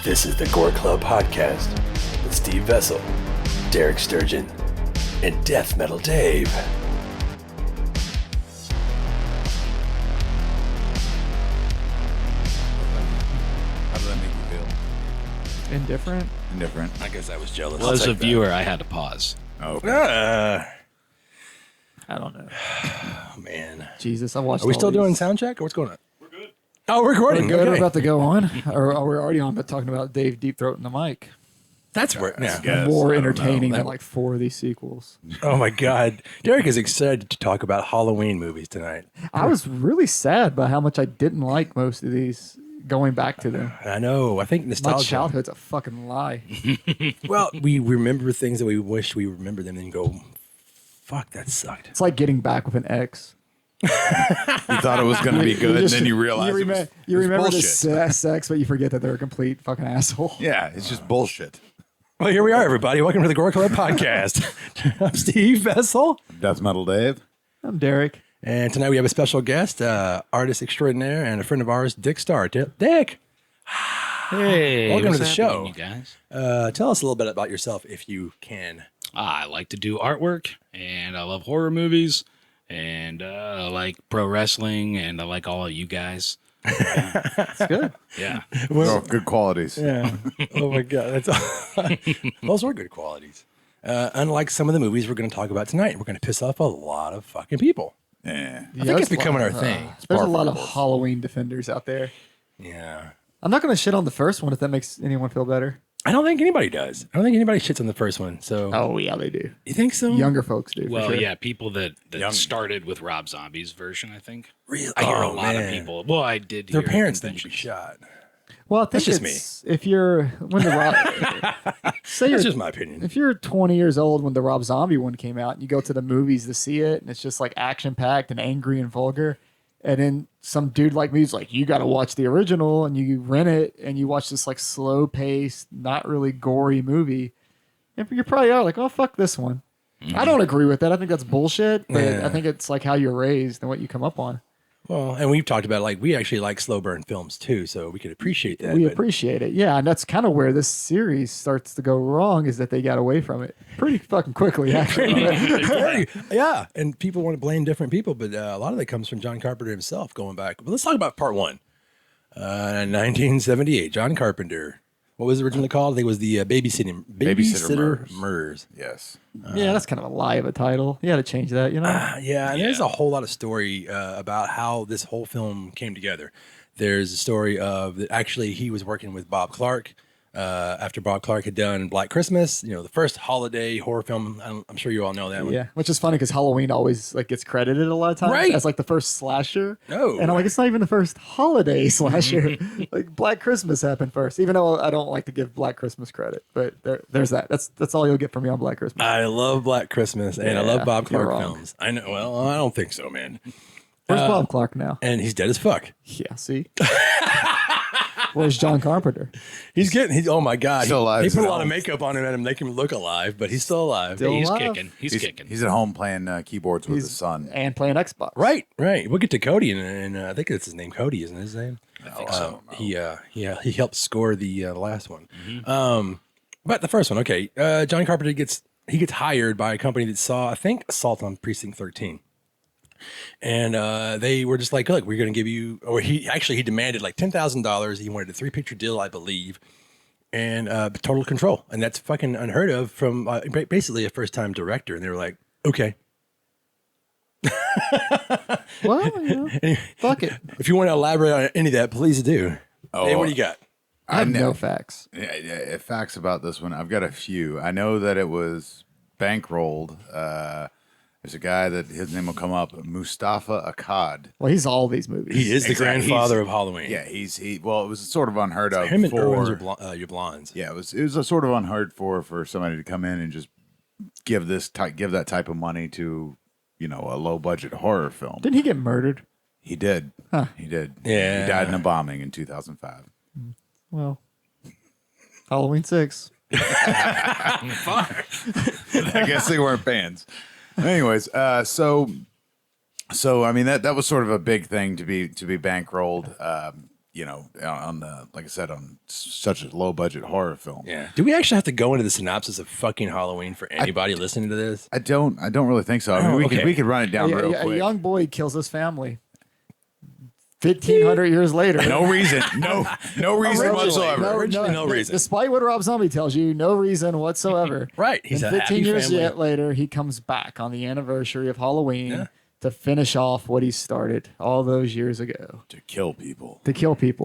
This is the Gore Club Podcast with Steve Vessel, Derek Sturgeon, and Death Metal Dave. How does that make you feel? Indifferent? Indifferent. I guess I was jealous. Well, as a viewer, I had to pause. Oh, okay. I don't know. Oh, man. Jesus, I watched. Are we all still doing these. sound check or what's going on? We're good. Oh, we're recording. We're good. Okay. We're about to go on, or we're already on, but talking about Dave Deep Throating the mic. That's where. Yeah. Yes, More I don't entertaining know. than like 4 of these sequels. Oh my God. Derek is excited to talk about Halloween movies tonight. I was really sad by how much I didn't like most of these. Going back to them, I know. I think my nostalgia. childhood's a fucking lie. Well, we remember things that we wish we remembered them and go, fuck, that sucked. It's like getting back with an ex. You thought it was going to be good, and then you realize you remember the bullshit. sex, but you forget that they're a complete fucking asshole. Yeah, it's just bullshit. Well, here we are, everybody. Welcome to the Gore Club Podcast. I'm Steve Vessel. Death Metal Dave. I'm Derek. And tonight we have a special guest, artist extraordinaire and a friend of ours, Dick Starr. Dick, Hey, welcome to what's the happening, show. you guys. Tell us a little bit about yourself if you can. I like to do artwork, and I love horror movies, and I like pro wrestling, and I like all of you guys. It's good. Yeah. Oh, good qualities. Yeah. Oh, my God. Those are good qualities. Unlike some of the movies we're going to talk about tonight, we're going to piss off a lot of fucking people. Yeah. I think it's becoming our thing. There's a lot of Halloween defenders out there. Yeah. I'm not going to shit on the first one if that makes anyone feel better. I don't think anybody does. I don't think anybody shits on the first one. So Oh, yeah, they do. you think so? Younger folks do. Well, for sure. yeah, people that Young. started with Rob Zombie's version, I think. Really? I hear a Oh, lot of man. people. Well, I did Their hear parents need to be conventions. shot. Well, I think That's just it's, if you're when the Rob, say you're That's just my opinion. if you're 20 years old when the Rob Zombie one came out, and you go to the movies to see it, and it's just like action packed and angry and vulgar, and then some dude like me is like, you got to watch the original, and you rent it, and you watch this like slow paced, not really gory movie, and you probably are like, oh fuck this one. I don't agree with that. I think that's bullshit, but Yeah. I think it's like how you're raised and what you come up on. Well, and we've talked about like we actually like slow burn films too, so we can appreciate that. We but- appreciate it. Yeah, and that's kind of where this series starts to go wrong is that they got away from it pretty fucking quickly, actually. Yeah, and people want to blame different people, but a lot of that comes from John Carpenter himself going back. But let's talk about part one. 1978, John Carpenter. What was it originally called? I think it was the Babysitter Murders. Yes. Yeah, that's kind of a lie of a title. You got to change that, you know? Yeah, and there's Yeah. a whole lot of story about how this whole film came together. There's a story of actually he was working with Bob Clark after Bob Clark had done Black Christmas, you know, the first holiday horror film. I'm sure you all know that one. Yeah, which is funny because Halloween always like gets credited a lot of times Right. as like the first slasher. No. And I'm like, it's not even the first holiday slasher. Like Black Christmas happened first, even though I don't like to give Black Christmas credit. But there's that. That's all you'll get from me on Black Christmas. I love Black Christmas and I love Yeah, Bob you're Clark wrong. films. I know. Well, I don't think so, man. Where's Bob Clark now? And he's dead as fuck. Yeah, see? Where's John Carpenter? He's oh my God. Still alive. He put a lot of makeup on him and make him look alive, but he's still alive. Still He's alive? kicking. He's kicking. He's at home playing keyboards with his son. And playing Xbox. Right. We'll get to Cody, and I think it's his name, Cody, isn't his name? I think so. He helped score the last one. But the first one, okay. John Carpenter gets hired by a company that saw, I think, Assault on Precinct 13. And they were just like, look, we're going to give you, or he demanded like $10,000. He wanted a 3-picture deal, I believe, and total control. And that's fucking unheard of from basically a first-time director. And they were like, okay. Well, you know, fuck it. If you want to elaborate on any of that, please do. Hey, what do you got? I have know- no facts. Yeah, facts about this one. I've got a few. I know that it was bankrolled. There's a guy that his name will come up, Mustafa Akkad. Well, he's all these movies. He is the Exactly. grandfather of Halloween. Yeah, well, it was sort of unheard of. Him and for, Irwin's your blondes. Yeah, it was a sort of unheard for somebody to come in and just give that type of money to, you know, a low budget horror film. Didn't he get murdered? He did. Huh. He did. Yeah. He died in a bombing in 2005. Well, Halloween 6. I guess they weren't fans. Anyways, so I mean that was sort of a big thing to be bankrolled. on the, like I said, on such a low budget horror film. Yeah. Do we actually have to go into the synopsis of fucking Halloween for anybody listening to this? I don't really think so. I mean, we could run it down real A quick. young boy kills his family. 1,500 years later. No reason. No reason whatsoever. Originally, no reason. Despite what Rob Zombie tells you, no reason whatsoever. Right. He's and a 15 happy years family. yet later, he comes back on the anniversary of Halloween to finish off what he started all those years ago. To kill people.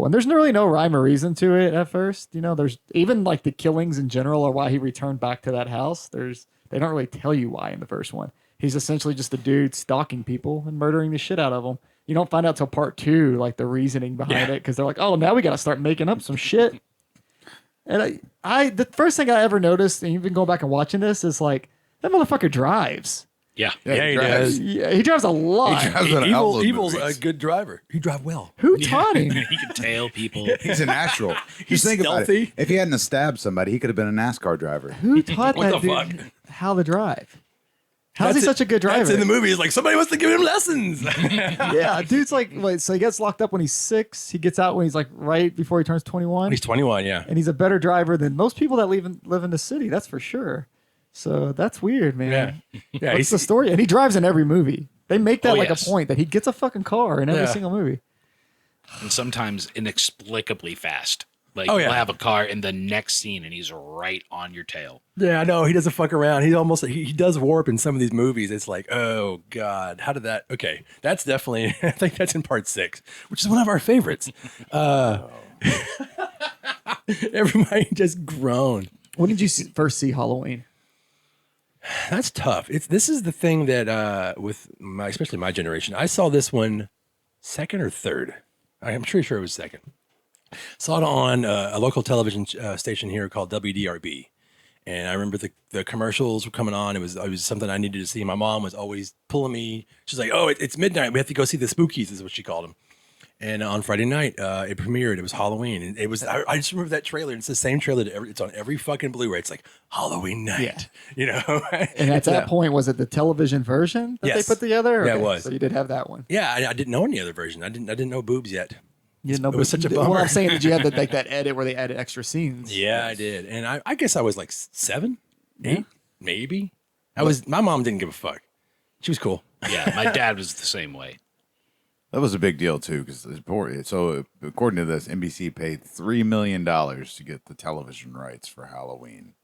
And there's really no rhyme or reason to it at first. There's even like the killings in general or why he returned back to that house. They don't really tell you why in the first one. He's essentially just a dude stalking people and murdering the shit out of them. You don't find out till part 2, like the reasoning behind it, because they're like, oh, now we got to start making up some shit. And the first thing I ever noticed, and even going back and watching this, is like, that motherfucker drives. Yeah. Yeah, he does. Yeah, he drives a lot. He drives an outlook Evil's movies. a good driver. He drive well. Who taught him? He can tail people. He's a natural. He's Just think about stealthy. it. If he hadn't have stabbed somebody, he could have been a NASCAR driver. Who taught What that the dude fuck? how to drive? How's he That's such a good driver? That's in the movie. It's like somebody must have given him lessons. Yeah, dude's like, wait, so he gets locked up when he's 6. He gets out when he's like right before he turns 21. He's 21, yeah. And he's a better driver than most people that live in the city. That's for sure. So that's weird, man. Yeah, What's the story? And he drives in every movie. They make that Oh, like yes. a point that he gets a fucking car in every Yeah. single movie. And sometimes inexplicably fast. Like, Oh, yeah. you'll have a car in the next scene and he's right on your tail. Yeah, I know. He doesn't fuck around. He almost he does warp in some of these movies. It's like, oh God, how did that? Okay, that's definitely. I think that's in part 6, which is one of our favorites. Everybody just groaned. When did you first see Halloween? That's tough. This is the thing that with especially my generation, I saw this one second or third. I'm pretty sure it was second. Saw it on a local television station here called WDRB. And I remember the commercials were coming on. It was something I needed to see. My mom was always pulling me. She's like, "Oh, it's midnight. We have to go see the Spookies," is what she called them. And on Friday night, it premiered. It was Halloween, and it was. I just remember that trailer. It's the same trailer that it's on every fucking Blu-ray. It's like Halloween night, you know. And at that point, was it the television version that Yes. they put together? Yeah, it was. So you did have that one. Yeah, I didn't know any other version. I didn't know boobs yet. You know, It was such a Well, bummer. I'm saying that you had that edit where they added extra scenes. Yeah, I did, and I guess I was like 7, 8, maybe. My mom didn't give a fuck. She was cool. Yeah, my dad was the same way. That was a big deal too, because so according to this, NBC paid $3 million to get the television rights for Halloween.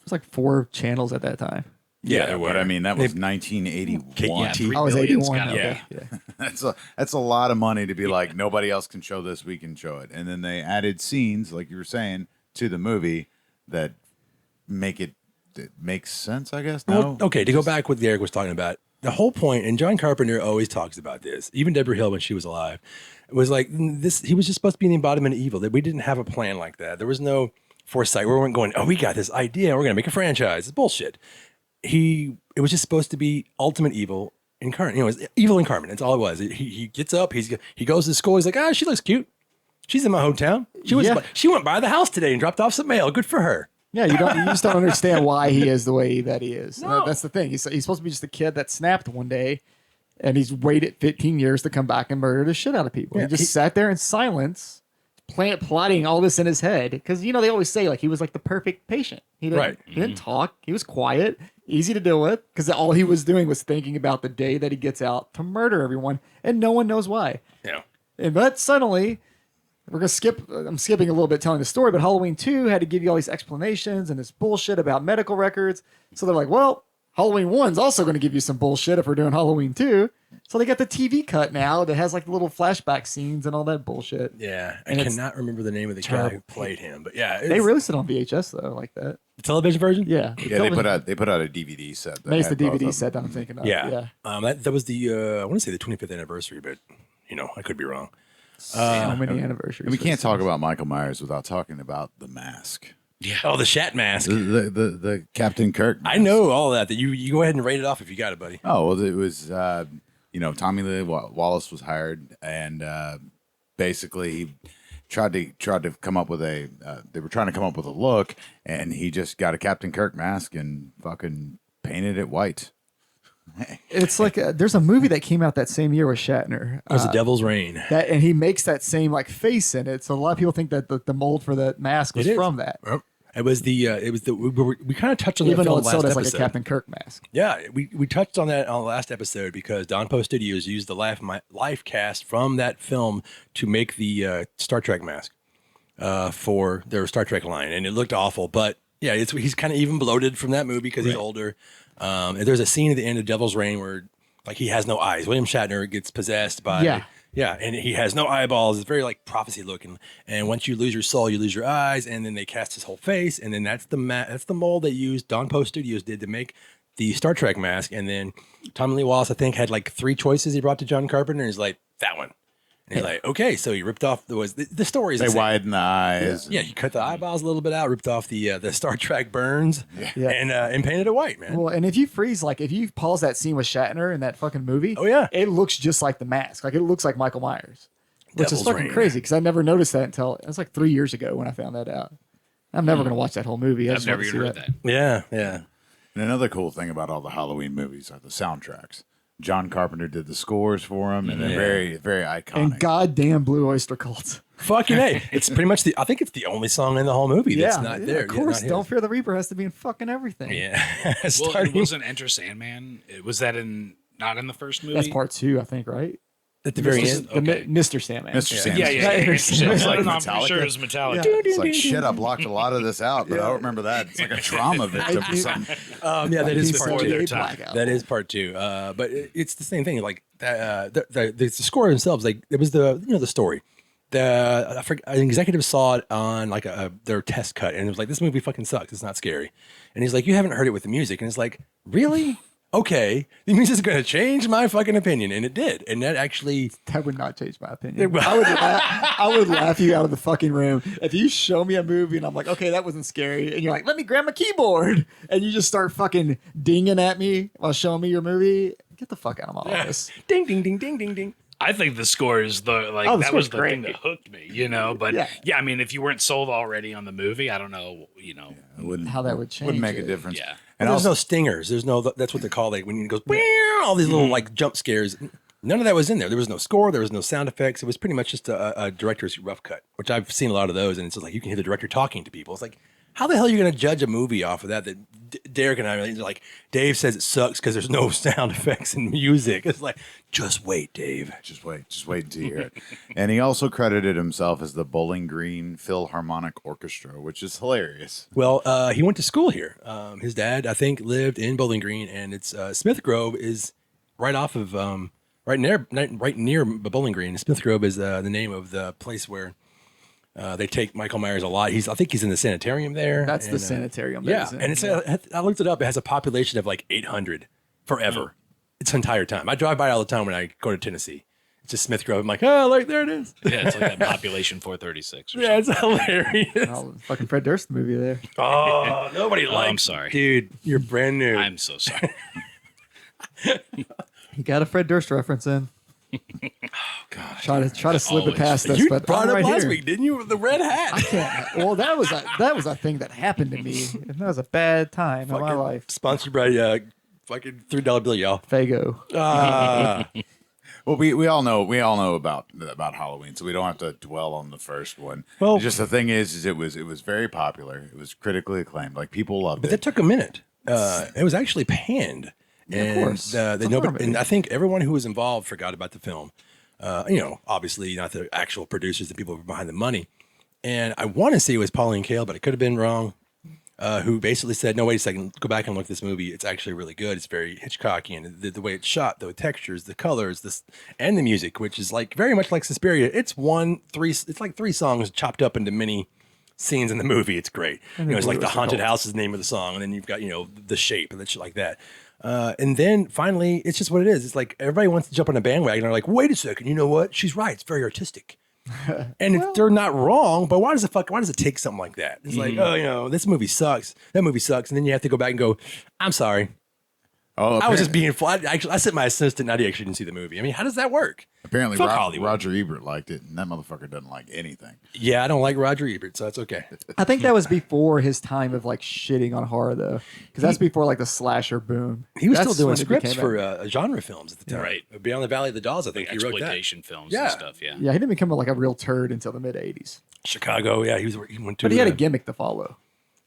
It was like 4 channels at that time. Yeah, there but were. I mean that was 1981. Yeah, $3 I was billion's 81. gotta be- Okay. Yeah. That's a lot of money to be like nobody else can show this, we can show it, and then they added scenes like you were saying to the movie that make it makes sense. I guess. No. Well, okay, to go back what Derek was talking about, the whole point, and John Carpenter always talks about this, even Deborah Hill when she was alive, it was like this. He was just supposed to be the embodiment of evil. That we didn't have a plan like that. There was no foresight. We weren't going, oh, we got this idea. We're going to make a franchise. It's bullshit. It was just supposed to be ultimate evil incarnate. It was evil incarnate. That's all it was. He gets up. He goes to school. He's like, she looks cute. She's in my hometown. She went by the house today and dropped off some mail. Good for her. Yeah, you just don't understand why he is the way that he is. That's the thing. He's supposed to be just a kid that snapped one day, and he's waited 15 years to come back and murder the shit out of people. Yeah, he just sat there in silence, plotting all this in his head. Because they always say like he was like the perfect patient. He didn't talk. He was quiet, easy to deal with. Because all he was doing was thinking about the day that he gets out to murder everyone, and no one knows why. Yeah. But suddenly, I'm skipping a little bit telling the story, but Halloween 2 had to give you all these explanations and this bullshit about medical records. So they're like, well, Halloween 1's also going to give you some bullshit if we're doing Halloween 2. So they got the TV cut now that has like the little flashback scenes and all that bullshit. Yeah. And I it's cannot remember the name of the guy who played him, but yeah. They released it on VHS though, like that. the television version? Yeah. Yeah, they put out a DVD set. That Maybe it's the had both of DVD them. set that I'm thinking of. Yeah. Yeah. That was the, I want to say the 25th anniversary, but I could be wrong. So many anniversaries. And we for can't this. talk about Michael Myers without talking about the mask, Yeah. Oh, the Shat mask. the Captain Kirk. I mask. know all that. That you go ahead and rate it off if you got it, buddy. Oh well, it was Tommy Lee Wallace was hired, and basically he tried to come up with they were trying to come up with a look, and he just got a Captain Kirk mask and fucking painted it white. It's like there's a movie that came out that same year with Shatner. It was The Devil's Reign. And he makes that same like face in it. So a lot of people think that the mold for the mask was It is. from that. Yep. It was we kind of touched on that Even film though it's last sold as episode. like a Captain Kirk mask. Yeah, we touched on that on the last episode because Don Post Studios used the life cast from that film to make the Star Trek mask for their Star Trek line, and it looked awful. But yeah, he's kind of even bloated from that movie because he's older. And there's a scene at the end of Devil's Reign where like he has no eyes. William Shatner gets possessed by and he has no eyeballs. It's very like prophecy looking. And once you lose your soul, you lose your eyes, and then they cast his whole face, and then that's the mold they used. Don Post Studios did to make the Star Trek mask, and then Tommy Lee Wallace I think had like 3 choices he brought to John Carpenter, and he's like that one. And he's like, okay, so he ripped off the story. They widen the eyes. Yeah, he cut the eyeballs a little bit out, ripped off the Star Trek burns, and painted it white, man. Well, and if you if you pause that scene with Shatner in that fucking movie, it looks just like the mask. Like it looks like Michael Myers, which Devil's is fucking Reign. crazy because I never noticed that until it was like 3 years ago when I found that out. I'm never gonna watch that whole movie. I've never even heard that. Yeah. And another cool thing about all the Halloween movies are the soundtracks. John Carpenter did the scores for them, and they're very, very iconic. And goddamn Blue Oyster Cult. Fucking A. It's pretty much I think it's the only song in the whole movie that's not there. Of course, not Don't his. Fear the Reaper has to be in fucking everything. Yeah. Well, it Starting wasn't Enter Sandman. Was that not in the first movie? That's part 2, I think, right? at the very end. Mr. Sandman. Mr. Sandman. Yeah. Enter It's Sandman. like, Like I'm pretty sure Metallica? it was Metallica. It's like, shit, I blocked a lot of this out, but I don't remember that. It's like a trauma victim or something. Yeah, that is Before part their 2. time. blackout. That is part 2. But it's the same thing. Like the score themselves. Like it was the story. I forget, an executive saw it on like their test cut, and it was like, this movie fucking sucks. It's not scary. And he's like, you haven't heard it with the music, and it's like, really? Okay, the music's going to change my fucking opinion, and it did, and that actually That would not change my opinion. I would laugh you out of the fucking room if you show me a movie and I'm like, okay, that wasn't scary, and you're like, let me grab my keyboard, and you just start fucking dinging at me while showing me your movie. Get the fuck out of my office. ding ding ding ding ding ding. I think the score is the that was the thing that hooked me, But yeah, I mean, if you weren't sold already on the movie, I don't know, It wouldn't, How that would change wouldn't make a it. difference. Yeah. And There's also, no stingers. There's no. That's what they call like when it goes. All these little like jump scares. None of that was in there. There was no score. There was no sound effects. It was pretty much just a director's rough cut, which I've seen a lot of those. And it's just like you can hear the director talking to people. It's like, how the hell are you going to judge a movie off of that? That Derek and I like. Dave says it sucks because there's no sound effects and music. It's like, just wait, Dave. just wait until you hear it. And he also credited himself as the Bowling Green Philharmonic Orchestra, which is hilarious. Well, he went to school here. His dad, I think, lived in Bowling Green, and it's Smith Grove is right off of right near Bowling Green. Smith Grove is the name of the place where they take Michael Myers a lot. I think he's in the sanitarium there. That's the sanitarium. Yeah, and it's I looked it up. It has a population of like 800 forever. Its entire time. I drive by all the time when I go to Tennessee. It's just Smith Grove. I'm like, oh, like there it is. Yeah, it's like that population 436 or Yeah, it's hilarious. Oh, fucking Fred Durst movie there. Oh, nobody likes. I'm sorry. Dude. You're brand new. I'm so sorry. He got a Fred Durst reference in. Try to slip it Always. past us, you but brought I'm it right up last here. week, didn't you? The red hat. Well, that was a thing that happened to me. And that was a bad time in my life. Sponsored by fucking $3 bill, y'all. Fago. Well, we all know about Halloween, so we don't have to dwell on the first one. Well- Just the thing is it was very popular. It was critically acclaimed. Like people loved But it. that took a minute. It was actually panned. And, of course. they It's a nobody, horror and movie. I think everyone who was involved forgot about the film. Obviously not the actual producers, the people who were behind the money. And I want to say it was Pauline Kael, but it could have been wrong. Who basically said, "No, wait a second, go back and look at this movie. It's actually really good. It's very Hitchcockian. The way it's shot, the textures, the colors, and the music, which is like very much like Suspiria. It's like 3 songs chopped up into many scenes in the movie. It's great. It's like the haunted house is the name of the song, and then you've got the shape and shit like that. And then finally, it's just what it is. It's like everybody wants to jump on a bandwagon. They're like, wait a second, you know what? She's right. It's very artistic. And they're not wrong, but why does it take something like that? It's like, this movie sucks. That movie sucks. And then you have to go back and go, I'm sorry. Oh, I was just being flat. I sent my assistant. Nadia actually didn't see the movie. I mean, how does that work? apparently Fuck Hollywood. Roger Ebert liked it, and that motherfucker doesn't like anything. Yeah, I don't like Roger Ebert, so that's okay. I think that was before his time of like shitting on horror though, because that's before like the slasher boom. He was That's still doing when it scripts became for genre films at the time. Right. Beyond the Valley of the Dolls, I think he wrote that. Exploitation films Yeah. and stuff. Yeah. Yeah, he didn't become like a real turd until the mid '80s. Chicago, yeah, he went to. But he had a gimmick to follow.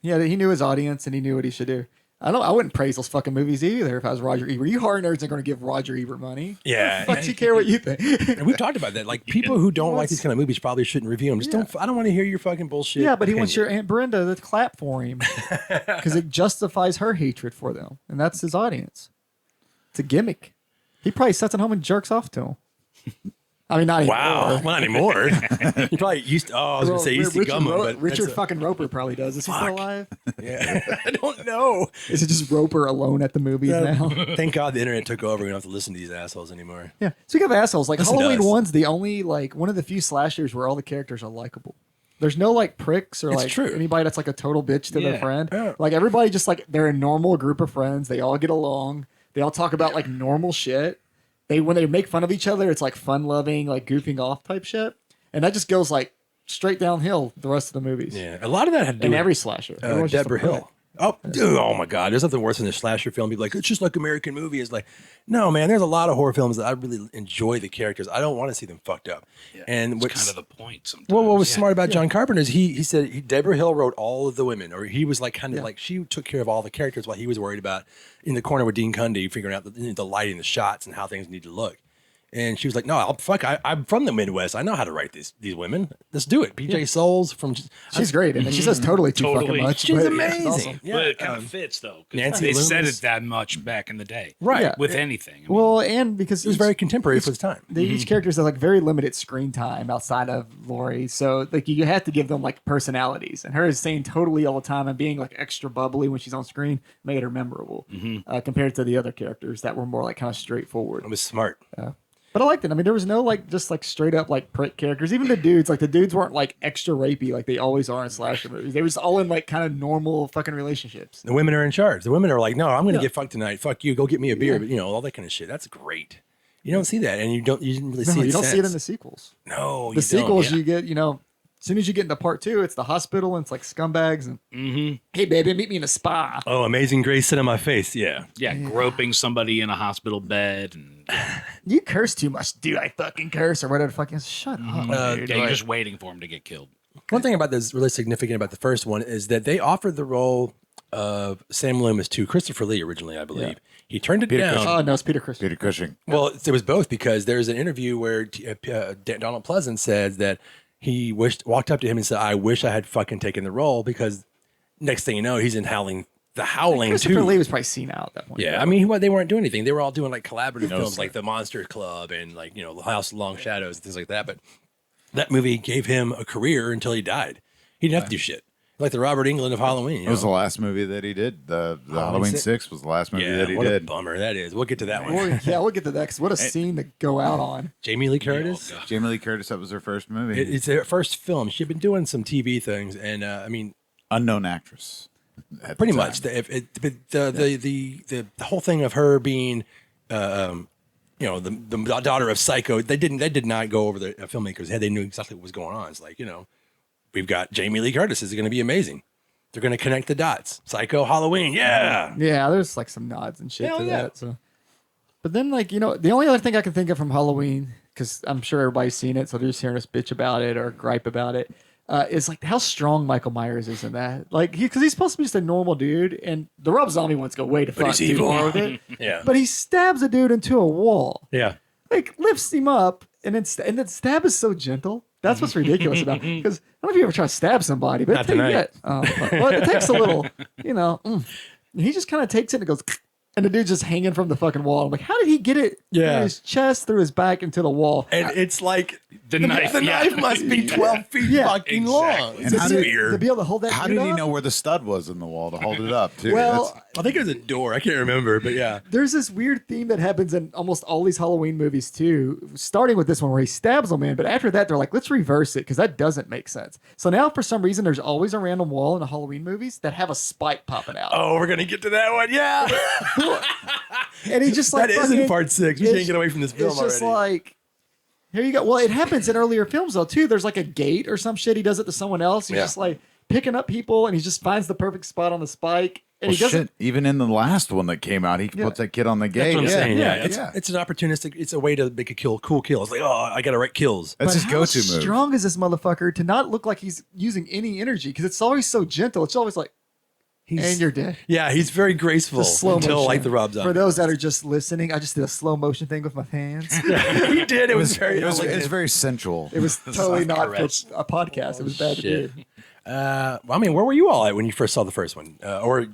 He knew his audience and he knew what he should do. I wouldn't praise those fucking movies either if I was Roger Ebert. You horror nerds are going to give Roger Ebert money. Yeah. Fuck, you care what you think? And we've talked about that. Like people who don't like these kind of movies probably shouldn't review them. Just don't. I don't want to hear your fucking bullshit. Yeah, but he wants your opinion. Aunt Brenda to clap for him because it justifies her hatred for them, and that's his audience. It's a gimmick. He probably sits at home and jerks off to him. I mean, not anymore. Wow, well, not anymore. He probably used. I was gonna say he used to Richard gum him, but Richard that's fucking Roper probably does. Is he still alive? yeah, I don't know. Is it just Roper alone at the movies now? Thank God the internet took over. We don't have to listen to these assholes anymore. Yeah. Speaking of assholes, like Listen to Halloween us. 1's the only like one of the few slashers where all the characters are likable. There's no like pricks or It's like true. anybody that's like a total bitch to their Yeah. friend. Yeah. Like everybody just like they're a normal group of friends. They all get along. They all talk about like normal shit. When they make fun of each other, it's like fun loving, like goofing off type shit. And that just goes like straight downhill the rest of the movies. Yeah, a lot of that had to do In with every slasher. Everyone's just a Deborah prick. Hill. Oh, dude, oh my God! There's nothing worse than a slasher film. People like it's just like American movie. It's like, no, man. There's a lot of horror films that I really enjoy the characters. I don't want to see them fucked up. And It's what's kind of the point sometimes. well, what was Yeah. smart about John Carpenter is he said Deborah Hill wrote all of the women, or he was like kind of like she took care of all the characters while he was worried about in the corner with Dean Cundy figuring out the lighting, the shots, and how things need to look. And she was like, "No, I'm from the Midwest. I know how to write these women. Let's do it." PJ Souls from She's great. And she says totally too Totally. fucking much. she's but amazing. it's awesome. Yeah, But it kind of fits though. 'Cause Nancy they said Loomis. it that much back in the day. right. Yeah. With anything. I mean, Well, and because It was very contemporary for its time. each character's has like very limited screen time outside of Lori, so like you have to give them like personalities. And her is saying totally all the time and being like extra bubbly when she's on screen made her memorable compared to the other characters that were more like kind of straightforward. It was smart. But I liked it. I mean, there was no like just like straight up like prick characters. Even the dudes, like the dudes weren't like extra rapey like they always are in slasher movies. They was all in like kind of normal fucking relationships. The women are in charge. The women are like, "No, I'm going to Yeah. get fucked tonight. Fuck you. Go get me a beer." But you know all that kind of shit. That's great. You don't see that, and you didn't really No, see it. you don't see it in the since. sequels. No, The you sequels, don't. you get, as soon as you get into part 2, it's the hospital and it's like scumbags and hey baby, meet me in a spa. Oh, Amazing Grace, sit on my face. Yeah. yeah, groping somebody in a hospital bed and You curse too much, dude. I fucking curse or whatever. Fucking shut up, dude. yeah, you're just waiting for him to get killed. One thing about this really significant about the first one is that they offered the role of Sam Loomis to Christopher Lee originally, I believe. He turned it down. Oh no, it's Peter Cushing. Peter Cushing. Well, it was both because there's an interview where Donald Pleasance says that he walked up to him and said, "I wish I had fucking taken the role," because next thing you know, he's in Howling Christopher too. Lee was probably seen out at that point. Yeah, I mean, they weren't doing anything. They were all doing like collaborative films, like The Monster Club and like The House of Long Shadows and things like that. But that movie gave him a career until he died. He didn't have to do shit. Like the Robert Englund of Halloween. It was the last movie that he did. The Halloween 6 was the last movie that he what a did. bummer that is. We'll get to that one. We'll get to that because what a scene to go out on. Jamie Lee Curtis. Oh, God. Jamie Lee Curtis, that was her first movie. It's her first film. She'd been doing some TV things, and I mean, Unknown actress. at the pretty time. much. The whole thing of her being, the daughter of Psycho. They did not go over the filmmakers' head. They knew exactly what was going on. It's like we've got Jamie Lee Curtis. This is going to be amazing. They're going to connect the dots. Psycho, Halloween, yeah. Yeah, there's like some nods and shit Hell to yeah. that. So, but then the only other thing I can think of from Halloween, because I'm sure everybody's seen it, so they're just hearing us bitch about it or gripe about it, is like how strong Michael Myers is in that. Like, because he's supposed to be just a normal dude, and the Rob Zombie ones go way to fuck he's too evil. far with it. Yeah. But he stabs a dude into a wall, Yeah. like lifts him up, and then stab is so gentle. That's what's ridiculous about it. Because I don't know if you ever try to stab somebody, but Not tonight. it takes a little, And he just kind of takes it and goes, and the dude's just hanging from the fucking wall. I'm like, how did he get it Yeah. through his chest, through his back, into the wall? And it's like The knife. The knife must be 12 feet fucking long. Exactly. It's a how did- spear. To be able to hold that How dude did he up? know where the stud was in the wall to hold it up, too? Well, I think it was a door. I can't remember, but yeah. there's this weird theme that happens in almost all these Halloween movies too, starting with this one where he stabs a man, but after that they're like, let's reverse it because that doesn't make sense. So now for some reason there's always a random wall in the Halloween movies that have a spike popping out. Oh, we're gonna get to that one. Yeah, And he just like that is in fucking- part 6. We it's- can't get away from this film It's just already. like, here you go. Well, it happens in earlier films though too. There's like a gate or some shit. He does it to someone else. He's Yeah. just like picking up people, and he just finds the perfect spot on the spike. And Well, he doesn't. shit. Even in the last one that came out, he puts that kid on the gate. That's what I'm saying. Yeah, yeah. it's an opportunistic. It's a way to make a cool kill. It's like, oh, I gotta write kills. That's But his how go-to move. strong is this motherfucker to not look like he's using any energy? Because it's always so gentle. It's always like, and you're dead. Yeah, he's very graceful The slow until motion. like the Rob For Zombie. those that are just listening, I just did a slow motion thing with my hands. he did. It was very. It's very sensual. It was totally Soft not for caress. a podcast. It was bad to shit. do. I mean, where were you all at when you first saw the first one? Or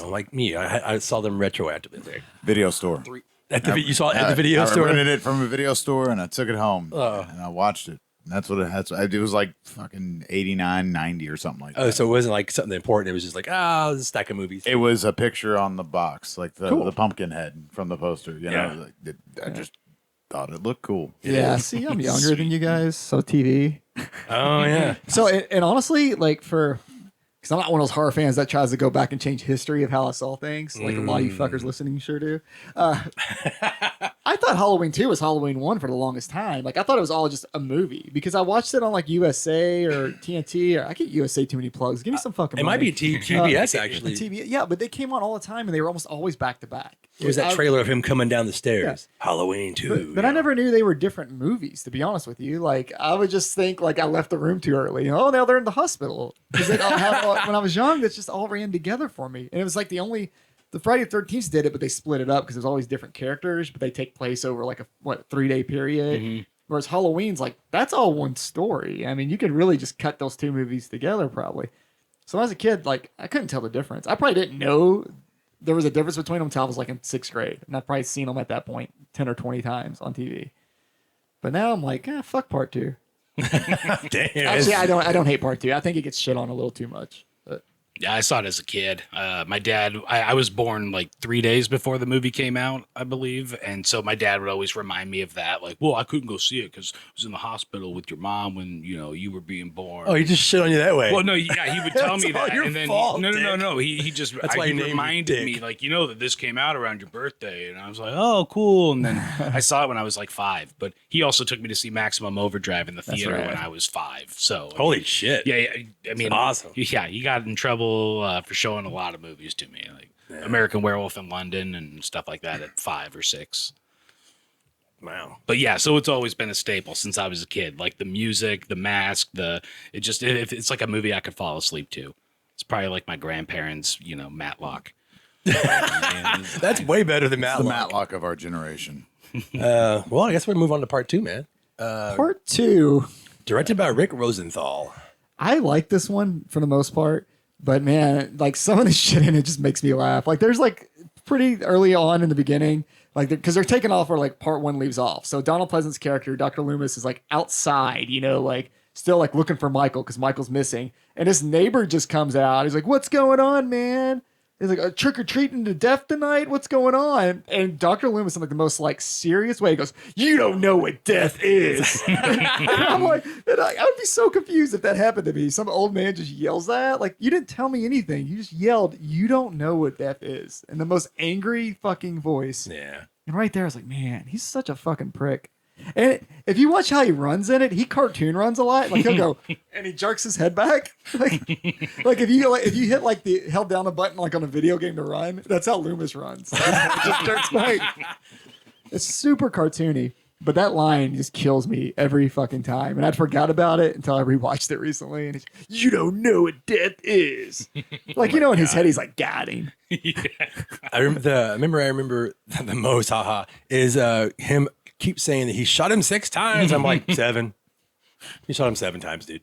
like me, I saw them retroactively. Video store. You saw it at the video I store. rented it from a video store and I took it home and I watched it. And that's what it had. It was like fucking 89, 90 or something like that. Oh, so it wasn't like something important. It was just like, a stack of movies. It was a picture on the box, like the Cool. pumpkin head from the poster. You Yeah. know, I just thought it looked cool. Yeah, see, I'm younger than you guys, so TV. Oh yeah. So, and honestly, like because I'm not one of those horror fans that tries to go back and change history of how I saw things, like a lot of you fuckers listening sure do. I thought Halloween 2 was Halloween 1 for the longest time. Like, I thought it was all just a movie because I watched it on like USA or TNT, or I get USA too many plugs. Give me some fucking It might money. be TBS actually. TV. Yeah, but they came on all the time and they were almost always back to back. It was that I- trailer of him coming down the stairs. Halloween 2. But I never knew they were different movies, to be honest with you. Like, I would just think, like, I left the room too early. Oh, now they're in the hospital. Because when I was young, that's just all ran together for me. And it was like the Friday the 13th did it, but they split it up because there's always different characters, but they take place over like a 3-day period. Mm-hmm. Whereas Halloween's like, that's all one story. I mean, you could really just cut those two movies together probably. So as a kid, like, I couldn't tell the difference. I probably didn't know there was a difference between them until I was like in 6th grade. And I've probably seen them at that point 10 or 20 times on TV. But now I'm like, fuck part 2. Damn. Actually, I don't hate part 2. I think it gets shit on a little too much. But Yeah, I saw it as a kid. My dad, I was born like 3 days before the movie came out, I believe. And so my dad would always remind me of that. Like, well, I couldn't go see it because I was in the hospital with your mom when, you were being born. Oh, he just shit on you that way. Well, no, yeah, he would tell me It's all that, your and then fault, no. Dick. He just That's why he he named you reminded me, Dick. like, that this came out around your birthday, and I was like, oh, cool. And then I saw it when I was like 5, but he also took me to see Maximum Overdrive in the theater right. when I was 5. So Holy shit. yeah, I mean, awesome. Yeah, he got in trouble for showing a lot of movies to me, like American Werewolf in London and stuff like that at 5 or 6. Wow. But yeah, so it's always been a staple since I was a kid. Like the music, the mask, it's like a movie I could fall asleep to. It's probably like my grandparents, Matlock. That's way better than The Matlock. Matlock of our generation. Well, I guess we'll move on to part 2, man. part 2, Directed by Rick Rosenthal. I like this one for the most part. But man, like some of the shit in it just makes me laugh. Like there's like pretty early on in the beginning, like because they're taking off where like part 1 leaves off. So Donald Pleasant's character, Dr. Loomis, is like outside, like still like looking for Michael because Michael's missing. And his neighbor just comes out. He's like, "What's going on, man?" He's like, "A trick or treating to death tonight? What's going on?" And Dr. Loomis, in like the most like serious way, goes, "You don't know what death is." And I'm like, I would be so confused if that happened to me. Some old man just yells that. Like, you didn't tell me anything. You just yelled, "You don't know what death is," in the most angry fucking voice. Yeah. And right there, I was like, man, he's such a fucking prick. And if you watch how he runs in it, he cartoon runs a lot. Like he'll go and he jerks his head back. Like if you hit like the held down the button like on a video game to run, that's how Loomis runs. Just jerks back. It's super cartoony, but that line just kills me every fucking time. And I forgot about it until I rewatched it recently. And it's, "You don't know what death is." Like in his head, he's like, "Got him." I remember the most is him keep saying that he shot him 6 times. I'm like, 7. He shot him 7 times, dude.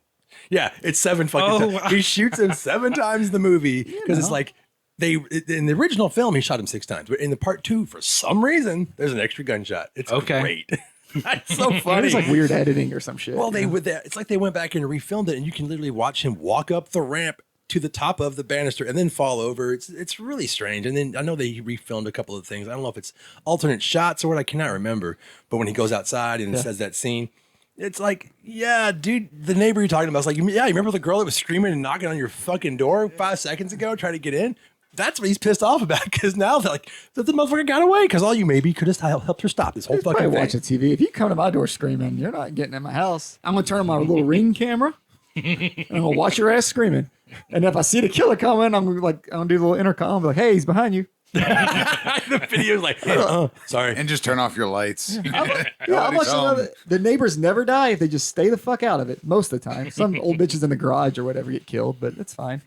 Yeah, it's 7 fucking times. wow. He shoots him 7 times in the movie because it's like in the original film he shot him 6 times, but in the part 2 for some reason there's an extra gunshot. It's Okay. great. That's so Maybe funny. it's like weird editing or some shit. Well, it's like they went back and refilmed it, and you can literally watch him walk up the ramp to the top of the banister and then fall over. It's really strange. And then I know they refilmed a couple of things. I don't know if it's alternate shots or what. I cannot remember. But when he goes outside and says that scene, it's like, yeah, dude, the neighbor you're talking about is like, yeah, you remember the girl that was screaming and knocking on your fucking door 5 seconds ago trying to get in? That's what he's pissed off about, because now they're like, that the motherfucker got away because all you maybe could have helped her stop this whole He's fucking probably thing. watching TV. If you come to my door screaming, you're not getting in my house. I'm gonna turn on my little Ring camera and I'm gonna watch your ass screaming. And if I see the killer coming, I'm gonna do the little intercom, be like, hey, he's behind you. The video's like, sorry. And just turn off your lights. I'm Nobody's watching home. the neighbors never die if they just stay the fuck out of it most of the time. Some old bitches in the garage or whatever get killed, but it's fine.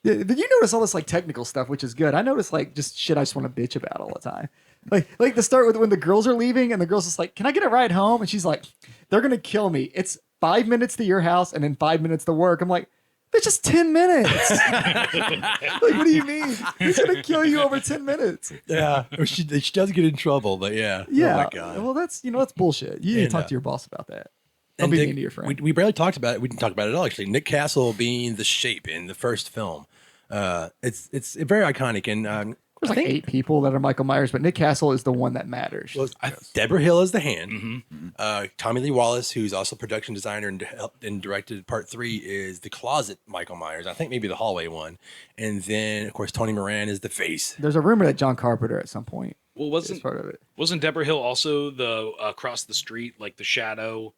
Yeah, but you notice all this like technical stuff, which is good. I notice like just shit I just want to bitch about all the time. Like the start with when the girls are leaving and the girl's just like, "Can I get a ride home?" And she's like, "They're gonna kill me. It's 5 minutes to your house and then 5 minutes to work." I'm like, "It's just 10 minutes." Like, what do you mean? He's gonna kill you over 10 minutes. Yeah, or she does get in trouble, but yeah. Yeah. Oh my God. Well, that's bullshit. You need to And, talk to your boss about that. Don't And be Nick- mean to your friend. We barely talked about it. We didn't talk about it at all, actually. Nick Castle being the Shape in the first film. It's very iconic. And There's like 8 people that are Michael Myers, but Nick Castle is the one that matters. Deborah Hill is the hand. Tommy Lee Wallace, who's also production designer and directed part 3, is the closet Michael Myers. I think maybe the hallway one. And then, of course, Tony Moran is the face. There's a rumor that John Carpenter at some point Well, is part of it. wasn't Deborah Hill also the across the street, like the shadow,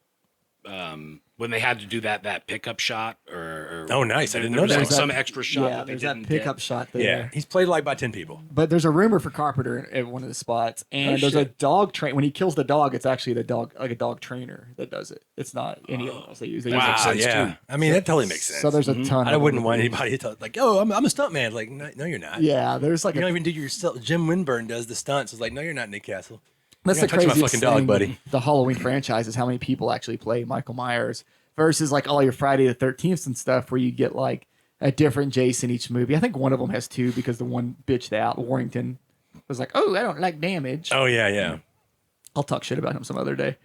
when they had to do that pickup shot? Or Oh, nice. I didn't there know was that. like some extra shot. Yeah, that they there's that didn't pickup get. shot there. Yeah, he's played like by 10 people. But there's a rumor for Carpenter at one of the spots, and Oh, there's a shit. dog train. When he kills the dog, it's actually the dog, like a dog trainer that does it. It's not any of else they use. They use Wow, like sense, yeah. too. I mean, that totally makes sense. So there's a ton. I of wouldn't them. want anybody to like, oh, I'm a stunt man. Like, no, you're not. Yeah, there's like You don't a. even do your Jim Winburn does the stunts. It's like, no, you're not Nick Castle. That's You're the not touching my craziest fucking dog, thing buddy. with the Halloween franchise is how many people actually play Michael Myers versus like all your Friday the 13th and stuff where you get like a different Jason each movie. I think one of them has 2 because the one bitched out. Warrington was like, "Oh, I don't like damage." Oh, yeah. I'll talk shit about him some other day.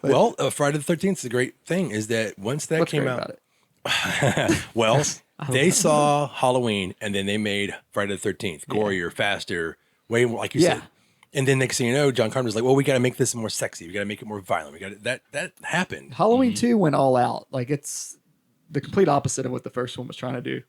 Well, Friday the 13th is a great thing is that once that What's came great out, about it? well, they saw Halloween and then they made Friday the 13th gorier, faster, way more, like you Yeah. said. And then next thing you know, John Carpenter's like, well, we got to make this more sexy. We got to make it more violent. We got that happened. Halloween 2 went all out. Like it's the complete opposite of what the first one was trying to do.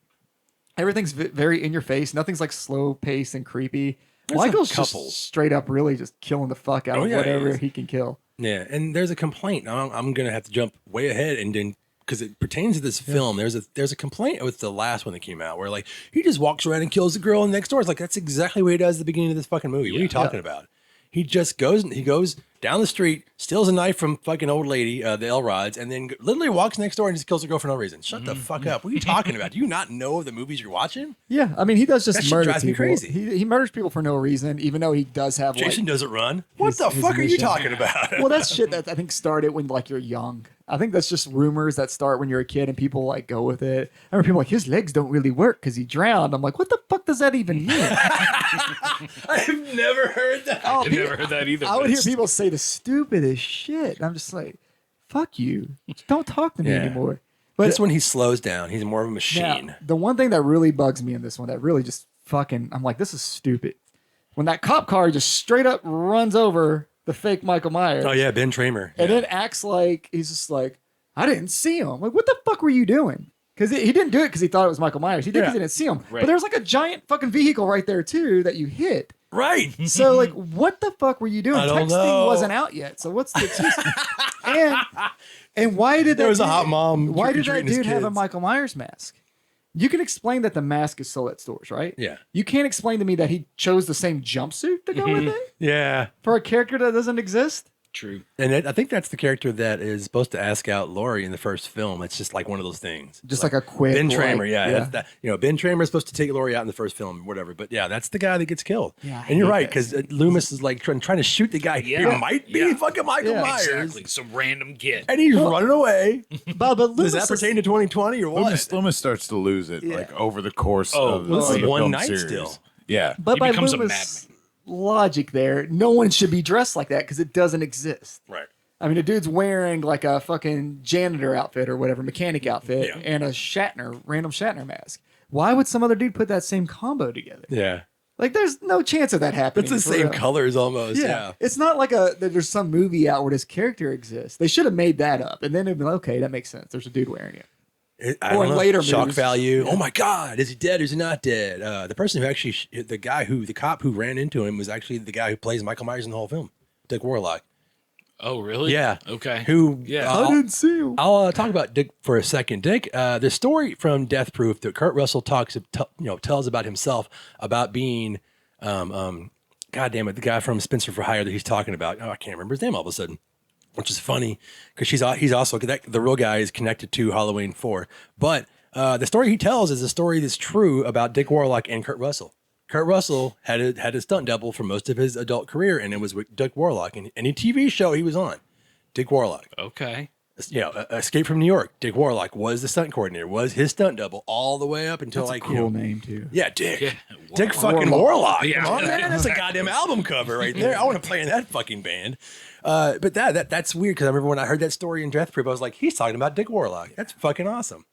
Everything's very in your face. Nothing's like slow paced and creepy. There's Michael's a just couple. straight up really just killing the fuck out Oh, of yeah, whatever he is. he can kill. Yeah. And there's a complaint. Now, I'm going to have to jump way ahead and then because it pertains to this film. There's a complaint with the last one that came out where like he just walks around and kills the girl next door. It's like that's exactly what he does at the beginning of this fucking movie. What are you talking about? He just goes down the street, steals a knife from fucking old lady, the Elrods, and then literally walks next door and just kills her girl for no reason. Shut the fuck up. What are you talking about? Do you not know the movies you're watching? Yeah, I mean he does That just shit murder drives me people. crazy. He murders people for no reason, even though he does have Jason like, doesn't run. What his- the his fuck are you mission. talking about? well, that's shit that I think started when like you're young. I think that's just rumors that start when you're a kid and people like go with it. I remember people like his legs don't really work because he drowned. I'm like, what the fuck does that even mean? I've never heard that. Oh, I've never heard that either. I but would hear it's- people say the stupidest shit. And I'm just like, fuck you. Don't talk to me Yeah. anymore. But This one he slows down. He's more of a machine. now, the one thing that really bugs me in this one that really just fucking, I'm like, this is stupid. When that cop car just straight up runs over the fake Michael Myers. Oh yeah, Ben Tramer. And then acts like he's just like, I didn't see him. Like, what the fuck were you doing? Because he didn't do it because he thought it was Michael Myers. He did because he didn't see him. Right. But there's like a giant fucking vehicle right there too that you hit. Right. So like, what the fuck were you doing? I don't Texting know. wasn't out yet. So what's the excuse? and why did There that was a dude- hot mom Why did that trick-or-treating his dude have a kids. Michael Myers mask? You can explain that the mask is sold at stores, right? Yeah. You can't explain to me that he chose the same jumpsuit to go with it Yeah. for a character that doesn't exist. True. And I think that's the character that is supposed to ask out Laurie in the first film. It's just like one of those things. Just like a quick Ben like- Tramer, that's that, Ben Tramer is supposed to take Laurie out in the first film, whatever. But yeah, that's the guy that gets killed. Yeah, I and you're hate right this. because Loomis is like trying to shoot the guy. Yeah. He might be Yeah. fucking Michael Yeah. Myers, Exactly. Some random kid. and he's running away. But Does Loomis that is- pertain to 2020 or what? Loomis starts to lose it like over the course Oh, of well, this the is one film night series. still. Yeah. But He by becomes a Loomis, logic there. No one should be dressed like that because it doesn't exist. Right. I mean, a dude's wearing like a fucking janitor outfit or whatever, mechanic outfit, Yeah. and a random Shatner mask. Why would some other dude put that same combo together? Yeah. Like, there's no chance of that happening. It's the for same real. colors almost. Yeah. It's not like there's some movie out where this character exists. They should have made that up, and then it'd be like, okay, that makes sense. There's a dude wearing it. I Or don't know. later Shock movies. value. Yeah. Oh my God, is he dead or is he not dead? The person who actually, the cop who ran into him was actually the guy who plays Michael Myers in the whole film, Dick Warlock. Oh, really? Yeah. Okay. Who? Yeah. I didn't see him. I'll talk about Dick for a second. Dick, the story from Death Proof that Kurt Russell tells about himself about being, God damn it, the guy from Spencer for Hire that he's talking about. Oh, I can't remember his name all of a sudden, which is funny because he's also the real guy is connected to Halloween 4. But the story he tells is a story that's true about Dick Warlock and Kurt Russell. Kurt Russell had a stunt double for most of his adult career, and it was with Dick Warlock. And any TV show he was on, Dick Warlock. Okay. Escape from New York. Dick Warlock was the stunt coordinator, was his stunt double all the way up until That's a cool name too. Yeah, Dick. Yeah. Dick fucking Warlock. Yeah. Come on, man. That's a goddamn album cover right there. I want to play in that fucking band. But that's weird because I remember when I heard that story in Death Proof, I was like, he's talking about Dick Warlock. That's fucking awesome.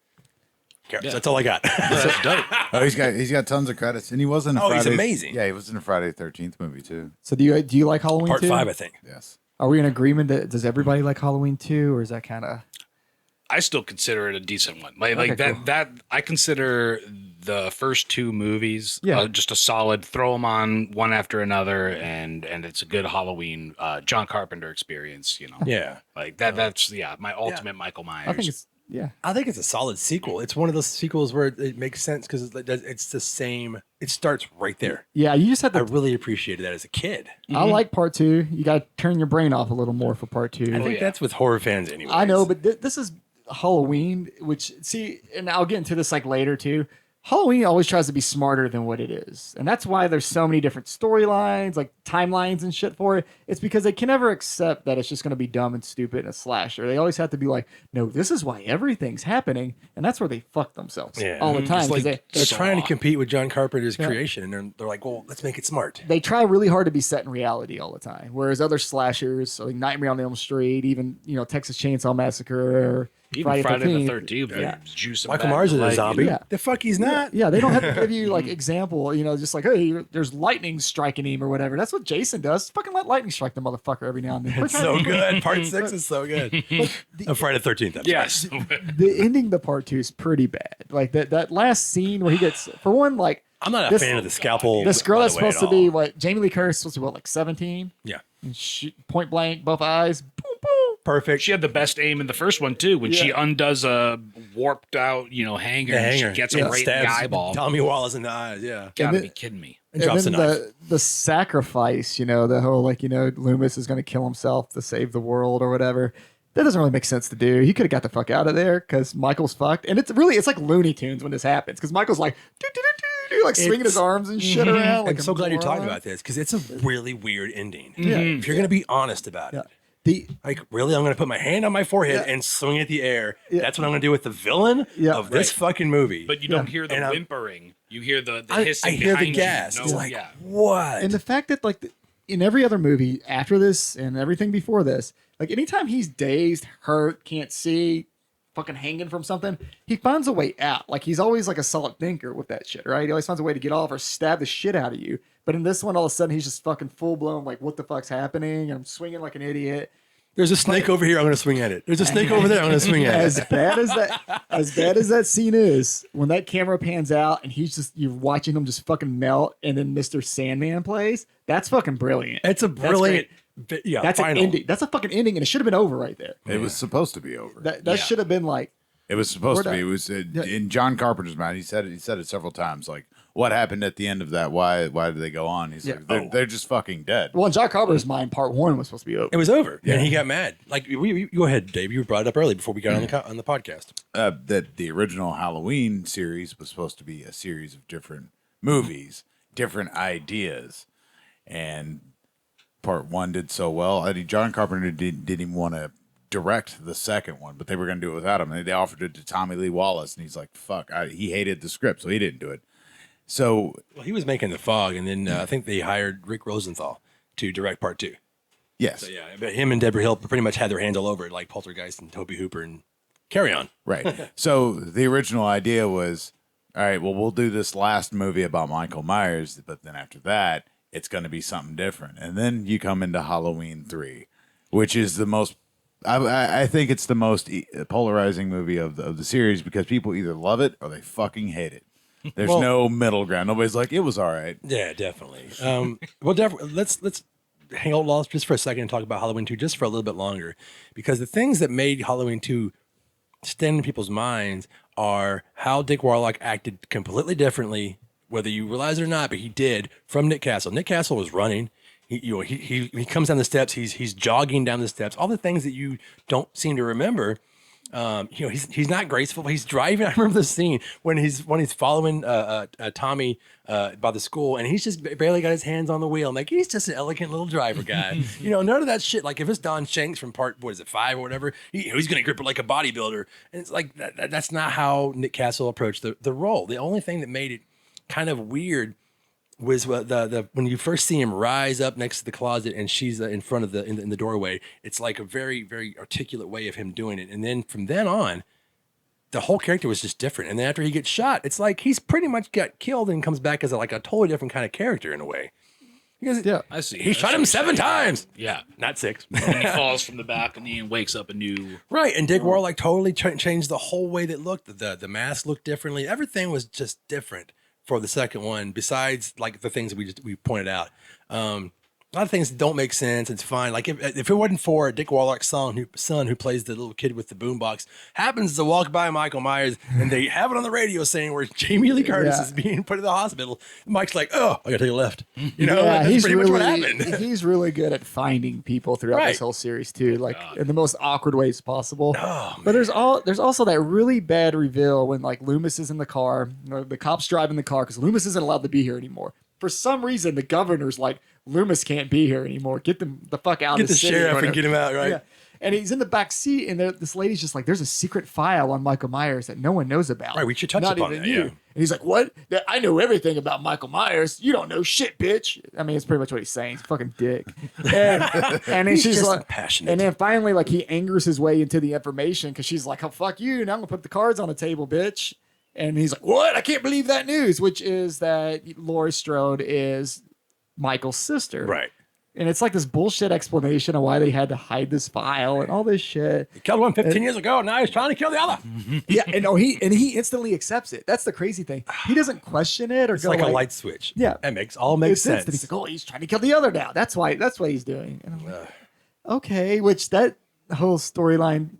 Okay, so that's all I got. That's dope. Oh, he's got tons of credits, and he was in a Oh, he's Friday. amazing. Yeah, he was in a Friday the 13th movie too. So do you like Halloween Part too? 5, I think. Yes. Are we in agreement that does everybody like Halloween too, or is that kind of? I still consider it a decent one. Like Okay, that cool. that I consider the first two movies Yeah. just a solid throw them on one after another, and it's a good Halloween John Carpenter experience. Yeah. Like that's my ultimate Michael Myers. I think it's I think it's a solid sequel. It's one of those sequels where it makes sense because it's the same. It starts right there. Yeah, you just have I to. really appreciated that as a kid. I like part 2. You got to turn your brain off a little more for part 2. I think yeah. that's with horror fans anyway. I know, but this is Halloween, which and I'll get into this like later too. Halloween always tries to be smarter than what it is. And that's why there's so many different storylines, like timelines and shit for it. It's because they can never accept that it's just going to be dumb and stupid and a slasher. They always have to be like, no, this is why everything's happening. And that's where they fuck themselves all the time. It's 'cause like they're Saw. trying to compete with John Carpenter's creation, and they're like, well, let's make it smart. they try really hard to be set in reality all the time. Whereas other slashers, like Nightmare on Elm Street, even, Texas Chainsaw Massacre, or even Friday the 13th. 13th. Yeah. Juice Michael Myers is a zombie. Yeah. The fuck he's not. Yeah, they don't have to give you like example, just like, hey, there's lightning striking him or whatever. That's what Jason does. Fucking let lightning strike the motherfucker every now and then. It's so good. Part 6 is so good. Friday the 13th. I'm sorry. Yes. The ending to part 2 is pretty bad. Like that last scene where he gets, for one, like I'm not a This- fan of the scalpel. this girl by that's the way, supposed at to be all. what Jamie Lee Curtis supposed to be what, like 17, Yeah. and point blank, both eyes, boom, boom. Perfect. She had the best aim in the first one too, when she undoes a warped out, hanger, The and hanger. she gets him right in the Stabs eyeball. Tommy Wallace in the eyes. Yeah. Gotta then- be kidding me. And And drops the then knife. the sacrifice, the whole Loomis is going to kill himself to save the world or whatever. That doesn't really make sense to do. He could have got the fuck out of there because Michael's fucked. And it's like Looney Tunes when this happens because Michael's like, like swinging his arms and shit around. Like I'm so a glad you're talking moron. about this because it's a really weird ending. Yeah. If you're going to be honest about Yeah. it, The like, really, I'm going to put my hand on my forehead Yeah. and swing at the air. Yeah. That's what I'm going to do with the villain Yeah. of this fucking movie. But you don't hear the And I'm- whimpering. You hear the I hissing hear the behind gas. you. It's No, like, yeah. what? and the fact that in every other movie after this and everything before this, like anytime he's dazed, hurt, can't see, fucking hanging from something, he finds a way out. Like he's always like a solid thinker with that shit, right? He always finds a way to get off or stab the shit out of you. But in this one, all of a sudden, he's just fucking full blown like, what the fuck's happening? I'm swinging like an idiot. There's a snake over here. I'm going to swing at it. There's a snake over there. I'm going to swing at As it. bad as that scene is, when that camera pans out and you're watching him just fucking melt, and then Mr. Sandman plays, that's fucking brilliant. It's a brilliant. Yeah, That's final. an ending. That's a fucking ending, and it should have been over right there. It was supposed to be over. That Yeah. should have been like, It was supposed to We're be. It done. was Yeah. in John Carpenter's mind. He said it several times. Like, what happened at the end of that? Why did they go on? He's Yeah. like, they're just fucking dead. well, in John Carpenter's mind, part 1 was supposed to be over. It was over, and he got mad. Like, you go ahead, Dave. You brought it up early before we got on the podcast. That the original Halloween series was supposed to be a series of different movies, different ideas, and part 1 did so well. I mean, John Carpenter didn't even want to direct the second one, but they were going to do it without him. And they offered it to Tommy Lee Wallace, and he's like, "Fuck!" He hated the script, so he didn't do it. So Well, he was making The Fog, and then I think they hired Rick Rosenthal to direct part 2. yes, So yeah, but him and Deborah Hill pretty much had their hands all over it, like Poltergeist and Toby Hooper and Carry On. right. So the original idea was, all right, well, we'll do this last movie about Michael Myers, but then after that, it's going to be something different. And then you come into Halloween 3, which is the most, I think it's the most polarizing movie of the series because people either love it or they fucking hate it. There's Well- no middle ground. Nobody's like, it was all right. Yeah, definitely. Well, let's hang out lost just for a second and talk about Halloween 2 just for a little bit longer, because the things that made Halloween 2 stand in people's minds are how Dick Warlock acted completely differently, whether you realize it or not, but he did, from Nick Castle. Nick Castle was running. He comes down the steps. He's jogging down the steps. All the things that you don't seem to remember. He's not graceful. He's driving. I remember the scene when he's following Tommy by the school, and he's just barely got his hands on the wheel. I'm like, he's just an elegant little driver guy. None of that shit. Like if it's Don Shanks from part 5 or whatever, he's gonna grip it like a bodybuilder. And it's like that's not how Nick Castle approached the role. The only thing that made it kind of weird was the when you first see him rise up next to the closet and she's in front of in the doorway. It's like a very, very articulate way of him doing it. And then from then on, the whole character was just different. And then after he gets shot, it's like he's pretty much got killed and comes back as a totally different kind of character in a way. Because I see. he shot him 7 times. Yeah. Not 6. And he falls from the balcony and wakes up anew. Right. And Dick Warlock totally changed the whole way that looked. The mask looked differently. Everything was just different for the second one, besides like the things that we pointed out. A lot of things don't make sense. It's fine. Like if it wasn't for Dick Warlock's son who plays the little kid with the boombox, happens to walk by Michael Myers, and they have it on the radio saying where Jamie Lee Curtis is being put in the hospital. Mike's like, "Oh, I gotta take a left." That's pretty much what happened. He's really good at finding people throughout this whole series too, like in the most awkward ways possible. Oh, but there's also that really bad reveal when like Loomis is in the car, the cops driving the car because Loomis isn't allowed to be here anymore. For some reason, the governor's like, Loomis can't be here anymore. Get them the fuck out of the city. Get the sheriff and get him out, right? Yeah. And he's in the back seat, and this lady's just like, there's a secret file on Michael Myers that no one knows about. Right, we should touch Not upon even that, you. yeah. And he's like, what? I know everything about Michael Myers. You don't know shit, bitch. I mean, it's pretty much what he's saying. He's a fucking dick. And then He's she's just like, passionate. and then finally, like, he angers his way into the information because she's like, oh, fuck you. Now I'm going to put the cards on the table, bitch. And he's like, what? I can't believe that news, which is that Laurie Strode is Michael's sister. Right. And it's like this bullshit explanation of why they had to hide this file and all this shit. He killed one 15 years ago. Now he's trying to kill the other. Yeah, and he instantly accepts it. That's the crazy thing. He doesn't question it or It's go like a light switch. Yeah. That makes sense. And he's like, oh, he's trying to kill the other now. That's what he's doing. And I'm like, okay, which that whole storyline,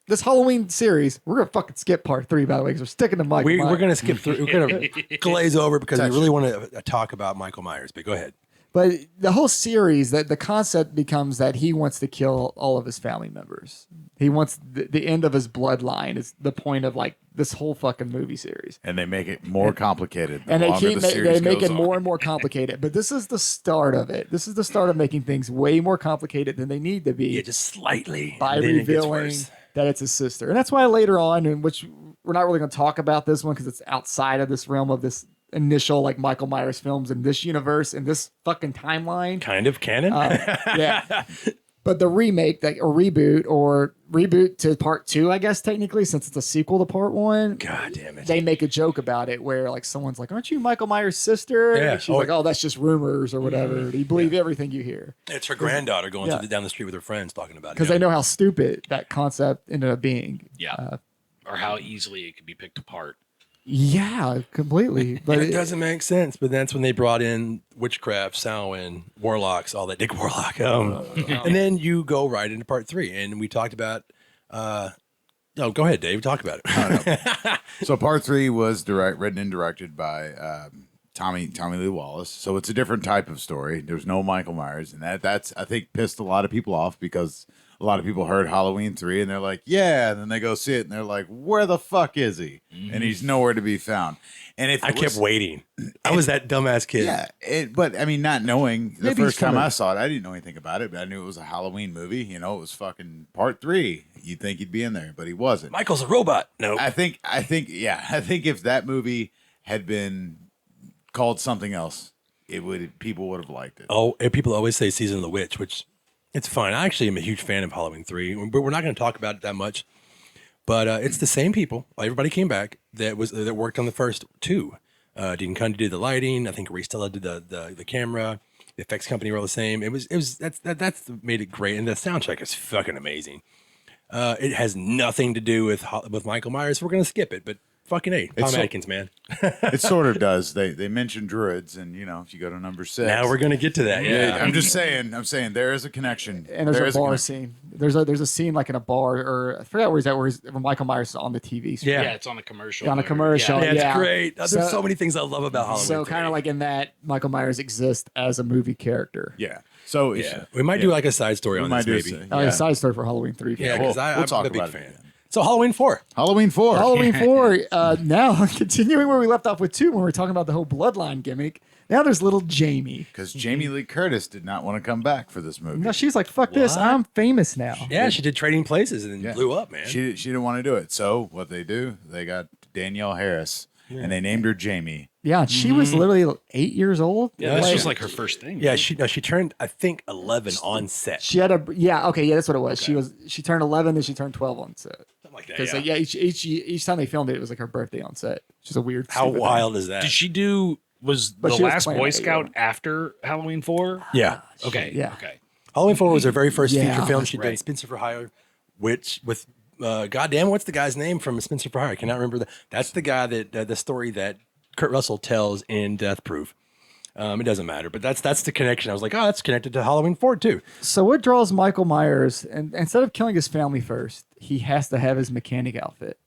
this Halloween series, we're gonna fucking skip part 3, by the way, because we're sticking to Michael Myers. We're gonna skip through. We're gonna glaze over because we really want to talk about Michael Myers. But go ahead. But the whole series, that the concept becomes that he wants to kill all of his family members. He wants the end of his bloodline is the point of like this whole fucking movie series. And they make it more complicated. And they make it on. more and more complicated. But this is the start of it. This is the start of making things way more complicated than they need to be. Yeah, just slightly. By and then it gets revealing worse. that it's his sister. And that's why later on, in which we're not really going to talk about this one because it's outside of this realm of this initial like Michael Myers films in this universe, in this fucking timeline. Kind of canon. Yeah. But the remake, or reboot to part 2, I guess, technically, since it's a sequel to part 1. God damn it. They make a joke about it where like someone's like, aren't you Michael Myers' sister? Yeah. And she's like, oh, that's just rumors or whatever. Do you believe everything you hear? It's her granddaughter going Yeah. down the street with her friends talking about it. Because they know how stupid that concept ended up being. Yeah. Or how easily it could be picked apart. Yeah, completely. But It doesn't make sense, but that's when they brought in witchcraft, Samhain, warlocks, all that. Dick Warlock. And then you go right into part 3, and we talked about. No, go ahead, Dave. Talk about it. So part 3 was written and directed by Tommy Lee Wallace. So it's a different type of story. There's no Michael Myers, and that's I think pissed a lot of people off because a lot of people heard Halloween 3 and they're like, yeah, and then they go see it and they're like, where the fuck is he? And he's nowhere to be found. And if I kept waiting. I was that dumbass kid. Yeah, but I mean, not knowing the Maybe he's first time coming. I saw it, I didn't know anything about it, but I knew it was a Halloween movie. You know, it was fucking part 3. You'd think he'd be in there, but he wasn't. Michael's a robot. No. I think if that movie had been called something else, people would have liked it. Oh, and people always say Season of the Witch, which it's fine. I actually am a huge fan of Halloween 3, but we're not going to talk about it that much. But it's the same people. Everybody came back that worked on the first two. Dean Cundy did the lighting. I think Ray Stella did the camera. The effects company were all the same. That's made it great, and the soundtrack is fucking amazing. It has nothing to do with Michael Myers. So we're gonna skip it, but fucking A, Tom Atkins, man. It sort of does. They mention druids, and if you go to number 6, Now we're gonna get to that. Yeah, I'm just saying. There is a connection, and there's a bar scene. There's a scene like in a bar, or I forgot where he's at, where Michael Myers is on the TV screen. Yeah, it's on a commercial. On a commercial. Yeah, Yeah, it's great. There's so many things I love about Halloween. So kind of like in that, Michael Myers exists as a movie character. Yeah. So we might do like a side story on this, maybe. A side story for Halloween 3. Yeah, because we'll I'm talk a big about fan. it. So Halloween 4. Halloween 4. Halloween 4. Now, continuing where we left off with 2, when we were talking about the whole bloodline gimmick, now there's little Jamie. Because Jamie Lee Curtis did not want to come back for this movie. No, she's like, fuck this. I'm famous now. Yeah, she did Trading Places and then blew up, man. She didn't want to do it. So what they do, they got Danielle Harris, and they named her Jamie. Yeah, she was literally 8 years old. Yeah, this was like her first thing. Yeah, she turned, I think, 11 on set. She had that's what it was. Okay. She turned 11, then she turned 12 on set. Something like that. Because each time they filmed it, it was like her birthday on set. Which is a weird. How wild is that? Did she do? Was But the she was last playing Boy at Scout 8. after Halloween 4? Yeah. Okay. Yeah. Okay. Halloween 4 was her very first Yeah, feature film. that's She right. did Spencer for Hire, which with goddamn, what's the guy's name from Spencer for Hire? I cannot remember that. That's the guy that the story that Kurt Russell tells in Death Proof. It doesn't matter, but that's the connection. I was like, oh, that's connected to Halloween 4 too. So what draws Michael Myers? And instead of killing his family first, he has to have his mechanic outfit.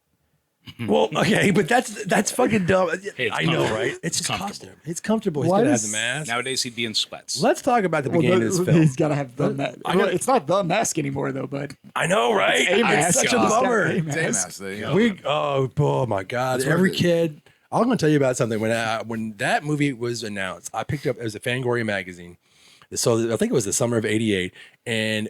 Well, okay, but that's fucking dumb. Hey, I know, comfortable. right? It's comfortable. costume. It's comfortable. He's Why gonna does- have the mask. Nowadays he'd be in sweats. Let's talk about the beginning of this film. He's got to have the mask. It's not the mask anymore, though, but I know, right? a mask. It's such a He's got bummer. a mask. Same-ass, there you go. Oh my God! Every kid. I'm going to tell you about something. When that movie was announced, I picked up. It was a Fangoria magazine. So I think it was the summer of '88, and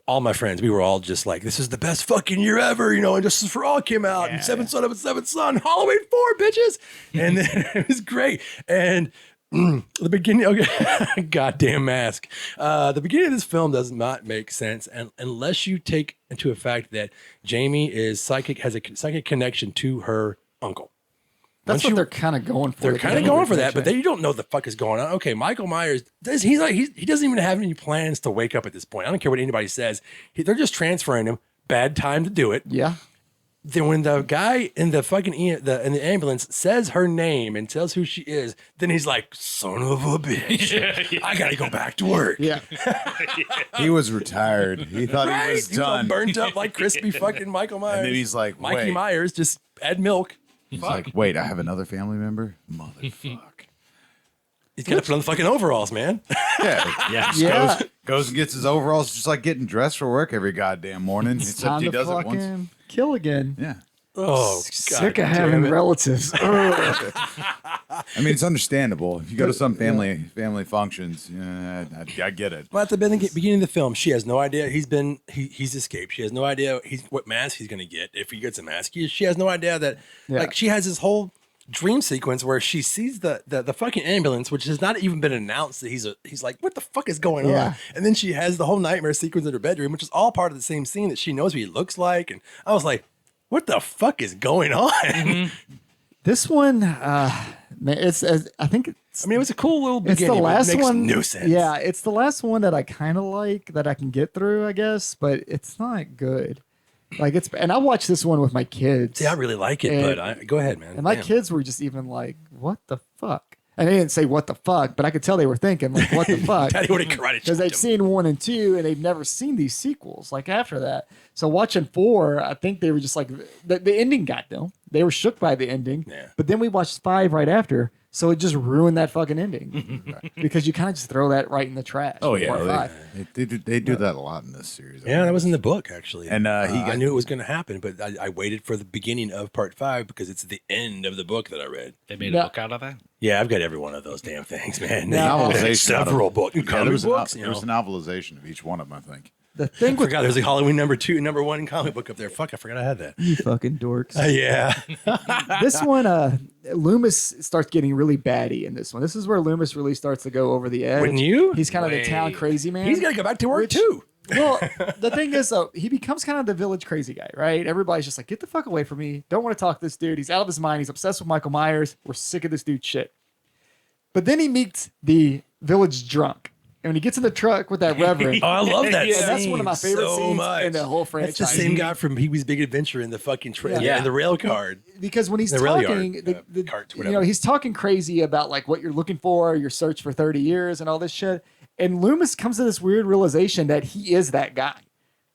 all my friends, we were all just like, "This is the best fucking year ever," and Justice for All came out, and Seventh Son of a Seventh Son, Halloween 4, bitches, and then it was great. And the beginning, okay, goddamn mask. The beginning of this film does not make sense, and unless you take into a fact that Jamie is psychic, has a psychic connection to her uncle. That's what they're kind of going for. They're kind of going for that, but then you don't know what the fuck is going on. Okay, Michael Myers, he doesn't even have any plans to wake up at this point. I don't care what anybody says. They're just transferring him. Bad time to do it. Yeah. Then when the guy in the fucking in the ambulance says her name and tells who she is, then he's like, "Son of a bitch, I gotta go back to work." Yeah. He was retired. He thought he was He's all done. burnt up like crispy fucking Michael Myers. And then he's like, Mikey wait. Myers, just add milk. He's like, wait, I have another family member? Motherfuck. He's gonna put on the fucking overalls, man. Yeah. Yeah. Yeah. Goes and gets his overalls, just like getting dressed for work every goddamn morning. It's Except time he to does it once. fucking kill again. Yeah. Oh, Sick God of having damn it. relatives. Ugh. I mean, it's understandable. If you go to some family functions, I get it. Well, at the beginning of the film, she has no idea he's escaped. She has no idea what mask he's going to get if he gets a mask. She has no idea that like she has this whole dream sequence where she sees the fucking ambulance, which has not even been announced that he's like, what the fuck is going on? And then she has the whole nightmare sequence in her bedroom, which is all part of the same scene that she knows what he looks like. And I was like, what the fuck is going on? Mm-hmm. This one, man, I think it's. I mean, it was a cool little It's beginning. the last but it makes one. no sense. Yeah, it's the last one that I kind of like, that I can get through, I guess, but it's not good. Like and I watched this one with my kids. See, I really like it, And- but go ahead, man. And my Damn. kids were just even like, "What the fuck?" And they didn't say "what the fuck," but I could tell they were thinking like, "What the fuck?" Daddy would have karate Because they've chopped him. seen 1 and 2, and they've never seen these sequels. Like after that, so watching 4, I think they were just like the ending got them. They were shook by the ending. Yeah. But then we watched 5 right after, so it just ruined that fucking ending because you kind of just throw that right in the trash. Oh, with yeah. part 5. They do that a lot in this series. Yeah, that was in the book actually, And, I knew it was going to happen, but I waited for the beginning of part 5 because it's the end of the book that I read. They made No. a book out of that. Yeah, I've got every one of those damn things, man. No. Novelization out of- Several books, Yeah, comic there was books. there was a novelization of each one of them, I think. The thing I with forgot there's a Halloween number 1 comic book up there. Fuck, I forgot I had that. you fucking dorks. Yeah. This one, Loomis starts getting really batty in this one. This is where Loomis really starts to go over the edge. Wouldn't you? He's kind of the Way. town crazy man. He's got to go back to work Which- too. Well, the thing is, though, he becomes kind of the village crazy guy, right? Everybody's just like, get the fuck away from me. Don't want to talk to this dude. He's out of his mind. He's obsessed with Michael Myers. We're sick of this dude's shit. But then he meets the village drunk. And when he gets in the truck with that reverend, Oh, I love that Yeah, scene. that's one of my favorite so scenes much. in the whole franchise. That's the same guy from Pee-wee's Big Adventure in the fucking Yeah. in the rail card. because when he's The rail talking, yard, the cart, you know, whatever. he's talking crazy about like what you're looking for, your search for 30 years and all this shit. And Loomis comes to this weird realization that he is that guy.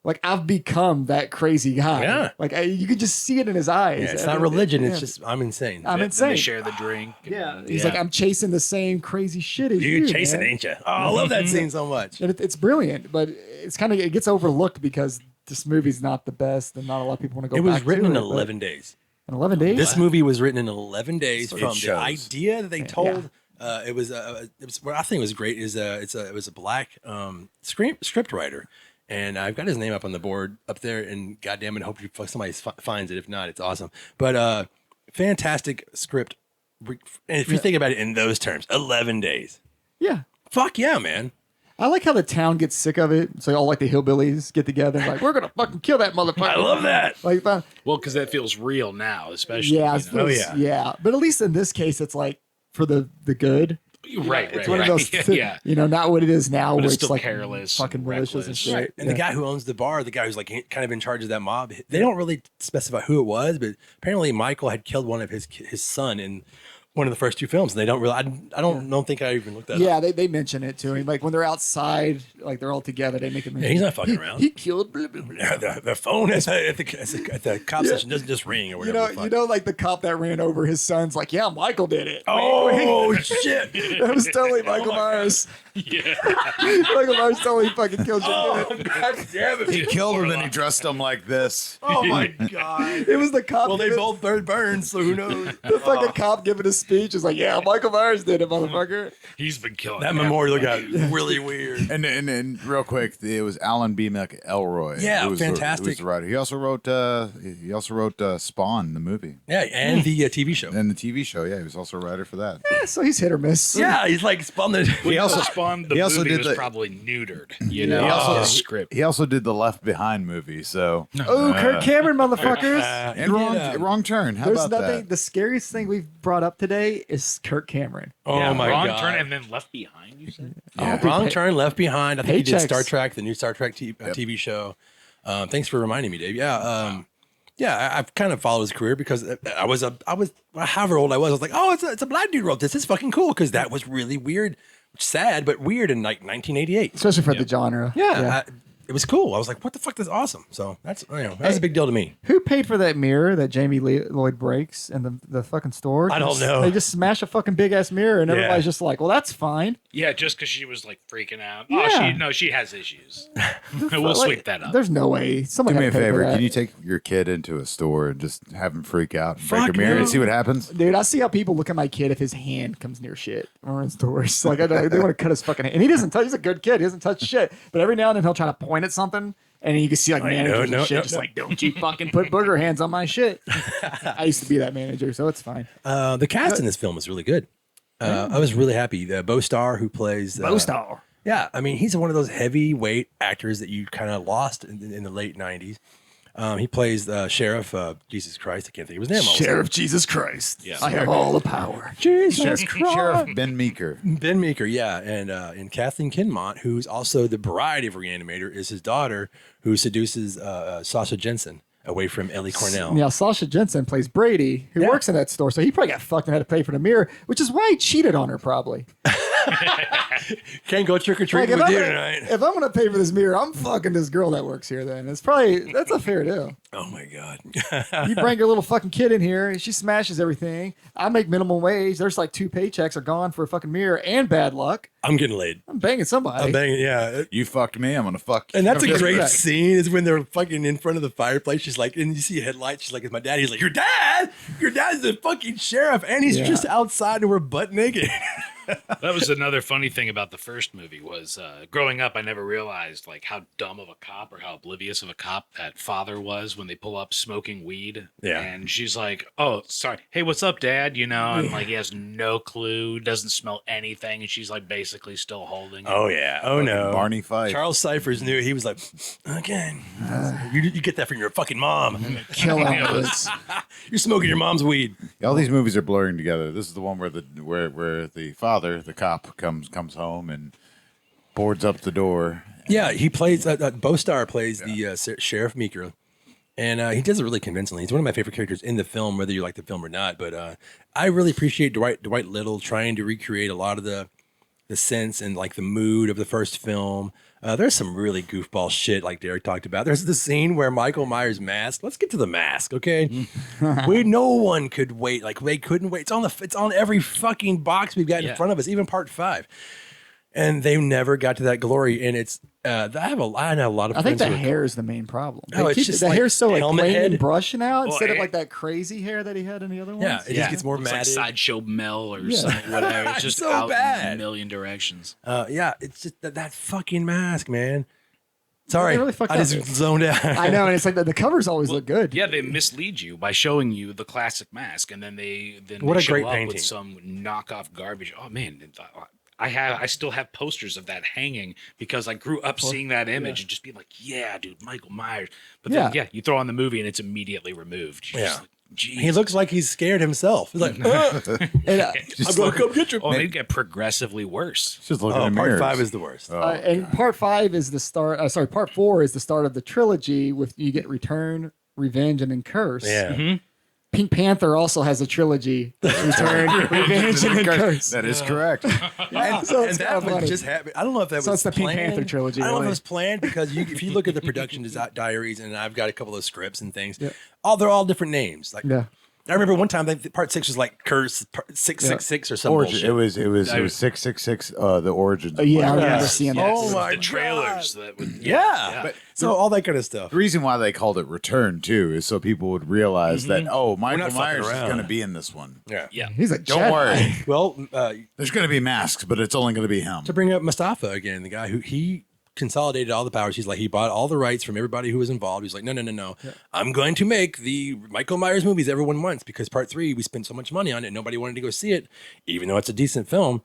Like, I've become that crazy guy. Yeah. Like, you could just see it in his eyes. Yeah, it's And not it- religion. yeah. It's just I'm insane. I'm Then insane. they share the drink. Yeah. He's like, I'm chasing the same crazy shit as You're you. chasing, man. ain't you? Oh, I love that scene so much. And it's brilliant, but it's kind of, it gets overlooked because this movie's not the best and not a lot of people want to go It was back written to in it, but- 11 days. In 11 days? This movie was written in 11 days It from the shows. idea that they told. It was what I think was great is it was a black script writer, and I've got his name up on the board up there. And goddamn it, I hope somebody finds it. If not, it's awesome. But fantastic script. And if you think about it in those terms, 11 days. Yeah. Fuck yeah, man. I like how the town gets sick of it. So all like the hillbillies get together and like, we're gonna fucking kill that motherfucker. I love that. Like, Well, because that feels real now, especially. yeah, you know? yeah. But at least in this case, it's like for the good. Right, It's right, one right. of those, yeah. you know, not what it is now, But where it's it's still like careless fucking and malicious and reckless. shit. Right. And Yeah. the guy who owns the bar, the guy who's like kind of in charge of that mob, they don't really specify who it was, but apparently Michael had killed one of his son in one of the first 2 films. And they don't really, I don't think I even looked that up. Yeah, they mention it to him. Like when they're outside, like they're all together, they make him. Yeah, he's not fucking around. He killed. Blah, blah, blah. The phone at the cop station doesn't just ring or whatever. the fuck. Like the cop that ran over his son's like, yeah, Michael did it. Oh shit! That was totally Michael Myers. Yeah. Michael Myers totally fucking killed you. God damn it! He killed him and he dressed him like this. Oh my god! It was the cop. Well, they both burned, so who knows? The fucking cop giving a speech is like, yeah, Michael Myers did it, motherfucker. He's been killing That memorial got really weird. And real quick, it was Alan B. McElroy. Yeah, who was fantastic. who was the writer. He also wrote Spawn, the movie, Yeah, and the TV show. and the TV show. Yeah, he was also a writer for that. So he's hit or miss. Yeah, he's like spun the. He also spawned the he also movie did was the- probably neutered. You know, He also- his script. He also did the Left Behind movie. So Oh, Kirk Cameron, motherfuckers. and wrong turn. How There's about nothing. that? The scariest thing we've brought up today is Kirk Cameron. Oh my Wrong god! turn and then left behind. You said. Yeah. Wrong Turn, Left Behind. I think he did Paychecks. Star Trek, the new Star Trek TV show. Thanks for reminding me, Dave. Yeah, I've kind of followed his career because I was however old I was like, oh, it's a black dude wrote this. It's fucking cool because that was really weird, sad but weird in like 1988. Especially for the genre. Yeah, it was cool. I was like, what the fuck? That's awesome. So that's that's a big deal to me. Who paid for that mirror that Jamie Lloyd breaks in the fucking store? I don't know. They just smash a fucking big ass mirror and Yeah. everybody's just like, well, that's fine. Yeah, just because she was like freaking out. Yeah. Oh, she has issues. We'll Like, sweep that up. There's no way. Someone Do me had a to pay for favor. that. Can you take your kid into a store and just have him freak out and break Fuck a mirror no. and see what happens? Dude, I see how people look at my kid if his hand comes near shit or in stores. Like, they want to cut his fucking hand. And he doesn't touch, he's a good kid. He doesn't touch shit. But every now and then he'll try to point at something. And you can see like managers and shit just like, don't you fucking put booger hands on my shit. I used to be that manager, so it's fine. The cast in this film is really good. I was really happy. The Bo Star who plays Bo-Star. Yeah, I mean he's one of those heavyweight actors that you kind of lost in the late '90s. He plays Sheriff Jesus Christ. I can't think of his name. all of a sudden. Sheriff Jesus Christ. Yeah. I have all the power. Jesus Christ. Sheriff Ben Meeker. Ben Meeker, yeah, and Kathleen Kinmont, who's also the bride of Reanimator, is his daughter, who seduces Sasha Jensen away from Ellie Cornell. Yeah, Sasha Jensen plays Brady, who Yeah. works in that store. So he probably got fucked and had to pay for the mirror, which is why he cheated on her probably. Can't go trick or treating Like, with you tonight. if I'm gonna pay for this mirror, I'm fucking this girl that works here. Then that's a fair deal. Oh my god. You bring your little fucking kid in here, she smashes everything. I make minimum wage. There's like 2 paychecks are gone for a fucking mirror and bad luck. I'm getting laid. I'm banging somebody. I'm banging, yeah. You fucked me. I'm gonna fuck you. And that's a That's great correct. scene is when they're fucking in front of the fireplace. She's like, and you see a headlight. She's like, it's my dad. He's like, your dad? Your dad's the fucking sheriff. And he's Yeah. just outside and we're butt naked. That was another funny thing about the first movie was growing up, I never realized like how dumb of a cop or how oblivious of a cop that father was when they pull up smoking weed. Yeah. And she's like, "Oh, sorry. Hey, what's up, Dad?" You know, and like he has no clue, doesn't smell anything, and she's like basically still holding it. Oh yeah. Oh no. Barney Fife. Charles Cyphers knew. He was like, again, you get that from your fucking mom. Kill Alex. You're smoking your mom's weed. All these movies are blurring together. This is the one where the father, the cop, comes home and boards up the door. Yeah, he plays. Bostar plays the Sheriff Meeker, and he does it really convincingly. He's one of my favorite characters in the film, whether you like the film or not. But I really appreciate Dwight Little trying to recreate a lot of the sense and like the mood of the first film. There's some really goofball shit like Derek talked about. There's the scene where Michael Myers' mask. Let's get to the mask, okay? No one could wait. Like they couldn't wait. It's on every fucking box we've got in front of us, even part 5. And they never got to that glory. And it's I know a lot of. I think friends the who are- hair is the main problem. Oh, They it's keep- just the like hair's so like helmet plain head. and brushing out Well, instead of it- like that crazy hair that he had in the other ones. Yeah, it just gets more It's like matted. Sideshow Mel or something, whatever. It's just so out bad. in a million directions. Yeah, it's just that fucking mask, man. Sorry, really fucked I just up. zoned out. I know, and it's like the covers always look good. Yeah, they mislead you by showing you the classic mask, and then What they a show great up painting. with some knockoff garbage. Oh man, I still have posters of that hanging because I grew up seeing that image and just being like, yeah, dude, Michael Myers. But then you throw on the movie and it's immediately removed. You're just like, geez. He looks like he's scared himself. He's like, And, I'm going to come get you. Oh, they get progressively worse. Just looking Oh, in part mirrors. 5 is the worst. and part 5 is the start. Part 4 is the start of the trilogy with you get Return, Revenge, and then Curse. Yeah. Pink Panther also has a trilogy. Return, Revenge, and then Curse. That is correct. And, So and it's that kinda one funny. just happened. I don't know if that So was it's the Pink planned. Panther trilogy, I don't know if really. it was planned because if you look at the production diaries, and I've got a couple of scripts and things, Yeah. they're all different names. Like Yeah. I remember one time part 6 was like Curse 666 or some Origin. bullshit. It was 666. The origins. Oh, yeah, I of remember Myers. seeing that. Oh my the trailers God. that would Yeah. But So all that kind of stuff. the reason why they called it Return too is so people would realize that Michael not fucking Myers is around. going to be in this one. Yeah. He's a Don't Jedi. worry. Well, There's going to be masks, but it's only going to be him. to bring up Mustafa again, the guy who he consolidated all the powers. He's like, he bought all the rights from everybody who was involved. He's like, no. I'm going to make the Michael Myers movies everyone wants because part 3, we spent so much money on it. Nobody wanted to go see it, even though it's a decent film.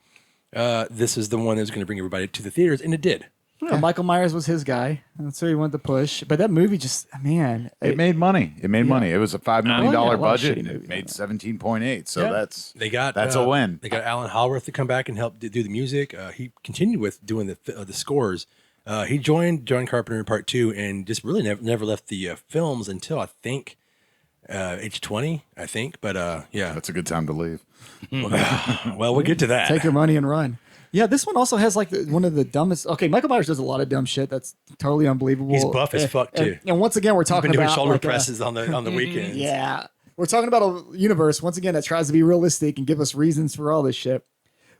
This is the one that was going to bring everybody to the theaters, and it did. Yeah, Michael Myers was his guy. That's who he wanted to push. But that movie just, man. It made money. It made money. It was a $5 million Well, yeah, a lot of budget, shitty and it movies made on 17.8. So Yeah. that's a win. They got Alan Howarth to come back and help do the music. He continued with doing the scores. He joined John Carpenter in part 2 and just really never left the films until I think age 20, I think. But yeah, That's a good time to leave. well, we'll get to that. Take your money and run. Yeah, this one also has like one of the dumbest. Okay, Michael Myers does a lot of dumb shit that's totally unbelievable. He's buff as fuck, too. And once again, we're I've talking been doing about shoulder like, presses on the weekends. Yeah, we're talking about a universe once again that tries to be realistic and give us reasons for all this shit.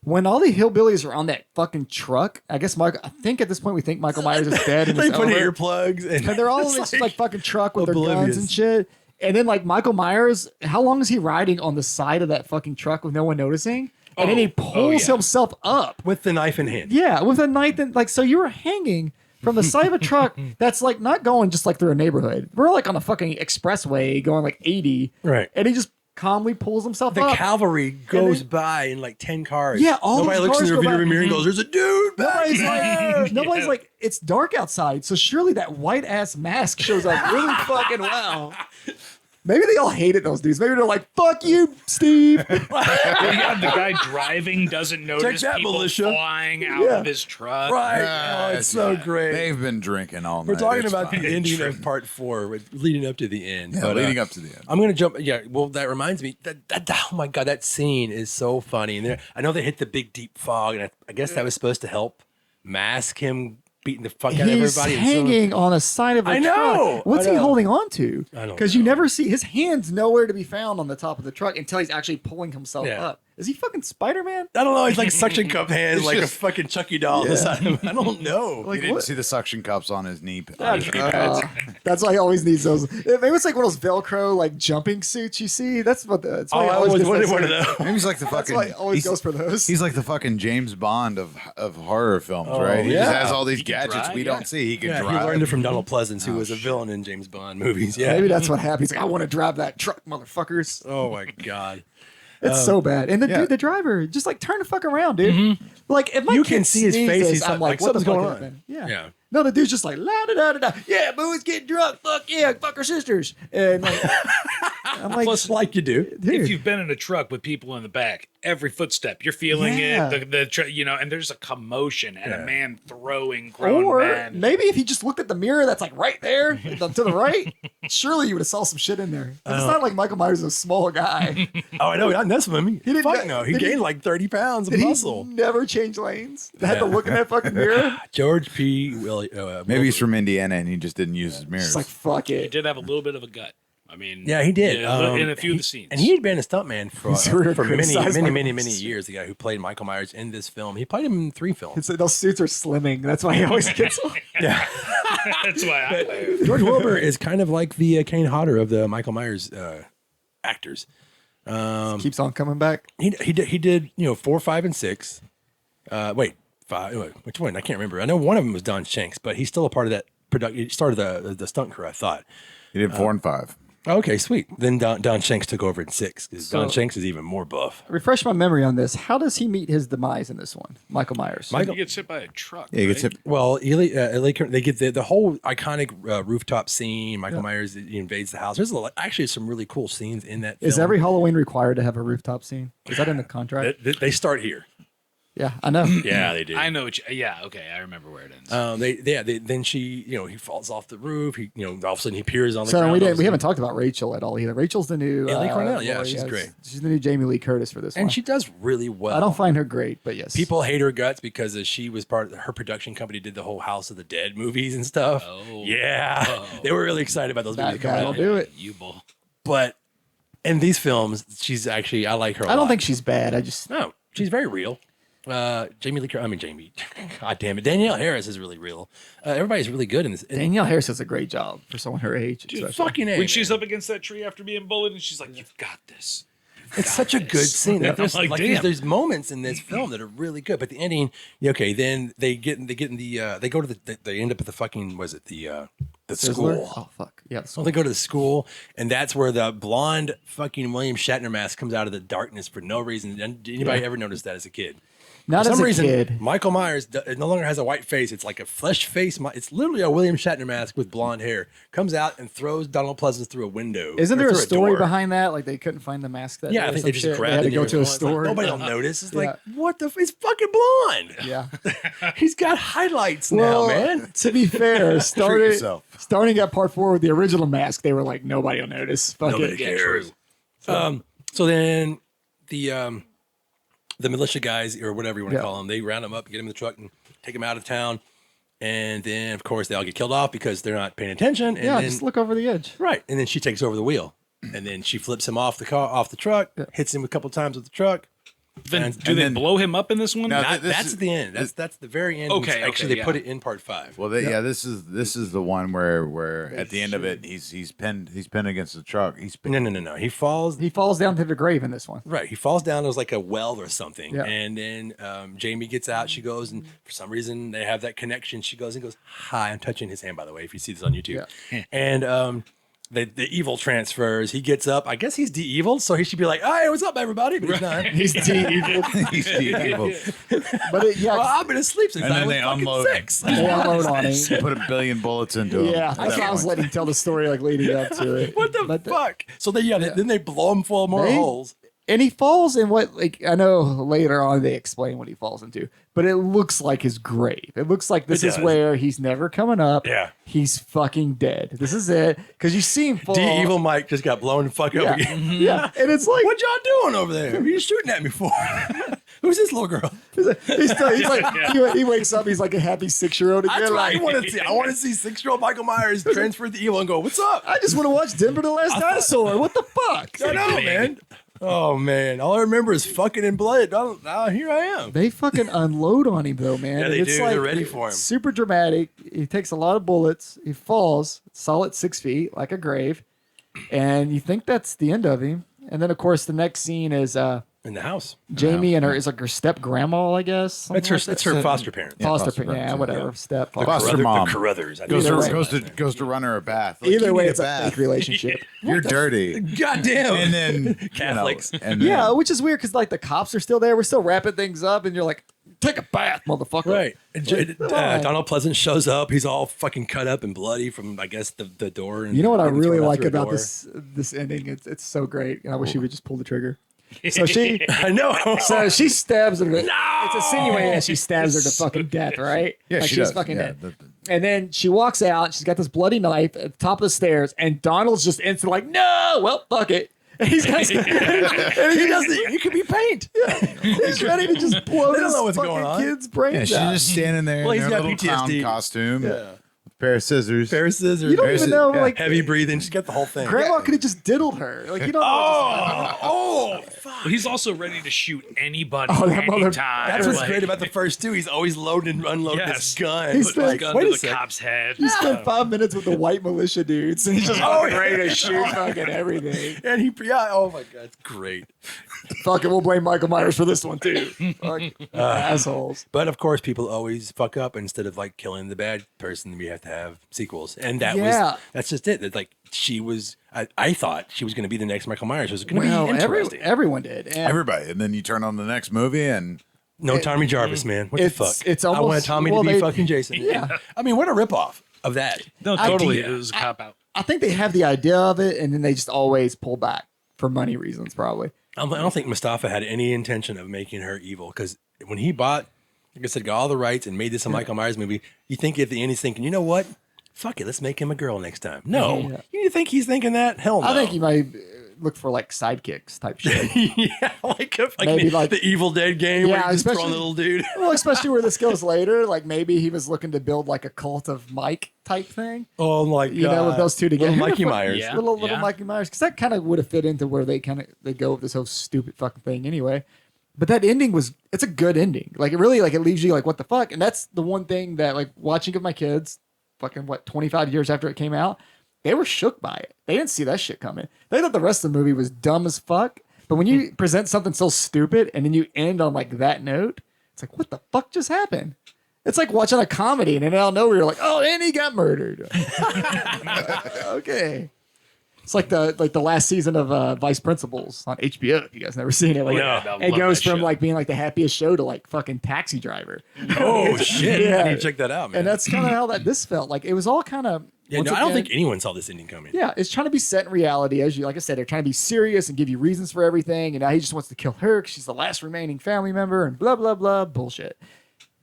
When all the hillbillies are on that fucking truck, I think at this point we think Michael Myers is dead. And They it's put over. earplugs and And they're all it's in this like fucking truck with oblivious. their guns and shit. And then like Michael Myers, how long is he riding on the side of that fucking truck with no one noticing? And then he pulls himself up. with the knife in hand. Yeah, with a knife. And like, so you were hanging from the side of a truck that's like not going just like through a neighborhood. We're like on a fucking expressway going like 80. Right. And he just calmly pulls himself The up. cavalry goes by in like 10 cars. Yeah, all Nobody those looks in cars the go rearview by. mirror and goes, "There's a dude back Nobody's there." like, nobody's like, it's dark outside, so surely that white ass mask shows up really fucking well. Maybe they all hated those dudes. Maybe they're like, "Fuck you, Steve." yeah, the guy driving doesn't notice that, people militia. flying out Yeah. of his truck. Right. Oh, it's so great. They've been drinking all night. We're talking It's about fine. the ending of part 4, leading up to the end. Yeah, But, leading up to the end. I'm gonna jump. Yeah, well, that reminds me. That oh my god, that scene is so funny. And I know they hit the big deep fog, and I guess that was supposed to help mask him beating the fuck out of He's everybody. hanging on the side of a I know, truck. What's I he know. holding on to? I don't Because you know. never see his hands nowhere to be found on the top of the truck until he's actually pulling himself Yeah. up. Is he fucking Spider-Man? I don't know. He's like suction cup hands, It's like just- a fucking Chucky doll. On the side of him. I don't know. Like You didn't what? see the suction cups on his knee. Uh, That's why he always needs those. Maybe it's like one of those Velcro like jumping suits you see. That's what. That's why Oh, he I always always gets wanted those one of suits. those. Maybe he's like the That's fucking. why he always he's- goes for those. He's like the fucking James Bond of horror films, right? He yeah. just has all these He can gadgets drive, we yeah. don't see. He can Yeah, drive. he learned it from Donald Pleasance, who Oh, was a shit. villain in James Bond movies. Yeah. Maybe that's what happened. He's like, I want to drive that truck, motherfuckers. Oh my god. It's so bad. And the yeah. dude, the driver, just like turn the fuck around, dude. Like if my You kid can see his face, sneezes, he's I'm like, what the something's fuck going on. happened? Yeah. Yeah. No, the dude's just like la da da da da. Yeah, boo's getting drunk. Fuck yeah, fuck her sisters. And like, I'm like, Just like you do. dude, If you've been in a truck with people in the back, every footstep you're feeling Yeah. it. And there's a commotion and Yeah. a man throwing grown or men. maybe if he just looked at the mirror that's like right there to the right, surely you would have saw some shit in there. 'Cause it's not like Michael Myers is a small guy. Oh, I know. Not this one. He didn't- fuck no. He did he- gained like 30 pounds of Did he muscle. never change lanes? They had to Yeah. look in that fucking mirror. George P. Willie. Maybe he's from Indiana and he just didn't use his mirrors. It's like fuck He it. did have a little bit of a gut. I mean, Yeah, he did. in a few of the scenes. And he had been a stuntman for He's really for many, criticized many, Michael many, Myers. many years. The guy who played Michael Myers in this film, he played him in 3 films. It's like those suits are slimming. That's why he always gets. Yeah, That's why I. George Wilbur is kind of like the Kane Hodder of the Michael Myers actors. Keeps on coming back. He did 4, 5, and 6. Wait, 5. Which one? I can't remember. I know one of them was Don Shanks, but he's still a part of that production. He started the stunt crew, I thought. he did 4 and 5. Okay, sweet. Then Don Shanks took over in 6 because Don So- Shanks is even more buff. Refresh my memory on this. How does he meet his demise in this one? Michael Myers. He gets hit by a truck. Yeah, he gets right? hit. Well, they get the whole iconic rooftop scene. Michael Myers invades the house. There's actually some really cool scenes in that. Is film. every Halloween required to have a rooftop scene? Is that in the contract? They start here. Yeah, I know. Yeah, they do. I know. Yeah. Okay. I remember where it ends. Then he falls off the roof. All of a sudden he appears on the So ground. we haven't talked about Rachel at all either. Rachel's the new Lee Cornell, yeah, Lori, she's yes. great. She's the new Jamie Lee Curtis for this one. And she does really well. I don't find her great, but yes. People hate her guts because she was part of her production company did the whole House of the Dead movies and stuff. Oh. Yeah. Oh. They were really excited about those movies coming that'll out. do it. You bull. But in these films, she's actually, I like her a I don't lot. think she's bad. I just No, she's very real. Jamie. God damn it. Danielle Harris is really real. Everybody's really good in this. Danielle Harris does a great job for someone her age. especially. Fucking A, When she's man. up against that tree after being bullied, and she's like, "You've got this." It's such a good this. scene. Like, I'm like, damn. there's moments in this film that are really good, but the ending, then they get in the they go to they end up at the fucking the Sizzler? school. Oh fuck. Yeah. the So school. they go to the school, and that's where the blonde fucking William Shatner mask comes out of the darkness for no reason. Did anybody ever notice that as a kid? Not For as some a reason, kid. Michael Myers no longer has a white face. It's like a flesh face. It's literally a William Shatner mask with blonde hair. Comes out and throws Donald Pleasance through a window. Isn't or there a through story door. behind that? Like they couldn't find the mask that Yeah, day I or think some they just shit? grabbed They had it. to go and to a it's like, store. Nobody will notice. It's like, Yeah. what the? It's fucking blonde. Yeah. He's got highlights Well, now, man. to be fair, yourself. starting at part 4 with the original mask, they were like, nobody will notice. Fuck Nobody it. cares. So then the militia guys or whatever you want to Yeah. call them, they round him up, get him in the truck, and take him out of town. And then, of course, they all get killed off because they're not paying attention. And Yeah, then, just look over the edge. right. And then she takes over the wheel, and then she flips him off the truck, hits him a couple times with the truck. Then And- do and they then- blow him up in this one? Now, Not, this that's is- the end. That's the very end. Okay, Actually, okay, they yeah. put it in part 5. Well, this is the one where at the end of it he's pinned against the truck. He's pinned. No. He falls. He falls down to the grave in this one. Right. He falls down. There's like a well or something. Yeah. And then Jamie gets out. She goes, and for some reason they have that connection. She goes and goes, "Hi." I'm touching his hand, by the way, if you see this on YouTube. And the evil transfers. He gets up. I guess he's de-evil, so he should be like, "Hey, what's up, everybody?" But he's not. He's de-evil. He's evil. But Well, I've been asleep since And I then was they fucking unload. 6. they unload on him. Put a billion bullets into him. Yeah, at that's that why I was point. letting him tell the story like leading up to it. What the But fuck? So then they blow him full of more They- holes. And he falls in what, like, I know later on they explain what he falls into, but it looks like his grave. It looks like this It is does. where he's never coming up. Yeah. He's fucking dead. This is it. Because you see him fall. De-evil Mike just got blown the fuck up Yeah. again. Yeah. And it's like, What y'all doing over there? What are you shooting at me for? Who's this little girl? he's like, he wakes up, he's like a happy 6-year-old again. That's what I Like, want to see. I want to see 6-year-old Michael Myers transfer to evil and go, "What's up?" I just want to watch Denver the Last Dinosaur. What the fuck? I know, man. Oh man, all I remember is fucking and blood. Now here I am. They fucking unload on him though, man. Yeah, they And it's do. They're ready for him. Super dramatic. He takes a lot of bullets. He falls solid 6 feet like a grave, and you think that's the end of him. And then of course the next scene is In the house. Jamie and her is like her step grandma, I guess. That's her. It's her foster parent. Foster foster parent, parents, whatever. Step The foster. foster mom. The Carruthers. I Goes think Either that's way. her last name. goes to run her a bath. Like, Either you way, need it's a bath. fake relationship. You're dirty. Goddamn. And then Catholics. And Yeah, then, which is weird because like the cops are still there. We're still wrapping things up, and you're like, take a bath, motherfucker. Right. Come on. Donald Pleasant shows up. He's all fucking cut up and bloody from, I guess, the door. And You know what I getting really thrown out like through a about door. this ending? It's so great. And I wish he would just pull the trigger. So she I know. so she stabs her. No! It's insinuating that she stabs her to fucking death, right? yeah, Like she she's does. fucking yeah, dead. And then she walks out. She's got this bloody knife at the top of the stairs, and Donald's just instantly like, "No, well, fuck it." And he's got, and he doesn't. You could be paint. He's ready to just blow They don't this know what's fucking going on. kid's brains yeah, she's out. just standing there Well, in he's her got little clown PTSD. costume. Yeah. With a pair of scissors. Pair of scissors. You don't There's even a- know, yeah. like, Heavy breathing. She's got the whole thing. Grandma could have just diddled her. Like, you don't know. Oh, Well, he's also ready to shoot anybody Oh, that mother- anytime. that's what's Like, great about the first two. He's always loading and unloading Yes. his gun. He's But, been- like, gun wait to a the sec. cop's head. He spent 5 minutes with the white militia dudes, and he's just fucking ready to shoot fucking everything. And oh my God, it's great. Fuck it, we'll blame Michael Myers for this one too. Fuck assholes. But of course, people always fuck up. Instead of like killing the bad person, we have to have sequels. And that's just it. It's like she was, I thought she was going to be the next Michael Myers. It was going to Well, be interesting. everyone did. And Everybody. And then you turn on the next movie and No Tommy Jarvis, man. What the it's- fuck? it's I almost- wanted Tommy well, to be they- fucking Jason. Yeah. I mean, what a ripoff of that. No, totally. idea. It was a cop out. I think they have the idea of it, and then they just always pull back for money reasons, probably. I don't think Mustafa had any intention of making her evil because when he bought, like I said, got all the rights and made this a Michael Myers movie, you think at the end he's thinking, you know what? Fuck it, let's make him a girl next time. No. Yeah. You think he's thinking that? Hell no. I think you might look for like sidekicks type shit. yeah, like Maybe like- the Evil Dead game where Yeah, you just throw on especially- the little dude. Well, especially where this goes later. Like maybe he was looking to build like a cult of Mike type thing. Oh my God. You know, with those two together. Little Who the Mikey fuck- Myers. Yeah. Little Mikey Myers, because that kind of would have fit into where they go with this whole stupid fucking thing anyway. But that ending it's a good ending. Like it really it leaves you like, what the fuck? And that's the one thing that like watching with my kids, fucking 25 years after it came out, they were shook by it. They didn't see that shit coming. They thought the rest of the movie was dumb as fuck. But when you present something so stupid and then you end on like that note, it's like, what the fuck just happened? It's like watching a comedy and then out of nowhere you're like, oh, and he got murdered. Okay. It's like the last season of Vice Principals on HBO. If you guys never seen it, like No. it Love goes that from show. like being like the happiest show to like fucking Taxi Driver. Oh shit! Yeah. I need to check that out, man. And that's kind of how this felt. Like it was all kind of I don't think anyone saw this ending coming. yeah, it's trying to be set in reality. As you like I said, they're trying to be serious and give you reasons for everything. And now he just wants to kill her because she's the last remaining family member and blah blah blah bullshit.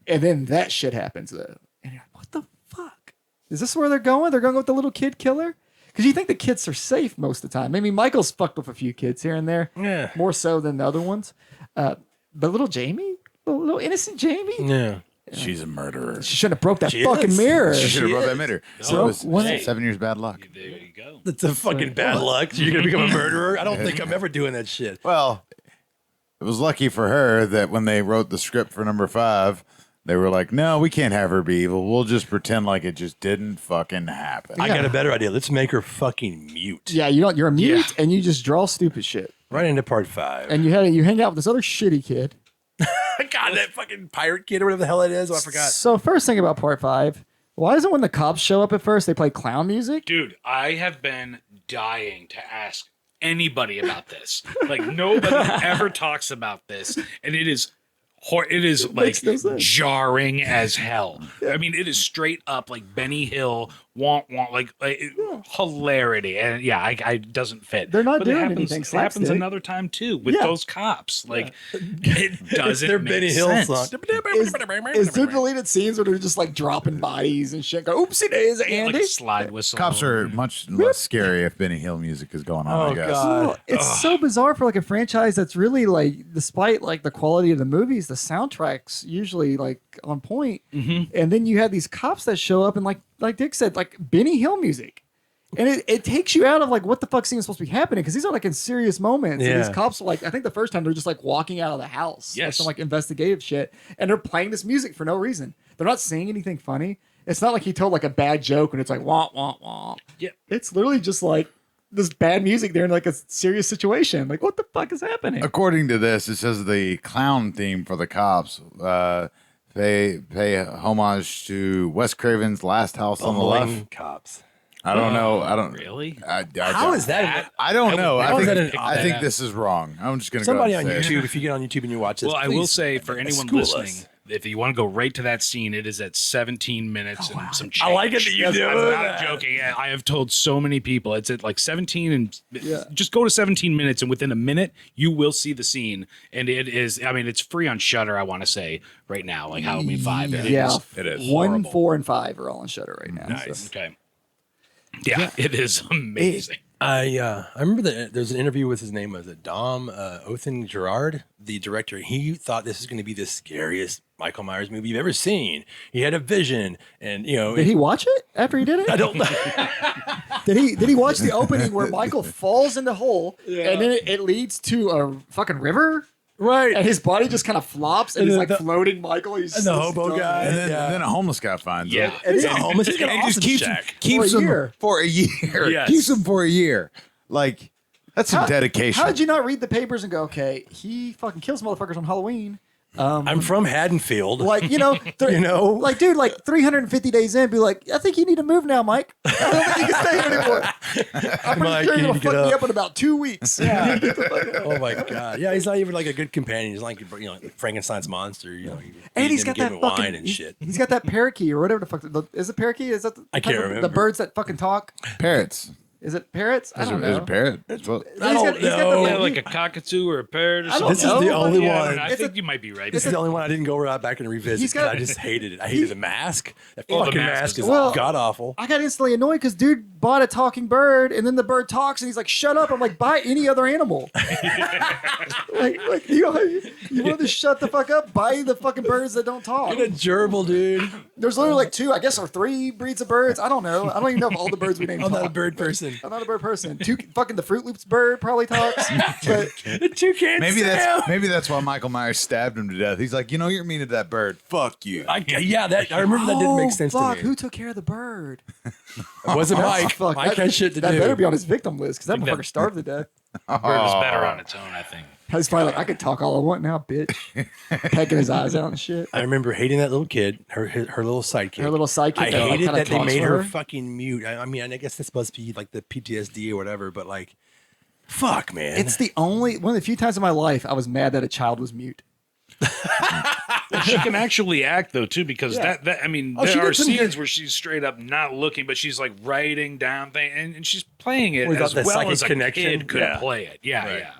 And then that shit happens though, and you're like, what the fuck? Is this where they're going? They're going with the little kid killer? Because you think the kids are safe most of the time. Maybe Michael's fucked with a few kids here and there, Yeah. more so than the other ones. But little Jamie, little innocent Jamie, Yeah. she's a murderer. she shouldn't have broke that She fucking is. mirror. She should have She brought is. that mirror. So, So it was when- 7 years bad luck. There you go. That's a fucking bad luck. You're gonna become a murderer. I don't think I'm ever doing that shit. Well, it was lucky for her that when they wrote the script for number 5, they were like, no, we can't have her be evil. We'll just pretend like it just didn't fucking happen. I got a better idea. Let's make her fucking mute. Yeah, you're a mute and you just draw stupid shit. Right into part 5. And you hang out with this other shitty kid. God, that fucking pirate kid or whatever the hell it is. Oh, I forgot. So first thing about part 5, why is it when the cops show up at first they play clown music? Dude, I have been dying to ask anybody about this. Like nobody ever talks about this, and it is like makes no sense. jarring as hell. I mean, it is straight up like Benny Hill want hilarity, and it doesn't fit. They're not But doing it happens, anything It happens slapstick. another time too with Yeah. those cops. Like it doesn't. Their make Benny Hill sense. song. Is there deleted scenes where they're just like dropping bodies and shit? Go, oopsie days, Like Andy. a slide whistle. Cops are much less scary if Benny Hill music is going on, Oh, I guess. God. Well, it's so bizarre for like a franchise that's really like, despite like the quality of the movies, the soundtrack's usually like on point. And then you have these cops that show up and like Dick said, like Benny Hill music. And it takes you out of like what the fuck's even supposed to be happening because these are like in serious moments. And Yeah. these cops are like, I think the first time they're just like walking out of the house. Like Yes. some like investigative shit. And they're playing this music for no reason. They're not saying anything funny. It's not like he told like a bad joke and it's like womp womp womp. Yeah. It's literally just like this bad music there in like a serious situation. Like what the fuck is happening? According to this, it says the clown theme for the cops. They pay homage to Wes Craven's Last House on the Bumbling Left. cops. I don't know. I don't Really? How is that? I don't know. How is that I an- think this is wrong. I'm just gonna Somebody go on ahead and say it. YouTube, if you get on YouTube and you watch this, Well, I will please say for anyone school listening, us. if you want to go right to that scene, it is at 17 minutes and some change. I like it that you do I'm not that. joking. I have told so many people it's at like 17 and Yeah. just go to 17 minutes and within a minute you will see the scene. And it is, I mean, it's free on Shudder. I want to say right now, like Halloween 5. It Yeah. is. It is 1, horrible. 4, and 5 are all on Shudder right now. Nice. So. Okay. Yeah, it is amazing. I remember that there's an interview with his name was it Dom Othen Gerard, the director. He thought this is going to be the scariest Michael Myers movie you've ever seen. He had a vision, and Did he watch it after he did it? I don't know. Did he watch the opening where Michael falls in the hole and then it leads to a fucking river? Right. And his body just kind of flops and And he's the- like the- floating Michael. He's and the hobo dumb. guy. And then, Yeah. then a homeless guy finds Yeah. it. And he's homeless. He's got an And just awesome keeps For shack. keeps a him year. for a year. Yes. Keeps him for a year. Like that's some dedication. How did you not read the papers and go, okay, he fucking kills motherfuckers on Halloween? I'm from Haddonfield. Like, you know, like, dude, like 350 days in, be like, I think you need to move now, Mike. I don't think you can stay here anymore. I'm pretty Mike, sure you you're need gonna to fuck get me up. up in about 2 weeks. Yeah. Oh my god! Yeah, he's not even like a good companion. He's like like Frankenstein's monster. You know, And he's got giving that fucking wine and shit. He's got that parakeet or whatever the fuck. Is it parakeet? Is that the, I can't remember. the birds that fucking talk? Parrots? Is it parrots? I Is don't it know. a parrot? That's what- I don't know. Yeah, like a cockatoo or a parrot or I don't something. This is the know, only but Yeah, I one. don't know. I It's think you might be right. This is the only one I didn't go right back and revisit. He's got- 'Cause I just hated it. I hated the mask. That Well, the fucking mask mask is is Well- god awful. I got instantly annoyed because dude bought a talking bird and then the bird talks and he's like, shut up. I'm like, buy any other animal. like you want to shut the fuck up? Buy the fucking birds that don't talk. What a gerbil, dude. There's literally like 2, I guess, or 3 breeds of birds. I don't know. I don't even know if all the birds we named I'm talk. not a bird person. I'm not a bird person. Fucking the Fruit Loops bird probably talks. But The toucan Maybe that's why Michael Myers stabbed him to death. He's like, you know, you're mean to that bird. Fuck you. I remember that didn't make sense fuck, to me. Who took care of the bird? It wasn't Mike. Fuck, Mike had shit to that do. better be on his victim list because that think that- motherfucker starved to death. Bird is better on its own, I think. He's probably like, I could talk all I want now, bitch. Pecking his eyes out and shit. I remember hating that little kid, her little sidekick. Her little sidekick I that, like, hated kinda that they talks made for her her. fucking mute. I mean, I guess this must be like the PTSD or whatever, but like, fuck, man. It's the only one of the few times in my life I was mad that a child was mute. She can actually act though too, because Yeah. that I mean, Oh, she there are did some scenes good- where she's straight up not looking, but she's like writing down things, and she's playing it Without as that well psychic as a connection. kid could Yeah. play it. Yeah, Right. yeah.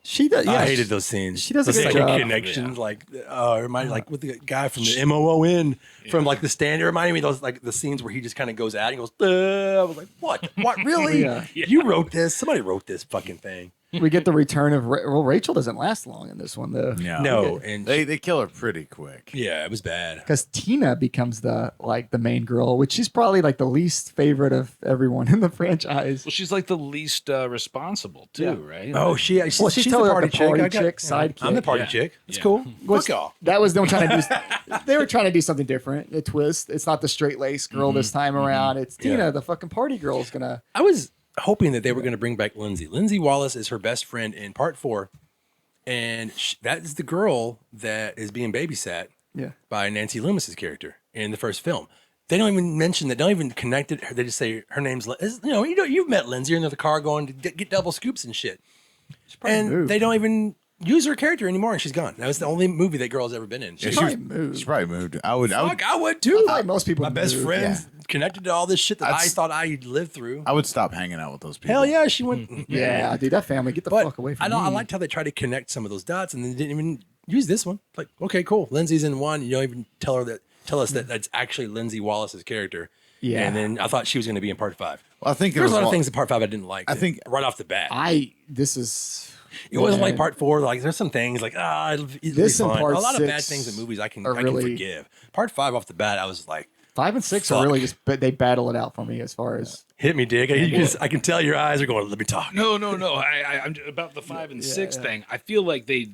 She does. Yeah, I hated those scenes. she does a the good psychic job. connections, like it reminded like with the guy from the MOON from like the stand. It reminded me of those like the scenes where he just kind of goes out and goes. I was like, what? What really? Yeah. You wrote this? Somebody wrote this fucking thing. We get the return of Rachel doesn't last long in this one though. No, and They kill her pretty quick. yeah, it was bad. Because Tina becomes the main girl, which she's probably like the least favorite of everyone in the franchise. Well, she's like the least responsible too, Yeah. right? Oh, she's totally the like party the chick. party I got- chick, sidekick. I'm the party Yeah. chick. It's Yeah. cool. What's- Fuck off. That was them trying to do. They were trying to do something different, a twist. It's not the straight lace girl this time around. It's Tina, Yeah. the fucking party girl, is gonna. I was hoping that they were going to bring back Lindsay. Lindsay Wallace is her best friend in part 4, and that is the girl that is being babysat Yeah. by Nancy Loomis's character in the first film. They don't even mention that. They don't even connect it. They just say her name's. You've met Lindsay. You're in the car going to get double scoops and shit, and moved. they don't even use her character anymore. And she's gone. That was the only movie that girl's ever been in. Yeah, She's probably moved. She probably moved. I would I would too. I feel like most people My best moved, friends connected to all this shit that I That's- thought I lived through. I would stop hanging out with those people. Hell yeah, she went. Yeah, dude, that family, get the But fuck away from I me. liked how they tried to connect some of those dots, and they didn't even use this one. Like, okay, cool. Lindsay's in one. You don't even tell us that that's actually Lindsay Wallace's character. Yeah. And then I thought she was going to be in part 5. Well, I think There's a lot of lo- things in part 5 I didn't like. I think- right off the bat, This is. it wasn't yeah. like part 4. Like there's some things like it'll be This and fun. part A lot of bad 6 things in movies I can are really- forgive. Part 5 off the bat, I was like, 5 and 6 Fuck. are really just, but they battle it out for me as far as. Hit me, Dick. I can tell your eyes are going, let me talk. No. I'm about the 5 and 6 thing. I feel like they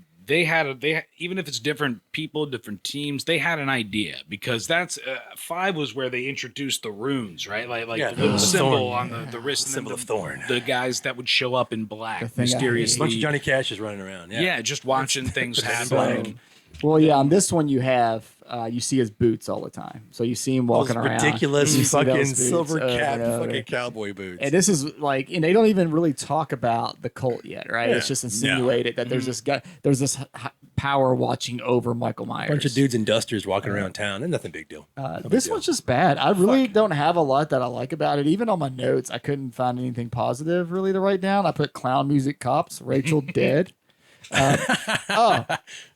had even if it's different people, different teams, they had an idea because that's 5 was where they introduced the runes, right? Like the little symbol thorn. on the wrist, and Symbol then of thorn. the guys that would show up in black thing I hate. A bunch of mysteriously. Johnny Cash is running around. Yeah, just watching things happen. black. Well, yeah, on this one you have you see his boots all the time, so you see him walking Those around. ridiculous You see those fucking boots silver over cap and over. fucking cowboy boots. And this is like, and they don't even really talk about the cult yet, right? Yeah. It's just insinuated that there's this guy, there's this power watching over Michael Myers. Bunch of dudes in dusters walking around town. And nothing big deal. No big This deal. one's just bad. I really don't have a lot that I like about it. Even on my notes, I couldn't find anything positive really to write down. I put clown music cops, Rachel dead. And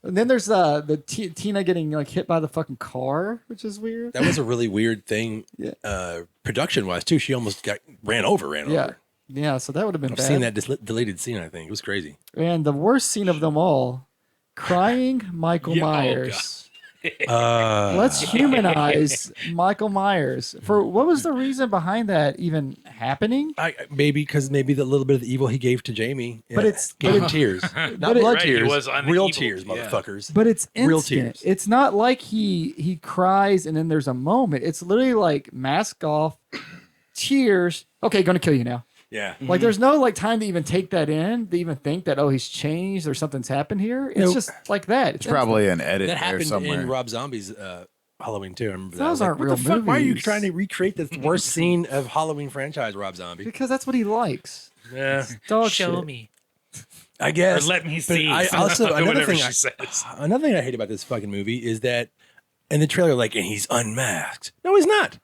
then there's the Tina getting like hit by the fucking car, which is weird. That was a really weird thing, production wise too. She almost ran over. Yeah, so that would have been I've bad. seen that deleted scene. I think it was crazy. And the worst scene of them all, crying Michael Yeah, oh, Myers. Let's humanize Michael Myers. For what was the reason behind that even happening? Maybe the little bit of the evil he gave to Jamie. But it's- gave but him it- tears, not blood Right, he tears, was on the real evil- tears, yeah. motherfuckers. But it's instant. Real tears. It's not like he cries and then there's a moment. It's literally like mask off, tears. Okay, gonna kill you now. Yeah, Like there's no like time to even take that in, to even think that he's changed or something's happened here. It's Nope. just like that. It's probably an edit that there happened somewhere. in Rob Zombie's Halloween too. I remember that. Those I was like, aren't what real the fuck? Why are you movies. trying to recreate the worst scene of Halloween franchise, Rob Zombie? because that's what he likes. Yeah, Dog shit. me. I guess. Or let me But see. I also another Whatever thing she I, says. another thing I hate about this fucking movie is that in the trailer, like, and he's unmasked. No, he's not.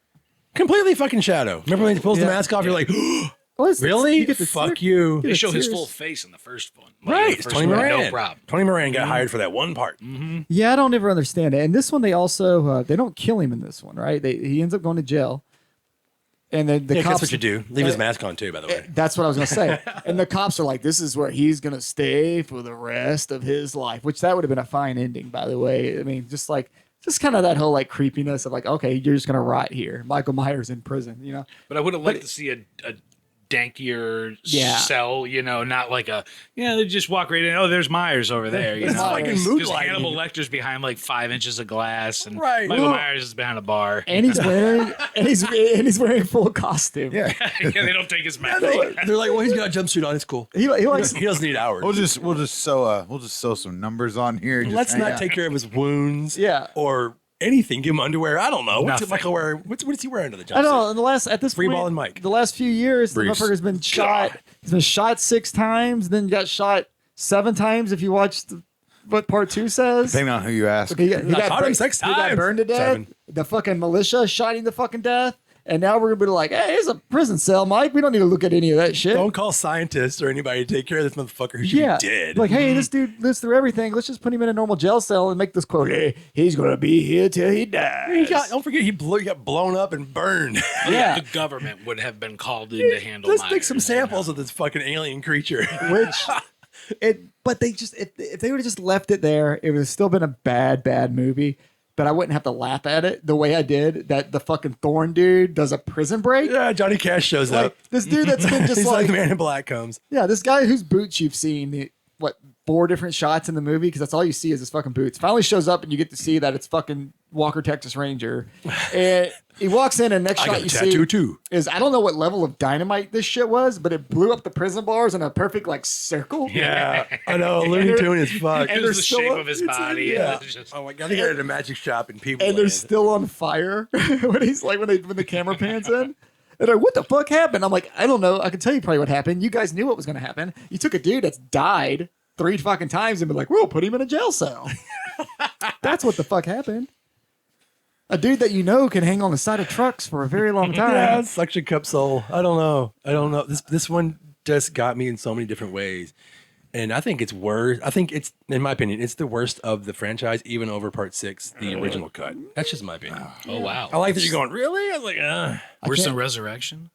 Completely fucking shadow. Remember when he pulls the mask off? You're like, Well, it's- really? you get the Fuck tear- you. They show his tears. full face in the first one. Right, the it's first Tony one, Moran. No problem. Tony Moran got hired for that one part. Yeah, I don't ever understand it. And this one, they also they don't kill him in this one, right? He ends up going to jail, and then the Yeah, cops. that's what you do. Leave his mask on too, by the way. That's what I was gonna say. And the cops are like, "This is where he's gonna stay for the rest of his life," which that would have been a fine ending, by the way. I mean, just kind of that whole like creepiness of like, okay, you're just gonna rot here. Michael Myers in prison, you know. But I would have liked to see a dankier Yeah. cell, not like they just walk right in. Oh, there's Myers over there. It's like in Because Moonlight. Hannibal Lecter's behind like 5 inches of glass, and Right. Michael Well- Myers is behind a bar. And he's wearing and he's wearing full costume. Yeah. Yeah, they don't take his mask. They're like, well, he's got a jumpsuit on. It's cool. He likes He doesn't need hours. We'll just sew some numbers on here. Just Let's hang not out. take care of his wounds. Yeah. Or anything. Give him underwear. I don't know. What's Nothing. Michael wear? What is he wearing under the jumpsuit? I know. In the last at this Free point, ball and Mike. the last few years, Briefs. the motherfucker's been shot. He's been shot 6 times, then got shot 7 times. If you watch what part 2 says, Depending on who you ask. he got, I caught him burned, 6 he got times. burned to death. 7. The fucking militia shot him to fucking death. And now we're gonna be like, hey, it's a prison cell, Mike. We don't need to look at any of that shit. Don't call scientists or anybody to take care of this motherfucker who should be dead. Like, hey, this dude lives through everything. Let's just put him in a normal jail cell and make this quote. Hey, he's gonna be here till he dies. don't forget he got blown up and burned. Yeah. The government would have been called in to handle Let's Myers. take some samples of this fucking alien creature. Which but they just if they would have just left it there, it would have still been a bad movie. But I wouldn't have to laugh at it the way I did. That the fucking Thorn dude does a prison break. Yeah, Johnny Cash shows Like up. this dude that's been just He's like like the Man in Black comes. yeah, this guy whose boots you've seen what 4 different shots in the movie because that's all you see is his fucking boots. Finally shows up and you get to see that it's fucking Walker Texas Ranger, and he walks in and next I shot got a you tattoo see too. is I don't know what level of dynamite this shit was, but it blew up the prison bars in a perfect like circle. Yeah, I know. Looney Tune is fuck. It And was there's the still shape a- of his it's a- body. yeah. It was just- Oh my god! I think I at a magic shop and people. And they're still on fire when he's like when the camera pans in. And they're like, what the fuck happened? I'm like, I don't know. I can tell you probably what happened. You guys knew what was going to happen. You took a dude that's died 3 fucking times and been like, we'll put him in a jail cell. That's what the fuck happened. A dude that you know can hang on the side of trucks for a very long time. Yeah, suction cup soul. I don't know. This one just got me in so many different ways. And I think it's worse. I think it's, in my opinion, it's the worst of the franchise, even over Part 6, the original cut. That's just my opinion. Oh wow! I like that you're going, really? I was like, Where's the resurrection?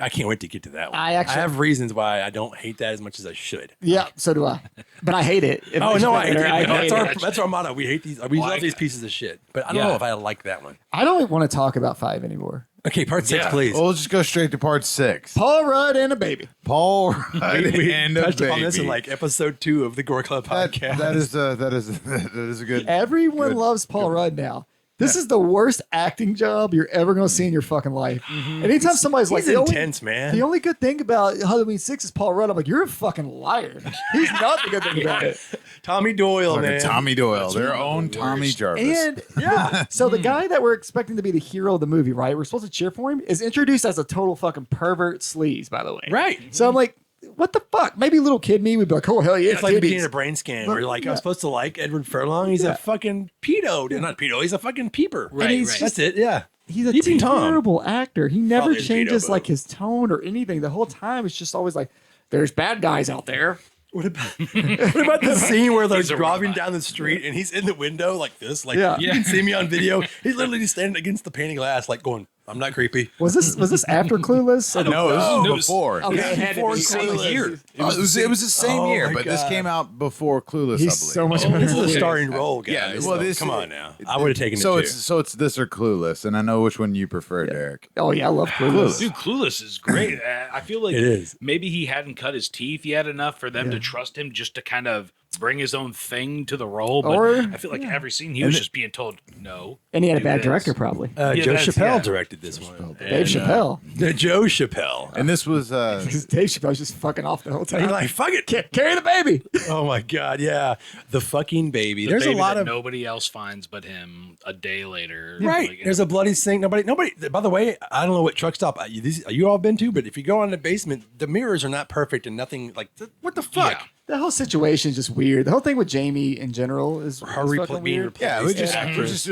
I can't wait to get to that one. I have reasons why I don't hate that as much as I should. Yeah, so do I. But I hate it. Oh no, I hate it. hate That's our motto. We hate these. We love these pieces of shit. But I don't know if I like that one. I don't want to talk about 5 anymore. Okay, Part 6, Yeah. please. Well, let's just go straight to part 6. Paul Rudd and a baby. Paul Rudd We and a touched upon baby. this in like episode 2 of the Gore Club podcast. that is a good. Everyone Good. loves Paul Rudd now. This is the worst acting job you're ever going to see in your fucking life. Anytime somebody's like, He's the only, intense, man. the only good thing about Halloween 6 is Paul Rudd, I'm like, you're a fucking liar. He's not the good thing about it. Tommy Doyle, Fucking man. Tommy Doyle, their own the Tommy worst. Jarvis. And yeah, so the guy that we're expecting to be the hero of the movie, right? We're supposed to cheer for him, is introduced as a total fucking pervert sleaze, by the way. Right. So I'm like, what the fuck? Maybe little kid me would be like, oh, hell yeah. It's like the titties. beginning of a brain scan where you're like, I'm supposed to like Edward Furlong. He's a fucking pedo. Not pedo. He's a fucking peeper. Right, he's right. That's it. Yeah. He's a Peeping Tom. terrible actor. He never Probably is a changes pedo, like but- his tone or anything. The whole time it's just always like, there's bad guys out there. What about the scene where they're He's a driving robot. down the street and he's in the window like this? Like, Yeah. you can see me on video. He's literally just standing against the pane of glass, like going, I'm not creepy. Was this after Clueless? No, this know. was It was- before. Okay, it had to Before be Clueless. Clueless. Year. It was the same Oh year, my but this God. came out before Clueless. He's I believe. so much Oh, better. this is a than starring role, guys. Yeah, well, this come on now. I would have taken So it too. it's this or Clueless, and I know which one you prefer, Derek. Oh yeah, I love Clueless. Dude, Clueless is great. I feel like It is. maybe he hadn't cut his teeth yet enough for them to trust him just to kind of bring his own thing to the role. But Or- I feel like every scene he was just being told no. And he had a do bad this. director probably. Yeah, Joe that's- Chappelle yeah. directed this one. Dave Chappelle. Joe Chappelle. And this was Because Dave Chappelle's just fucking off the whole time. He's like, fuck it. Carry the baby. Oh my God. Yeah. The fucking baby. The There's a baby lot that of. nobody else finds but him a day later. Right. Like, There's a bloody sink. Nobody. By the way, I don't know what truck stop you all been to, but if you go in the basement, the mirrors are not perfect and nothing like, what the fuck? Yeah. The whole situation is just weird. The whole thing with Jamie in general is Her is being fucking weird. replaced. yeah. We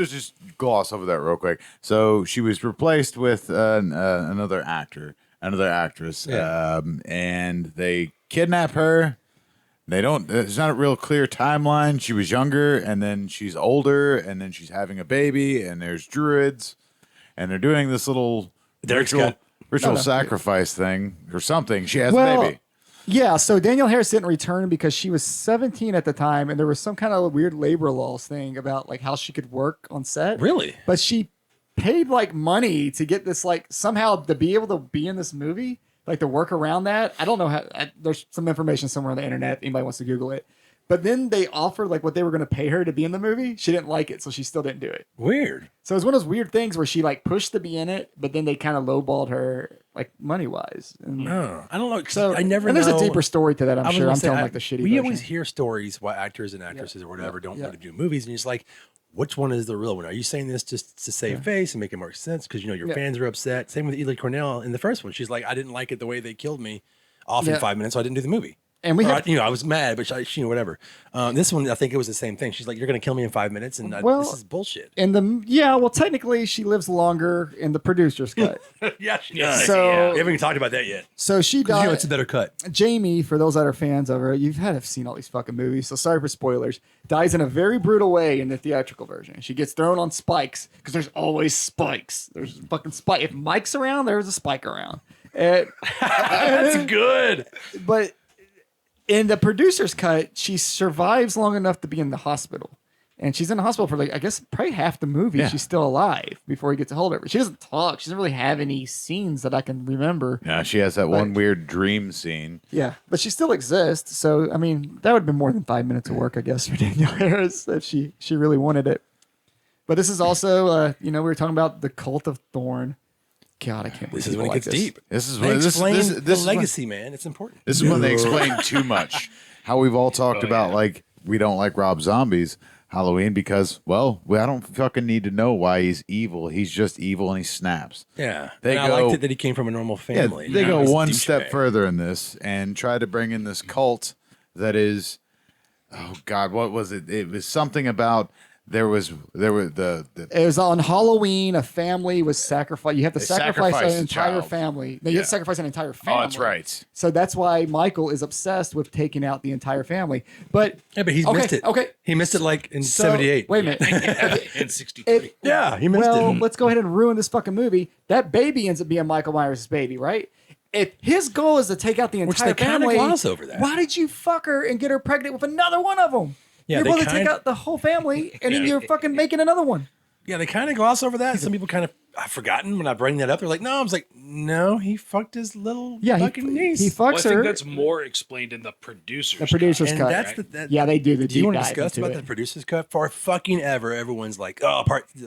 just gloss over that real quick. So she was replaced with another actress, Yeah. and they kidnap her. They don't. There's not a real clear timeline. She was younger, and then she's older, and then she's having a baby, and there's druids, and they're doing this little Derek's ritual got- sacrifice thing or something. She has a Well, baby. yeah, so Danielle Harris didn't return because she was 17 at the time, and there was some kind of weird labor laws thing about like how she could work on set. Really? But she paid like money to get this like somehow to be able to be in this movie, like to work around that. I don't know how. There's some information somewhere on the internet. Anybody wants to Google it. But then they offered like what they were going to pay her to be in the movie. She didn't like it, so she still didn't do it. Weird. So it's one of those weird things where she like pushed to be in it, but then they kind of lowballed her like money wise. No, I don't know. 'Cause So I never and there's know. a deeper story to that. I I'm was sure. gonna I'm say, telling like the shitty. We version. always hear stories why actors and actresses or whatever don't want to do movies, and you're just like, which one is the real one? Are you saying this just to save face and make it more sense because you know your Yeah. fans are upset? Same with Ely Cornell in the first one. She's like, I didn't like it the way they killed me off in Yeah. 5 minutes, so I didn't do the movie. And we Or have- I was mad, but she, whatever. This one, I think it was the same thing. She's like, you're going to kill me in 5 minutes, and Well, this is bullshit. in the well, technically she lives longer in the producer's cut. Yeah, she Yeah. does. So- we haven't even talked about that yet. So she 'Cause you know died. it's a better cut. Jamie, for those that are fans of her, you've had to have seen all these fucking movies, so sorry for spoilers. Dies in a very brutal way in the theatrical version. She gets thrown on spikes because there's always spikes. There's fucking spike. If Mike's around, there's a spike around. And, That's good. but in the producer's cut, she survives long enough to be in the hospital. And she's in the hospital for like, I guess, probably half the movie. Yeah. She's still alive before he gets a hold of her. She doesn't talk. She doesn't really have any scenes that I can remember. Yeah, she has that one weird dream scene. Yeah, but she still exists. So, I mean, that would have been more than 5 minutes of work, I guess, for Danielle Harris if she really wanted it. But this is also, we were talking about the Cult of Thorn. God, I can't believe This is when it people gets like this. deep. This is They when explain this the is when- legacy, man. It's important. This is when they explain too much. How we've all talked about like we don't like Rob Zombie's Halloween because I don't fucking need to know why he's evil. He's just evil and he snaps. Yeah. They And I go- liked it that he came from a normal Yeah, family. they go It's a one douchebag. step further in this and try to bring in this cult that is, oh God, what was it? It was something about There were the It was on Halloween. A family was sacrificed. You have to They sacrifice sacrificed an a entire child. family. No, you have to sacrifice an entire family. Oh, that's right. So that's why Michael is obsessed with taking out the entire family. But Yeah, but he okay, missed it. okay. He missed it like in So, 78. Wait a minute. in 63. It- Yeah, he missed well, it. let's go ahead and ruin this fucking movie. That baby ends up being Michael Myers' baby, right? If his goal is to take out the Which entire they kinda family, gloss over that. why did you fuck her and get her pregnant with another one of them? Yeah, You're they supposed to take kinda- out the whole family, and then you're fucking making another one. Yeah, they kind of gloss over that. Some people kind of, I've forgotten when I bring that up. They're like, no, I was like, no, he fucked his little Yeah, fucking niece. he Well, I fucks think her. that's more explained in the producer's The producer's and cut. that's that, Yeah, they do the Do you deep want to dive discuss into about it. the producer's cut? For fucking ever, everyone's like, oh,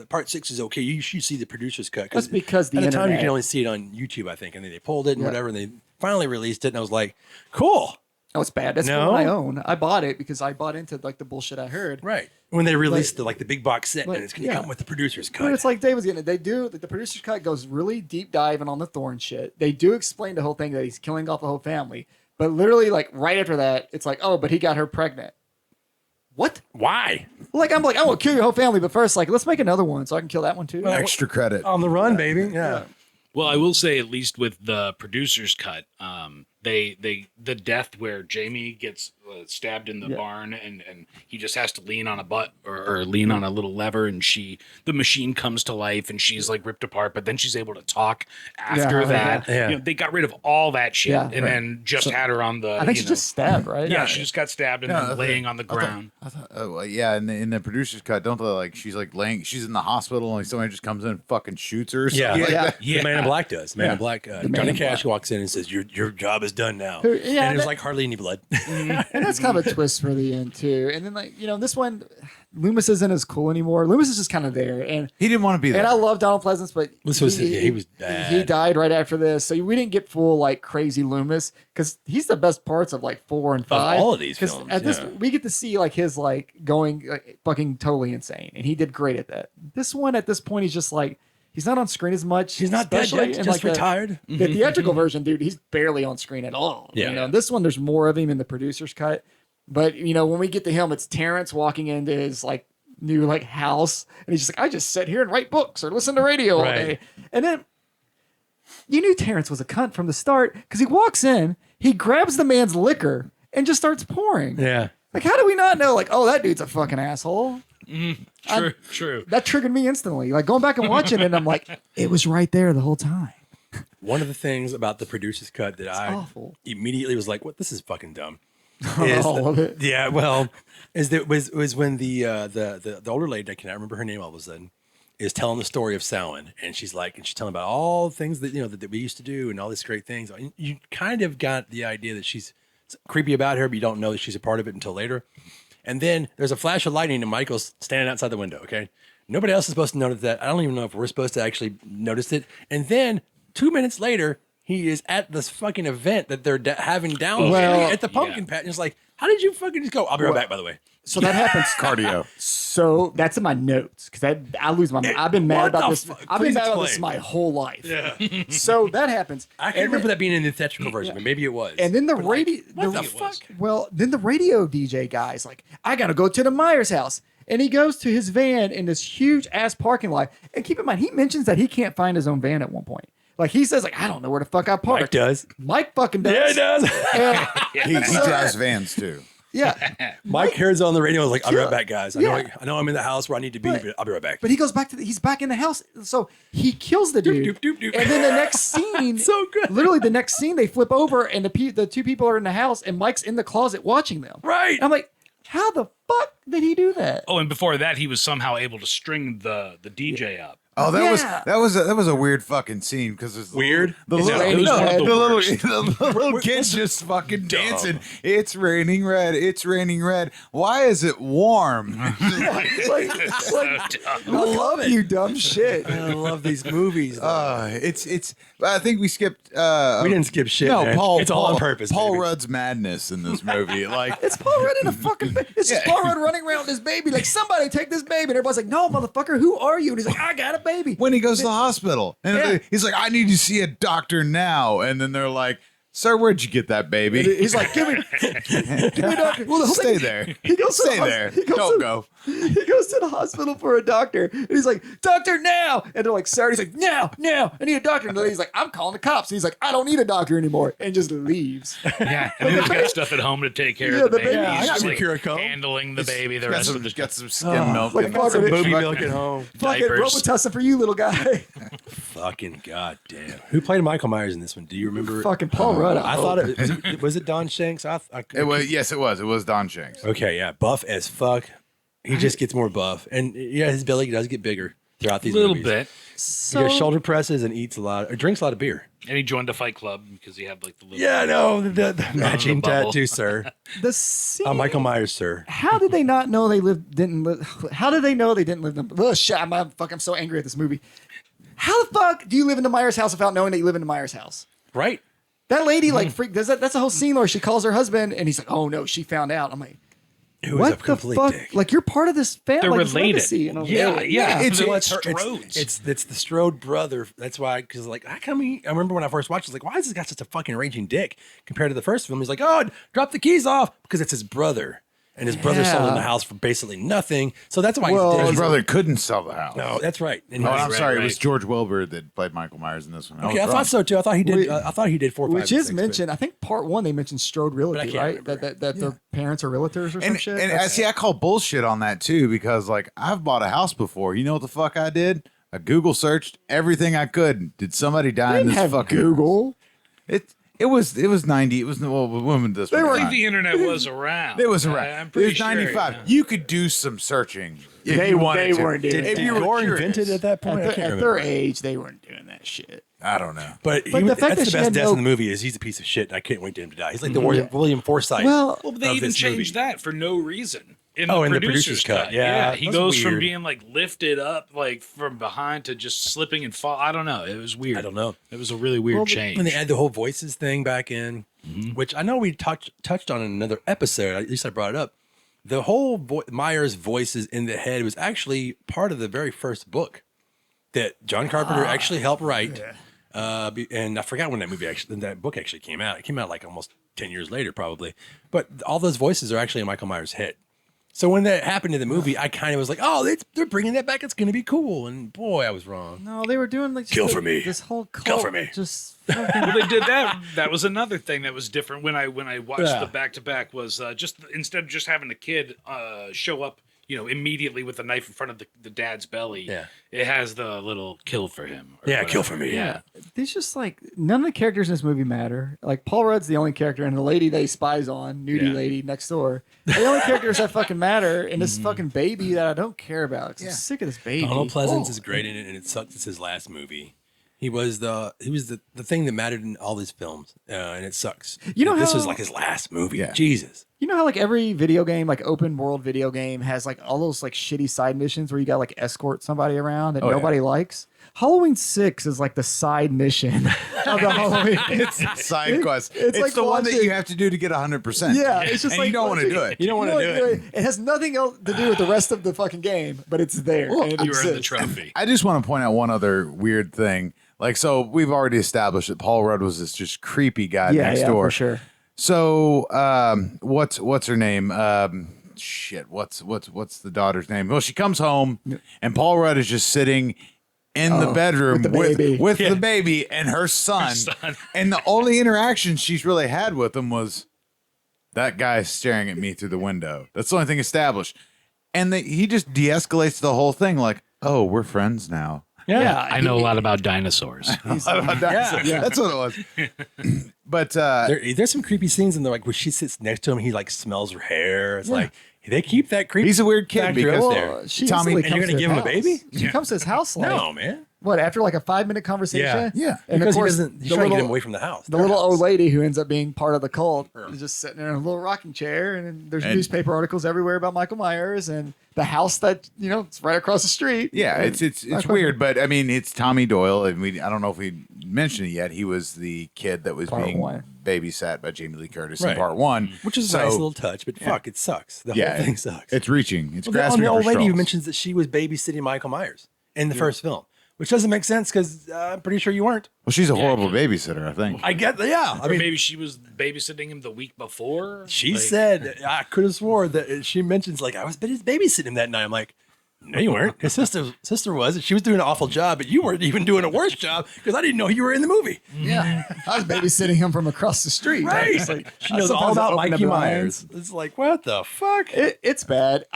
part 6 is okay. You should see the producer's cut. That's because the at the time you internet- can only see it on YouTube, I think. And then they pulled it and Yeah. whatever, and they finally released it. And I was like, cool. Oh, it's bad. That's No? the one I own. I bought it because I bought into like the bullshit I heard. Right. When they released the big box set, like, and it's going to yeah. come with the producer's cut. But it's like Dave was getting it. They do the producer's cut goes really deep diving on the Thorn shit. They do explain the whole thing that he's killing off the whole family. But literally, like right after that, it's like, oh, but he got her pregnant. What? Why? Like I'm like, I will kill your whole family, but first, like, let's make another one so I can kill that one too. extra credit. On the run, baby. Yeah. Well, I will say, at least with the producer's cut, the death where Jamie gets stabbed in the barn and he just has to lean on a butt or lean on a little lever, and the machine comes to life and she's like ripped apart, but then she's able to talk after Yeah, that. yeah. You know, they got rid of all that shit Yeah, and then just had her on the. I think she just stabbed, right? Yeah, she just got stabbed and then laying on the ground. I thought, well, yeah, in the producer's cut, don't they like she's like laying, she's in the hospital and like somebody just comes in and fucking shoots her. Or Yeah. something like Yeah. that. The Man in Black does. Man in Black. Man Johnny in Cash walks in and says, "Your job is done now." Yeah, and there's that- like hardly any blood. And that's kind of a twist for the end too. And then like, you know, this one, Loomis isn't as cool anymore. Loomis is just kind of there. And He didn't want to be there. And I love Donald Pleasance, but This was- he was bad. He died right after this, so we didn't get full like crazy Loomis because he's the best parts of like 4 and 5. all of these 'Cause films, At this, yeah. we get to see like his like going like, fucking totally insane, and he did great at that. This one at this point, he's just like he's not on screen as much. He's not dead especially yet, in, just like, retired. The theatrical version, dude, he's barely on screen at all. Yeah. You know, this one, there's more of him in the producer's cut. But you know, when we get to him, it's Terrence walking into his like new like house, and he's just like, I just sit here and write books or listen to radio all Right. day. And then you knew Terrence was a cunt from the start because he walks in, he grabs the man's liquor and just starts pouring. Yeah. Like, how do we not know? Like, oh, that dude's a fucking asshole. True. That triggered me instantly. Like going back and watching it, and I'm like, it was right there the whole time. One of the things about the producer's cut that I awful. immediately was like, "What? This is fucking dumb." All of it. Yeah, well, was when the older lady, I cannot remember her name all of a sudden, is telling the story of Samhain, and she's telling about all the things that that we used to do and all these great things. You kind of got the idea that she's creepy about her, but you don't know that she's a part of it until later. And then there's a flash of lightning, and Michael's standing outside the window. Okay, nobody else is supposed to notice that. I don't even know if we're supposed to actually notice it. And then 2 minutes later, he is at this fucking event that they're having down Well, at the pumpkin patch. And it's like, how did you fucking just go? I'll be right back, by the way. So that happens. Cardio. So that's in my notes because I lose my mind. I've been mad What about the this. fuck? I've been Please mad about this explain. my whole life. Yeah. So that happens. I can't remember that being in the theatrical version, but maybe it was. And then the But, like, radio. what the fuck? Well, then the radio DJ guy's like, I gotta go to the Myers house, and he goes to his van in this huge ass parking lot. And keep in mind, he mentions that he can't find his own van at one point. Like he says, like I don't know where the fuck I parked. Mike does. Mike fucking does. Yeah, he does. And- He drives vans too. yeah. Mike hears on the radio. I was like, I'll be right back, guys. Yeah. I know I'm in the house where I need to be, Right. but I'll be right back. But he goes back to he's back in the house, so he kills the dude. doop, doop, doop. And then the next scene, So good. Literally, the next scene, they flip over, and the two people are in the house, and Mike's in the closet watching them. Right. I'm like, how the fuck did he do that? Oh, and before that, he was somehow able to string the DJ up. Oh, Yeah. that was a weird fucking scene because it's Weird? The Is it- little, it was no, one of the the little, worst. the little kid's just fucking dancing. It's raining red. It's raining red. Why is it warm? I love it. You dumb shit. I love these movies. It's. I think we skipped. we didn't skip shit. No, man. Paul. It's all on purpose. Paul baby. Rudd's madness in this movie, like It's Paul Rudd in a fucking. It's just Paul Rudd running around with this baby. Like somebody take this baby, and everybody's like, "No, motherfucker, who are you?" And he's like, "I got a baby." when he goes to the hospital, and Yeah. he's like, "I need to see a doctor now," and then they're like, "Sir, where'd you get that baby?" He's like, "Give me, doctor." Well, the whole Stay thing- there. He goes to Stay the- there. he goes Don't to- go. He goes to the hospital for a doctor, and he's like, "Doctor, now!" And they're like, "Sir," and he's like, "Now, I need a doctor." And the lady's like, "I'm calling the cops." And he's like, "I don't need a doctor anymore," and just leaves. Yeah, and he's got stuff at home to take care Yeah, of the the baby. baby- He's I just got like Curacao. handling the baby the got rest some, of the got some skim milk. like in fucking there. Booby fucking- milk at home. Fucking Diapers. Robitussin for you, little guy. Fucking goddamn. Who played Michael Myers in this one? Do you remember? Fucking Paul Rudd. I thought it was it Don Shanks. I It was, yes, it was. It was Don Shanks. Okay, yeah, buff as fuck. He just gets more buff, and yeah, his belly does get bigger throughout these little movies. bit. He does shoulder presses and eats a lot, or drinks a lot of beer. And he joined a fight club because he had like the little. Yeah, no, the matching bubble. tattoo, sir. the scene. Michael Myers, sir. How did they not know they didn't live? How did they know they didn't live in? Oh shit! I'm so angry at this movie. How the fuck do you live in the Myers house without knowing that you live in the Myers house? Right? That lady like freak does that. That's a whole scene where she calls her husband and he's like, "Oh no, she found out." I'm like, Who is "What a the complete fuck? dick? Like you're part of this family. They're like, this related. legacy." And I was Yeah, like, yeah. It's They're like like her- Strodes. it's the Strode brother. That's why, because like, how come I remember when I first watched, I was like, why has this guy such a fucking raging dick compared to the first film? He's like, oh, drop the keys off because it's his brother, and his brother sold him the house for basically nothing. So that's why Well, he's His dead. brother couldn't sell the house. No, that's right. And Oh, he's- I'm Right, sorry. right. It was George Wilbur that played Michael Myers in this one. okay, I thought so too. I thought he did. I thought he did 4, 5, Which and is 6, mentioned. I think part one they mentioned Strode Realty, can't right? remember. That their parents are realtors or some And, shit. and That's- see, I call bullshit on that too because, like, I've bought a house before. You know what the fuck I did? I Google searched everything I could. Did somebody die they in didn't this have fucking Google. It was 90. It was well, women this They one were- time. I think the internet was around. It was around. I'm It pretty was sure, 95. yeah. You could do some searching. If They you wanted they to. weren't doing If that. you were Gore curious. invented at that point. I At, can't at their remember. age, they weren't doing that shit. I don't know. But, But the fact that's that the she best had death no- in the movie is he's a piece of shit. I can't wait to him to die. He's like the William Forsythe. Well, Well, they of even this changed movie. that for no reason. In Oh, the in the producer's producer's cut. Yeah, he that's goes from weird. being like lifted up like from behind to just slipping and fall. I don't know. It was weird. I don't know. It was a really weird Well, change. When they add the whole voices thing back in, which I know we touched on in another episode. At least I brought it up. The whole Myers voices in the head was actually part of the very first book that John Carpenter actually helped write. And I forgot when that book actually came out. It came out like almost 10 years later, probably. But all those voices are actually in Michael Myers' head. So when that happened in the movie, I kind of was like, "Oh, they're bringing that back. It's going to be cool." And boy, I was wrong. no, they were doing like just Kill for me. This whole cult, Kill for me. Just well, they did that. That was another thing that was different when I watched Yeah. the back to back. Was just instead of just having the kid show up, immediately with a knife in front of the dad's belly. Yeah. It has the little kill for him. or Yeah, kill whatever. for me. Yeah. These just like none of the characters in this movie matter. Like Paul Rudd's the only character, and the lady they spies on, nudie Yeah. lady next door. They're the only characters that fucking matter, and this fucking baby that I don't care about. 'Cause I'm sick of this baby. Donald Pleasance Oh. is great in it, and it sucks. It's his last movie. He was the thing that mattered in all these films, and it sucks. You know this how- was like his last movie. Yeah. Jesus. You know how like every video game, like open world video game, has like all those like shitty side missions where you got like escort somebody around that Oh, yeah. nobody likes. Halloween 6 is like the side mission of the Halloween. Side quest. it's It's, like the one that watching- you have to do to get 100%. Yeah, it's just and like you don't want to watching- do it. You don't want to do it. It has nothing else to do with the rest of the fucking game, but it's there. and it You earned the exists. trophy. I just want to point out one other weird thing. Like, so we've already established that Paul Rudd was this just creepy guy Yeah, next yeah, door. for sure. So, what's her name? Shit, what's the daughter's name? Well, she comes home, and Paul Rudd is just sitting in the bedroom with the baby. with the baby and her son. And the only interaction she's really had with him was that guy staring at me through the window. That's the only thing established. And he just de-escalates the whole thing, like, "Oh, we're friends now." Yeah, I know a lot about dinosaurs. That's what it was. But There's some creepy scenes in there, like where she sits next to him, he like smells her hair. It's like they keep that creepy. he's a weird kid factor because up Well, there. she Tommy- instantly and you're comes gonna to give his him a house. baby? She comes to his house like No, man. what after like a 5-minute conversation. Yeah. and Because of course he's the trying to get little- him away from the house. The their little house. old lady who ends up being part of the cult is just sitting in a little rocking chair, and then there's And- newspaper articles everywhere about Michael Myers and the house that it's right across the street. yeah, And it's weird, but I mean, it's Tommy Doyle, and I don't know if we mentioned it yet. He was the kid that was Part being one. babysat by Jamie Lee Curtis Right. in part one, Which is a nice little touch, but fuck, it sucks. The yeah, whole thing sucks. It's reaching. It's Well, grasping the old for lady who straws. mentions that she was babysitting Michael Myers in the first film. which doesn't make sense because I'm pretty sure you weren't. Well, she's a horrible babysitter, I think. I get that. Yeah, I Or mean, maybe she was babysitting him the week before. she Like, said I could have swore that she mentions like I was babysitting him that night. I'm like, no, you weren't. His sister was. She was doing an awful job, but you weren't even doing a worse job because I didn't know you were in the movie. Yeah, I was babysitting him from across the street. Right. It's like, She knows I all suppose about open up Mikey the Myers. lines. It's like, what the fuck? It's bad.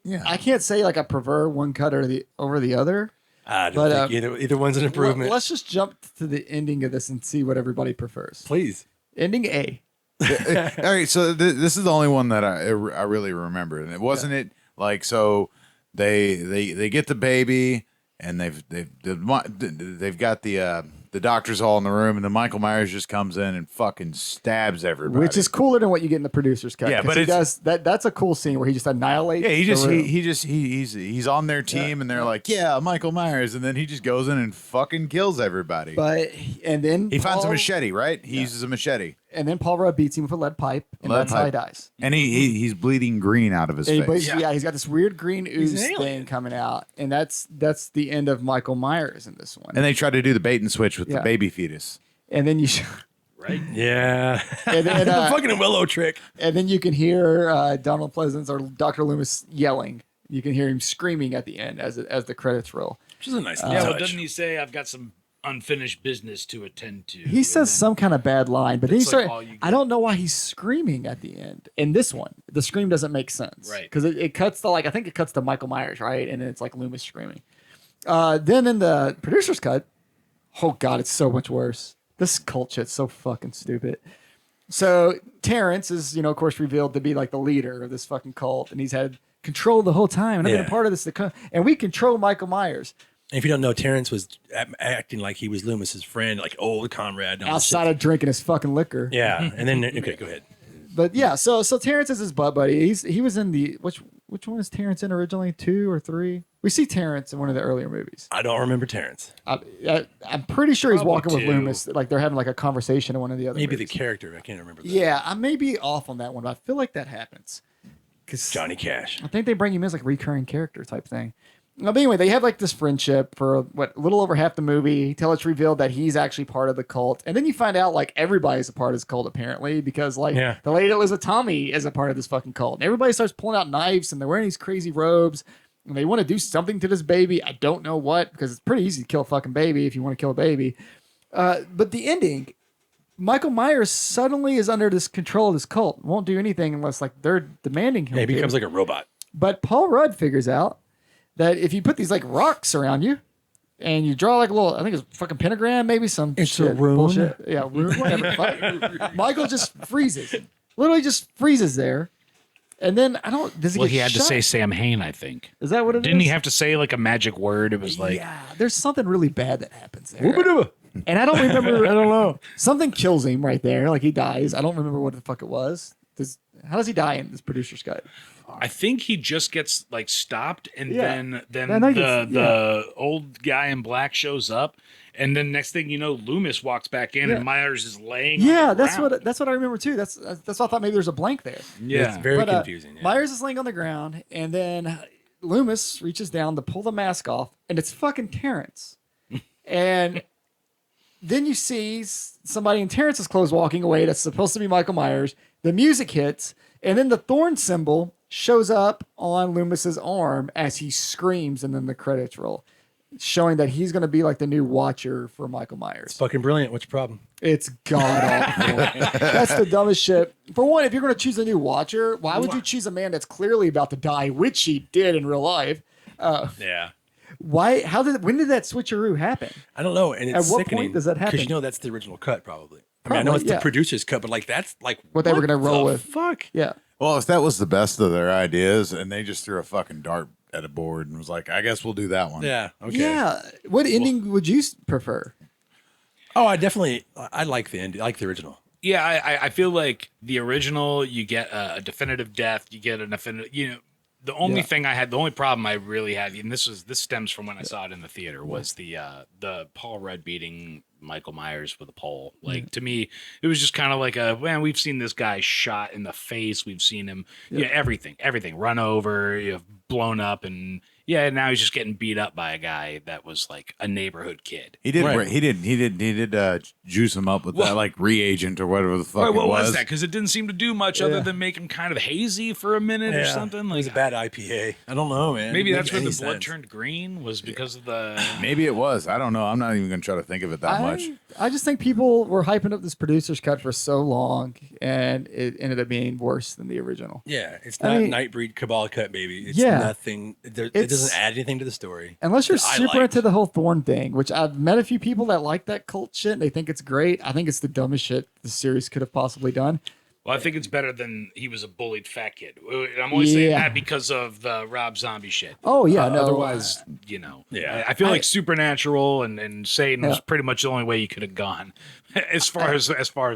Yeah. I can't say like I prefer one cut over the other. I don't But, think either one's an improvement. Let's just jump to the ending of this and see what everybody prefers. Please. Ending A. All right, so this is the only one that I really remember, and it wasn't it like so they get the baby and they've got the doctors all in the room, and then Michael Myers just comes in and fucking stabs everybody, Which is cooler than what you get in the producer's cut. Yeah, 'cause but he it's- does that's a cool scene where he just annihilates. yeah, the room. he's on their team, and they're like, yeah, Michael Myers, and then he just goes in and fucking kills everybody. But and then He finds a Paul- machete, right? He uses a machete, and then Paul Rudd beats him with a lead pipe, and Lead that's how he pipe. dies. and he's bleeding green out of his And he face. basically- yeah, he's got this weird green ooze an alien. thing coming out, and that's the end of Michael Myers in this one. And they try to do the bait and switch with Yeah. the baby fetus. And then you right? Yeah. and then, the fucking Willow trick. and then you can hear Donald Pleasance or Dr. Loomis yelling. You can hear him screaming at the end as the credits roll. Which is a nice Yeah, well, touch. doesn't he say, "I've got some unfinished business to attend to"? He says some kind of bad line, but then he That's like started. all you I get. don't know why he's screaming at the end. In this one, the scream doesn't make sense, Right. Because it cuts to I think it cuts to Michael Myers, right, and then it's like Loomis screaming. Then in the producer's cut, oh god, it's so much worse. This cult shit's so fucking stupid. So Terrence is, of course, revealed to be like the leader of this fucking cult, and he's had control the whole time, and I've been Yeah. a part of this. And we control Michael Myers. And if you don't know, Terrence was acting like he was Loomis's friend, like old comrade. and all this Outside of drinking his fucking liquor. shit. Yeah. And then, okay, go ahead. But yeah, so Terrence is his butt buddy. He was in the which one is Terrence in originally? 2 or 3? We see Terrence in one of the earlier movies. I don't remember Terrence. I'm pretty sure he's Probably walking with 2. Loomis, like they're having like a conversation in one of the other. Maybe movies. the character. I can't remember that. Yeah, I may be off on that one, but I feel like that happens because Johnny Cash. I think they bring him in as like a recurring character type thing. But anyway, they have like this friendship for a little over half the movie till it's revealed that he's actually part of the cult, and then you find out like everybody's a part of this cult apparently because like Yeah. the lady that lives with Tommy is a part of this fucking cult, and everybody starts pulling out knives and they're wearing these crazy robes and they want to do something to this baby. I don't know what because it's pretty easy to kill a fucking baby if you want to kill a baby. But the ending, Michael Myers suddenly is under this control of this cult, won't do anything unless like they're demanding him. Yeah, he to. becomes like a robot. But Paul Rudd figures out that if you put these like rocks around you and you draw like a little, I think it's a fucking pentagram, maybe some It's a shit, rune. bullshit. Yeah, rune, whatever. Fuck. Michael just freezes. Literally just freezes there. And then does he Well, get he had to shot? say Sam Hain, I think. Is that what it is? Didn't he have to say like a magic word? It was like, yeah, there's something really bad that happens there. And I don't remember. I don't know. Something kills him right there. Like he dies. I don't remember what the fuck it was. How does he die in this producer's cut? I think he just gets like stopped, and Yeah. then I think it's- the old guy in black shows up, and then next thing you know, Loomis walks back in, Yeah. and Myers is laying. on Yeah, the that's ground. what I remember too. That's why I thought maybe there's a blank there. Yeah, It's very But, confusing. Yeah. Myers is laying on the ground, and then Loomis reaches down to pull the mask off, and it's fucking Terrence. And then you see somebody in Terrence's clothes walking away. That's supposed to be Michael Myers. The music hits, and then the thorn symbol shows up on Loomis's arm as he screams, and then the credits roll, showing that he's going to be like the new Watcher for Michael Myers. Fucking brilliant. What's your problem? It's god awful. That's the dumbest shit. For one, if you're going to choose a new Watcher, why would you choose a man that's clearly about to die, which he did in real life? Yeah. Why? When did that switcheroo happen? I don't know. And it's At what point sickening does that happen? Because that's the original cut, probably. I mean, I know Probably, it's yeah. the producer's cut, but like that's like What they were gonna roll the with. Fuck. Yeah. Well, if that was the best of their ideas, and they just threw a fucking dart at a board and was like, "I guess we'll do that one." Yeah. Okay. Yeah. What ending would you prefer? Oh, I like the end. I like the original. yeah. I feel like the original, you get a definitive death, you get an definitive. The only the only problem I really had, and this stems from when I saw it in the theater, was the Paul Rudd beating Michael Myers with a pole. Like to me, it was just kind of like we've seen this guy shot in the face, we've seen him, everything run over, blown up, and Yeah, and now he's just getting beat up by a guy that was like a neighborhood kid. He did. Right. He did juice him up with that like reagent or whatever the fuck Right, what it was that? Because it didn't seem to do much other Yeah. than make him kind of hazy for a minute or something. It Like was a bad IPA. I don't know, man. maybe It that's didn't when make the any blood sense. turned green was because of the. Maybe it was. I don't know. I'm not even going to try to think of it that much. I just think people were hyping up this producer's cut for so long, and it ended up being worse than the original. Yeah, it's I not mean- Nightbreed Cabal cut, baby. It's Yeah. nothing. It It's- doesn't add anything to the story. Unless you're that I super liked. into the whole Thorn thing, which I've met a few people that like that cult shit and they think it's great. I think it's the dumbest shit the series could have possibly done. Well, I think it's better than he was a bullied fat kid. I'm only saying Yeah. that because of the Rob Zombie shit. Oh yeah, no. Otherwise, Yeah. I feel like Supernatural and Satan was Yeah. pretty much the only way you could have gone, as far as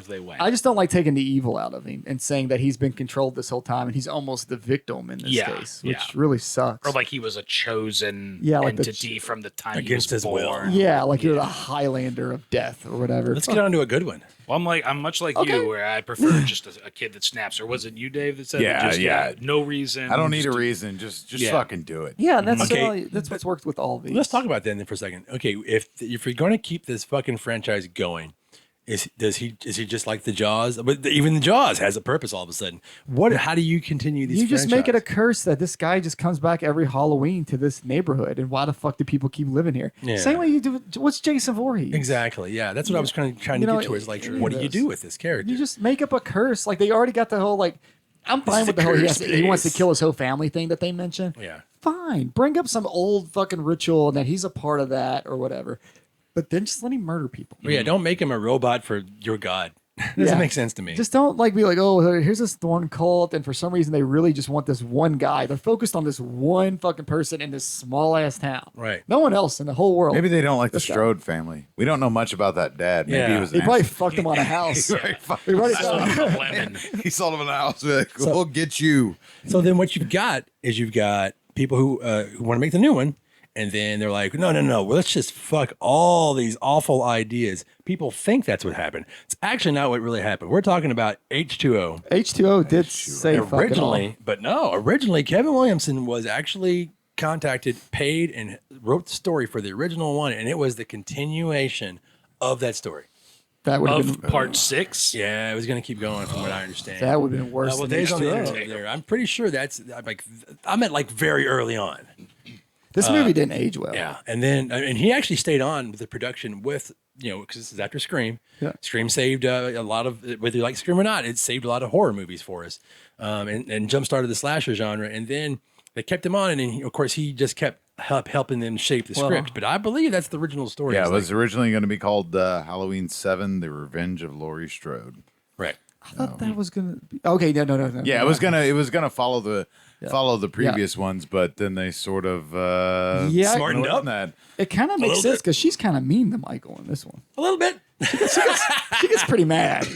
they went. I just don't like taking the evil out of him and saying that he's been controlled this whole time and he's almost the victim in this Yeah, case, which yeah. really sucks. or like he was a chosen Yeah, like the entity from the time Against he was his will. born. yeah, like you're the Highlander of death or whatever. Let's get on to a good one. Well, I'm much like Okay. you, where I prefer just a kid that snaps. Or was it you, Dave, that said Yeah, that just, yeah. no reason? I don't need just a reason. Just Yeah. fucking do it. Yeah, and that's Okay. that's what's worked with all of these. Let's talk about that then for a second. Okay, if you're going to keep this fucking franchise going, is he just like the Jaws? But even the Jaws has a purpose all of a sudden. How do you continue these? You just make it a franchise? curse that this guy just comes back every Halloween to this neighborhood, and why the fuck do people keep living here? Yeah. Same way you do. What's Jason Voorhees? Exactly. Yeah, that's what I was trying to You know, get to. Is like, it what do you is. do with this character? You just make up a curse. Like they already got the whole like. I'm fine is with the a whole curse he wants to place. kill his whole family thing that they mentioned. Yeah. Fine, bring up some old fucking ritual and that he's a part of that or whatever. But then just let him murder people. But yeah, don't make him a robot for your god. Doesn't Yeah. make sense to me. Just don't like be like, oh, here's this Thorn cult, and for some reason they really just want this one guy. They're focused on this one fucking person in this small ass town. Right. No one else in the whole world. Maybe they don't like the This guy. Strode family. We don't know much about that dad. Maybe Yeah. he was. They an probably ass- fucked him on a house. He already They already Son found- of a lemon. he sold him an house. Like, we'll get you. So then what you've got is people who want to make the new one, and then they're like, no, well, let's just fuck all these awful ideas. People think that's what happened. It's actually not what really happened. We're talking about H2O. H2O did say fuck it all. Originally, Kevin Williamson was actually contacted, paid, and wrote the story for the original one, and it was the continuation of that story. That would have Of been part 6. Yeah, it was going to keep going from what I understand. that would have been worse Well, than days on the H2O. internet there. I'm pretty sure I meant like very early on. This movie didn't age well. Yeah, and then he actually stayed on with the production with because this is after Scream. Yeah. Scream saved a lot of, whether you like Scream or not, it saved a lot of horror movies for us, and jump started the slasher genre. And then they kept him on, and then of course he just kept helping them shape the script. But I believe that's the original story. Yeah, It's it was like- originally going to be called Halloween 7: The Revenge of Laurie Strode. right. I thought that was gonna be okay. No. Yeah, it was gonna follow the previous ones, but then they sort of Yeah, Smartened went up. on that. It kind of makes little sense bit. because she's kind of mean to Michael in this one. A little bit. She gets pretty mad.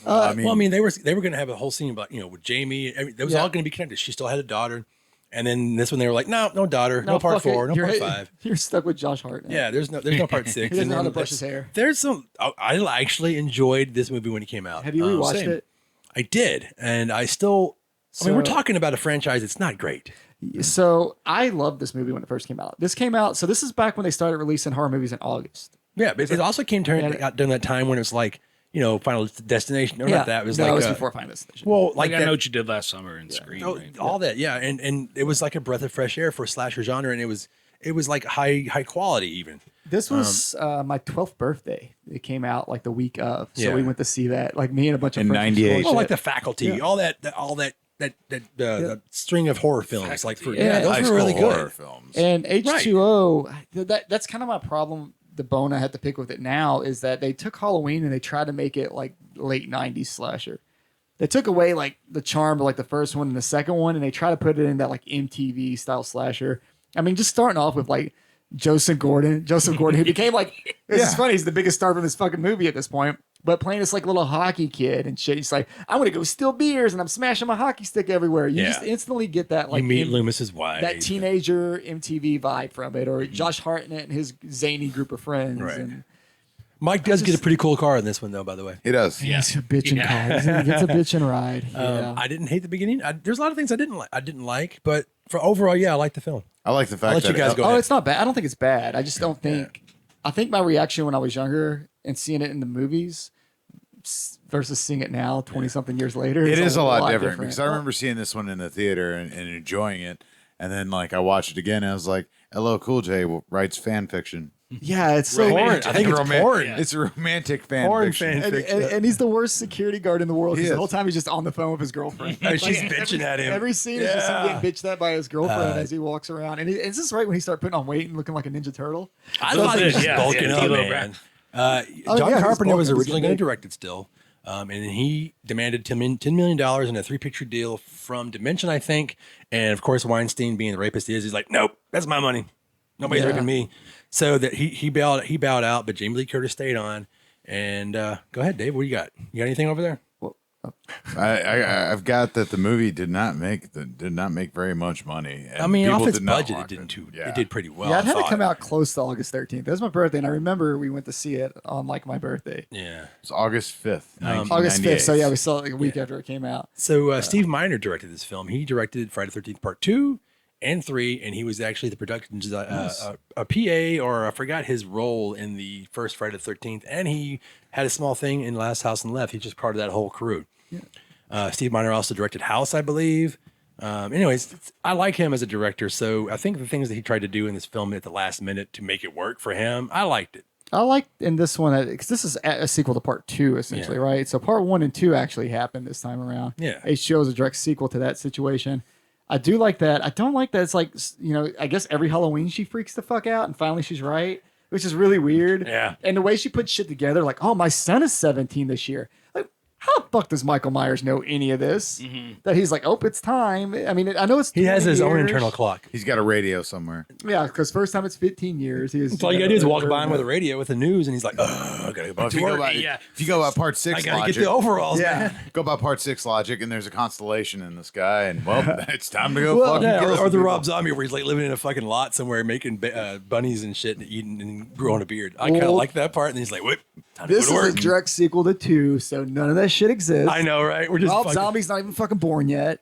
I mean, Well, I mean, they were going to have a whole scene about with Jamie. That was all going to be connected. She still had a daughter, and then this one they were like, no daughter, no part fuck it. 4, no You're- part 5. You're stuck with Josh Hart. Now. Yeah, there's no part 6. He doesn't And know how then to brush his hair. There's some. I actually enjoyed this movie when it came out. Have you rewatched Same. it? I did, and I still. I mean, we're So- talking about a franchise that's not great. So I loved this movie when it first came out. This came out. So this is back when they started releasing horror movies in August. Yeah, but it also came during that time when it was like Final Destination. Or not that. It was no, like it was before Final Destination. well, Like like I that, know what you did last summer in Scream. Right? all that. Yeah, and it was like a breath of fresh air for slasher genre, and it was like high quality even. This was my 12th birthday. It came out like the week of, so Yeah. we went to see that. Like me and a bunch of In friends. 98. Well, like The Faculty, all that the string of horror films, like for Yeah, those high were school really horror good. films. And H2O, that's kind of my problem. The bone I had to pick with it now is that they took Halloween and they tried to make it like late 90s slasher. They took away like the charm of like the first one and the second one, and they try to put it in that like MTV style slasher. I mean, just starting off with like Joseph Gordon, who became like, this is funny, he's the biggest star of this fucking movie at this point, but playing this like little hockey kid and shit. He's like, I'm gonna go steal beers and I'm smashing my hockey stick everywhere. You Yeah. just instantly get that like You meet Loomis's wife. that teenager MTV vibe from it, or Josh Hartnett and his zany group of friends. Right. And Mike does get a pretty cool car in this one, though. By the way, He does. it's a bitchin' car. It's a bitchin' ride. Yeah. I didn't hate the beginning. There's a lot of things I didn't like. But For overall, yeah, I like the film. I like the I'll fact let you that guys go Oh, ahead. it's not bad. I don't think it's bad. I just don't think. I think my reaction when I was younger and seeing it in the movies versus seeing it now, 20 something years later, it is is a lot different because I remember seeing this one in the theater and enjoying it, and then like I watched it again and I was like, "LL Cool J writes fan fiction." Yeah, it's so. Porn. I think it's porn. It's a romantic fan Porn fiction. fan And he's the worst security guard in the world He because the is. whole time he's just on the phone with his girlfriend. And she's bitching at him. Every scene is just him Yeah. getting bitched at by his girlfriend as he walks around. And is this right when he started putting on weight and looking like a Ninja Turtle? I Little thought he was bit, just yeah, bulking yeah, up, Kilo man. Oh, John yeah, he's Carpenter was bulking. originally He's going to big. direct it still. And he demanded $10 million in a 3-picture deal from Dimension, I think. And of course, Weinstein, being the rapist he is, he's like, nope, that's my money. Nobody's Yeah. raping me. So that he bowed out, but Jamie Lee Curtis stayed on. And go ahead, Dave. What do you got? You got anything over there? I've got that the movie did not make very much money. And I mean, off people its did not budget, want it did pretty well. Yeah, I it had to thought. come out close to August 13th. That was my birthday, and I remember we went to see it on like my birthday. Yeah. It's August 5th, August 5th. So 1998. yeah, we saw it like a week after it came out. So Steve Miner directed this film. He directed Friday the 13th Part 2 and 3, and he was actually the production a PA, or I forgot his role in the first Friday the 13th, and he had a small thing in Last House on the Left. He's just part of that whole crew. Steve Miner also directed House, I believe. Anyways, I like him as a director, so I think the things that he tried to do in this film at the last minute to make it work for him, I liked it. I like in this one because this is a sequel to part 2, essentially, Yeah. right? So part 1 and 2 actually happened this time around. Yeah. HBO is a direct sequel to that situation. I do like that. I don't like that it's like, I guess every Halloween she freaks the fuck out and finally she's right, which is really weird. Yeah. And the way she puts shit together, like, oh, my son is 17 this year. Like, how the fuck does Michael Myers know any of this? That he's like, oh, it's time. I mean, I know it's He has 20 his own years. internal clock. He's got a radio somewhere. Yeah, because first time it's 15 years. So all you gotta do is walk by him with a radio with the news, and he's like, "Oh, I gotta go back If to you, go work. by, Yeah. if you go by part I 6 gotta logic, get the overalls, Yeah. man." go by part 6 logic, and there's a constellation in the sky, and well, it's time to go Well, fucking Yeah, kill or some the people. Rob Zombie where he's like living in a fucking lot somewhere, making bunnies and shit, and eating and growing a beard. I kind of Well, like that part. And he's like, "Whip, time to This go to is work." a direct sequel to 2, so none of that shit exists. I know, right? We're just Rob fucking- Zombie's not even fucking born yet.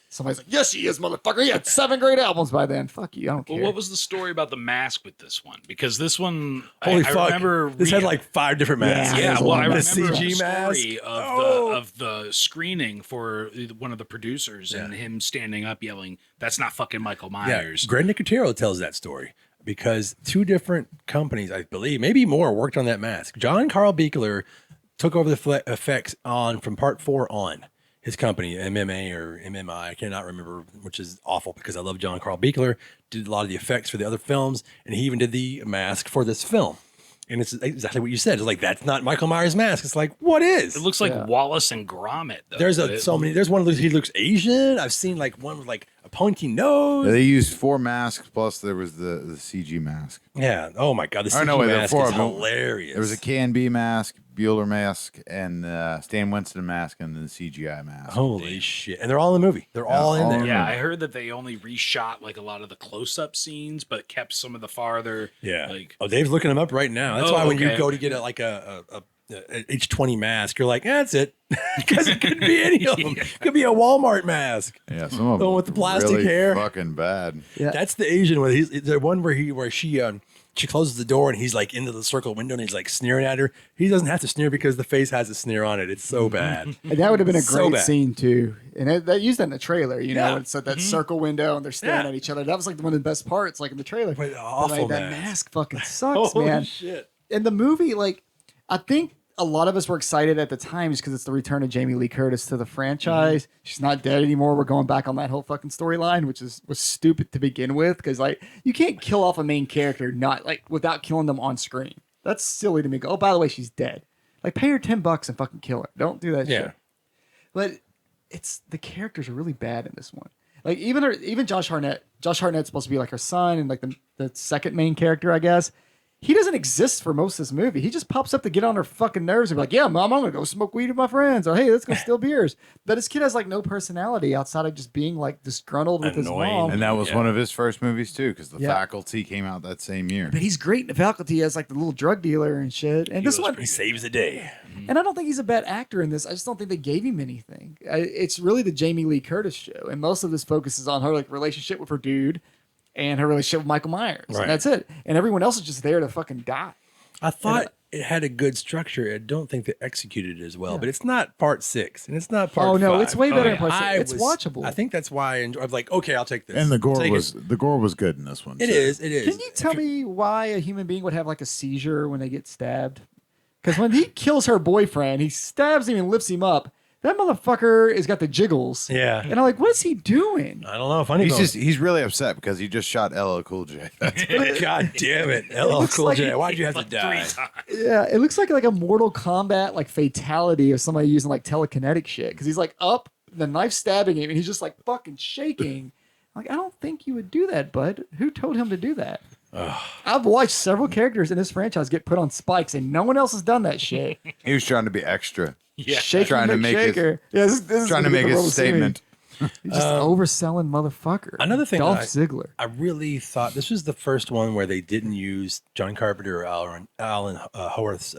Somebody's like, yes, he is, motherfucker. He had 7 great albums by then. Fuck you. I don't Well, care. what was the story about the mask with this one? Because this one, Holy I fuck! remember This had like 5 different masks. Yeah, Yeah, there's a well, lot I of remember the the CG story mask. of the screening for one of the producers and him standing up yelling, "That's not fucking Michael Myers." Greg Nicotero tells that story because 2 different companies, I believe, maybe more, worked on that mask. John Carl Beekler took over the effects on from part 4 on. His company, MMA or MMI, I cannot remember, which is awful because I love John Carl Beekler, did a lot of the effects for the other films, and he even did the mask for this film. And it's exactly what you said. It's like, that's not Michael Myers' mask. It's like, what is? It looks like Yeah. Wallace and Gromit. Though. There's It- so many. There's one of those, he looks Asian. I've seen like one with like a pointy nose. They used 4 masks, plus there was the CG mask. Yeah. Oh my God. The Or CG no, wait, there were mask 4 is of them. hilarious. There was a K&B mask, Bueller mask, and Stan Winston mask, and then the CGI mask. Holy shit. And they're all in the movie. They're all in all there. in Yeah, I heard that they only reshot like a lot of the close-up scenes, but kept some of the farther. Yeah. Like, Oh, Dave's looking them up right now. That's Oh, why when you okay. go to get a H20 mask, you're like, that's it. Because it could be any of them. It could be a Walmart mask. Yeah, some of The them one with the plastic really hair. fucking bad. Yeah. That's the Asian one. He's the one where she closes the door and he's like into the circle window and he's like sneering at her. He doesn't have to sneer because the face has a sneer on it. It's so bad. And that would have been a So great bad. scene, too. And they used that in the trailer, Yeah. It's like that circle window and they're staring Yeah. at each other. That was like one of the best parts, like in the trailer. But But, awful like, that mask. mask fucking sucks, Holy man. shit. And the movie, like, I think a lot of us were excited at the time just because it's the return of Jamie Lee Curtis to the franchise. She's not dead anymore. We're going back on that whole fucking storyline, which was stupid to begin with because like you can't kill off a main character not like without killing them on screen. That's silly to me. Oh, by the way, she's dead. Like pay her $10 and fucking kill her. Don't do that Yeah. shit. But it's the characters are really bad in this one. Like even Josh Hartnett. Josh Hartnett's supposed to be like her son and like the second main character, I guess. he doesn't exist for most of this movie. He just pops up to get on her fucking nerves and be like, yeah, mom, I'm going to go smoke weed with my friends. Or, hey, let's go steal beers. But his kid has like no personality outside of just being like disgruntled with his mom. And that was one of his first movies too, because The Faculty came out that same year. But he's great in The Faculty as like the little drug dealer and shit. And this one, he saves the day. and I don't think he's a bad actor in this. I just don't think they gave him anything. It's really the Jamie Lee Curtis show. And most of this focuses on her like relationship with her dude and her relationship with Michael Myers. Right. And that's it. And everyone else is just there to fucking die. I thought it had a good structure. I don't think they executed it as well, but it's not part 6 and it's not part 5. Oh no, it's way better yeah. in part 6. It's watchable. I think that's why I'm like, okay, I'll take this. And the gore Take was it. the gore was good in this one. It too. is. It is. Can you tell me why a human being would have like a seizure when they get stabbed? Because when he kills her boyfriend, he stabs him and lifts him up. That motherfucker has got the jiggles. Yeah. And I'm like, what is he doing? I don't know. Funny. He's really upset because he just shot LL Cool J. God damn it, LL Cool like J. Why'd you have to die? 3 times. Yeah, it looks like a Mortal Kombat like fatality of somebody using like telekinetic shit. Because he's like up, the knife stabbing him, and he's just like fucking shaking. I'm like, I don't think you would do that, bud. Who told him to do that? I've watched several characters in this franchise get put on spikes, and no one else has done that shit. He was trying to be extra. Yeah. Shaking Trying to Mick make his- Shaker. Yeah, this is Trying to gonna make be the his World statement. Series. He's just an overselling motherfucker. Another thing Dolph I- Ziggler. I really thought this was the first one where they didn't use John Carpenter or Alan Howarth's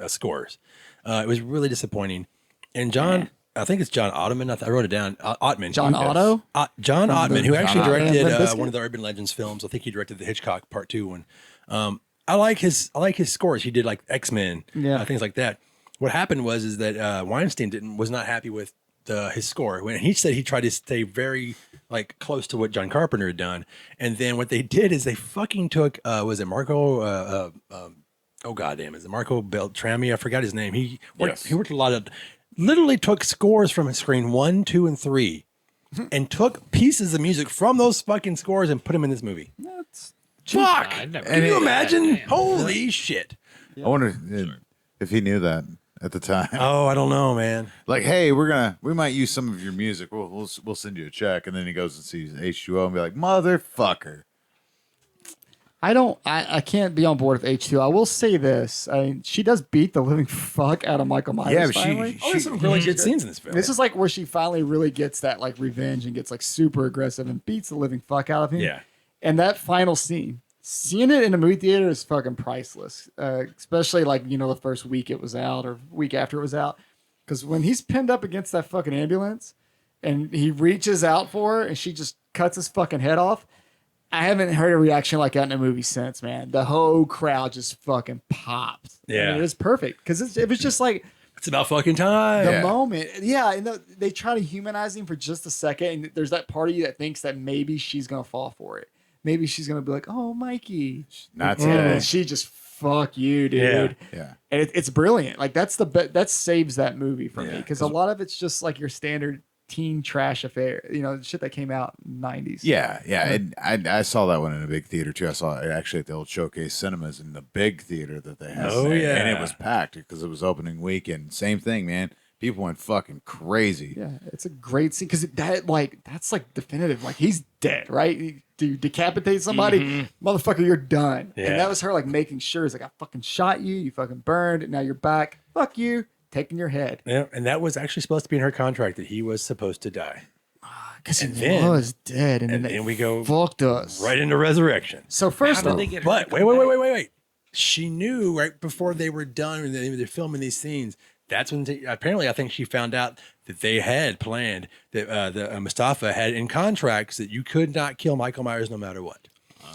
scores. It was really disappointing. And John, I think it's John Ottoman. I wrote it down. Ottman. John Otto? John Ottman, who actually John Ottman. directed Limp Bizkit? one of the Urban Legends films. I think he directed the Hitchcock Part 2 one. I like his scores. He did like X-Men, things like that. What happened was that Weinstein was not happy with his score. When he said he tried to stay very like close to what John Carpenter had done, and then what they did is they fucking took was it Marco? Oh goddamn, is it Marco Beltrami? I forgot his name. He worked a lot of. Literally took scores from screen 1, 2, and 3, and took pieces of music from those fucking scores and put them in this movie. That's Fuck! I never Can did you that. imagine? Damn. Holy shit! I wonder if he knew that at the time. Oh, I don't know, man. Like, hey, we might use some of your music. We'll send you a check, and then he goes and sees H2O and be like, motherfucker. I can't be on board with H2. I will say this. I mean, she does beat the living fuck out of Michael Myers. Yeah, but finally. Oh, there's some really good scenes in this film. This is like where she finally really gets that like revenge and gets like super aggressive and beats the living fuck out of him. Yeah. And that final scene, seeing it in a movie theater is fucking priceless. Especially like, the first week it was out or week after it was out. Because when he's pinned up against that fucking ambulance and he reaches out for her and she just cuts his fucking head off. I haven't heard a reaction like that in a movie since, man. The whole crowd just fucking popped. Yeah. And it was perfect. Because it was just like, It's about fucking time. the moment. Yeah, and they try to humanize him for just a second, and there's that part of you that thinks that maybe she's gonna fall for it. Maybe she's gonna be like, "Oh, Mikey," Not and then today. she just fuck you, dude. Yeah. And it's brilliant. Like that's that saves that movie for me Yeah, because a lot of it's just like your standard teen trash affair. Shit that came out in the 90s. Yeah, and I saw that one in a big theater too. I saw it actually at the old Showcase Cinemas in the big theater that they had. Oh, yeah. and it was packed because it was opening weekend. Same thing, man. People went fucking crazy. Yeah, it's a great scene because that's like definitive. Like he's dead, right? You decapitate somebody, motherfucker, you're done. Yeah. And that was her like making sure. It's like I fucking shot you, you fucking burned, and now you're back. Fuck you, taking your head. Yeah, and that was actually supposed to be in her contract that he was supposed to die. Because he And then- was dead, and then and they we go fucked us. Right into resurrection. So first How off, did they get her But to wait. She knew right before they were done when they were filming these scenes. That's when apparently I think she found out that they had planned that Mustafa had in contracts that you could not kill Michael Myers no matter what.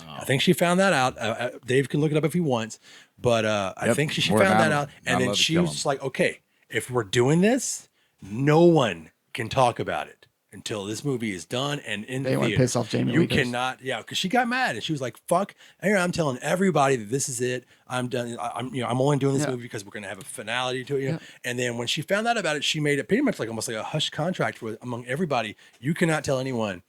I think she found that out. Dave can look it up if he wants, but I Yep. think she We're found not- that out, and not then allowed to she kill was him. just like, okay, if we're doing this, no one can talk about it until this movie is done and in They the wanna theater. piss off Jamie You Lee Curtis. cannot, because she got mad and she was like, "Fuck!" I'm telling everybody that this is it. I'm done. I'm only doing this Yeah. movie because we're gonna have a finality to it. And then when she found out about it, she made it pretty much like almost like a hush contract among everybody. You cannot tell anyone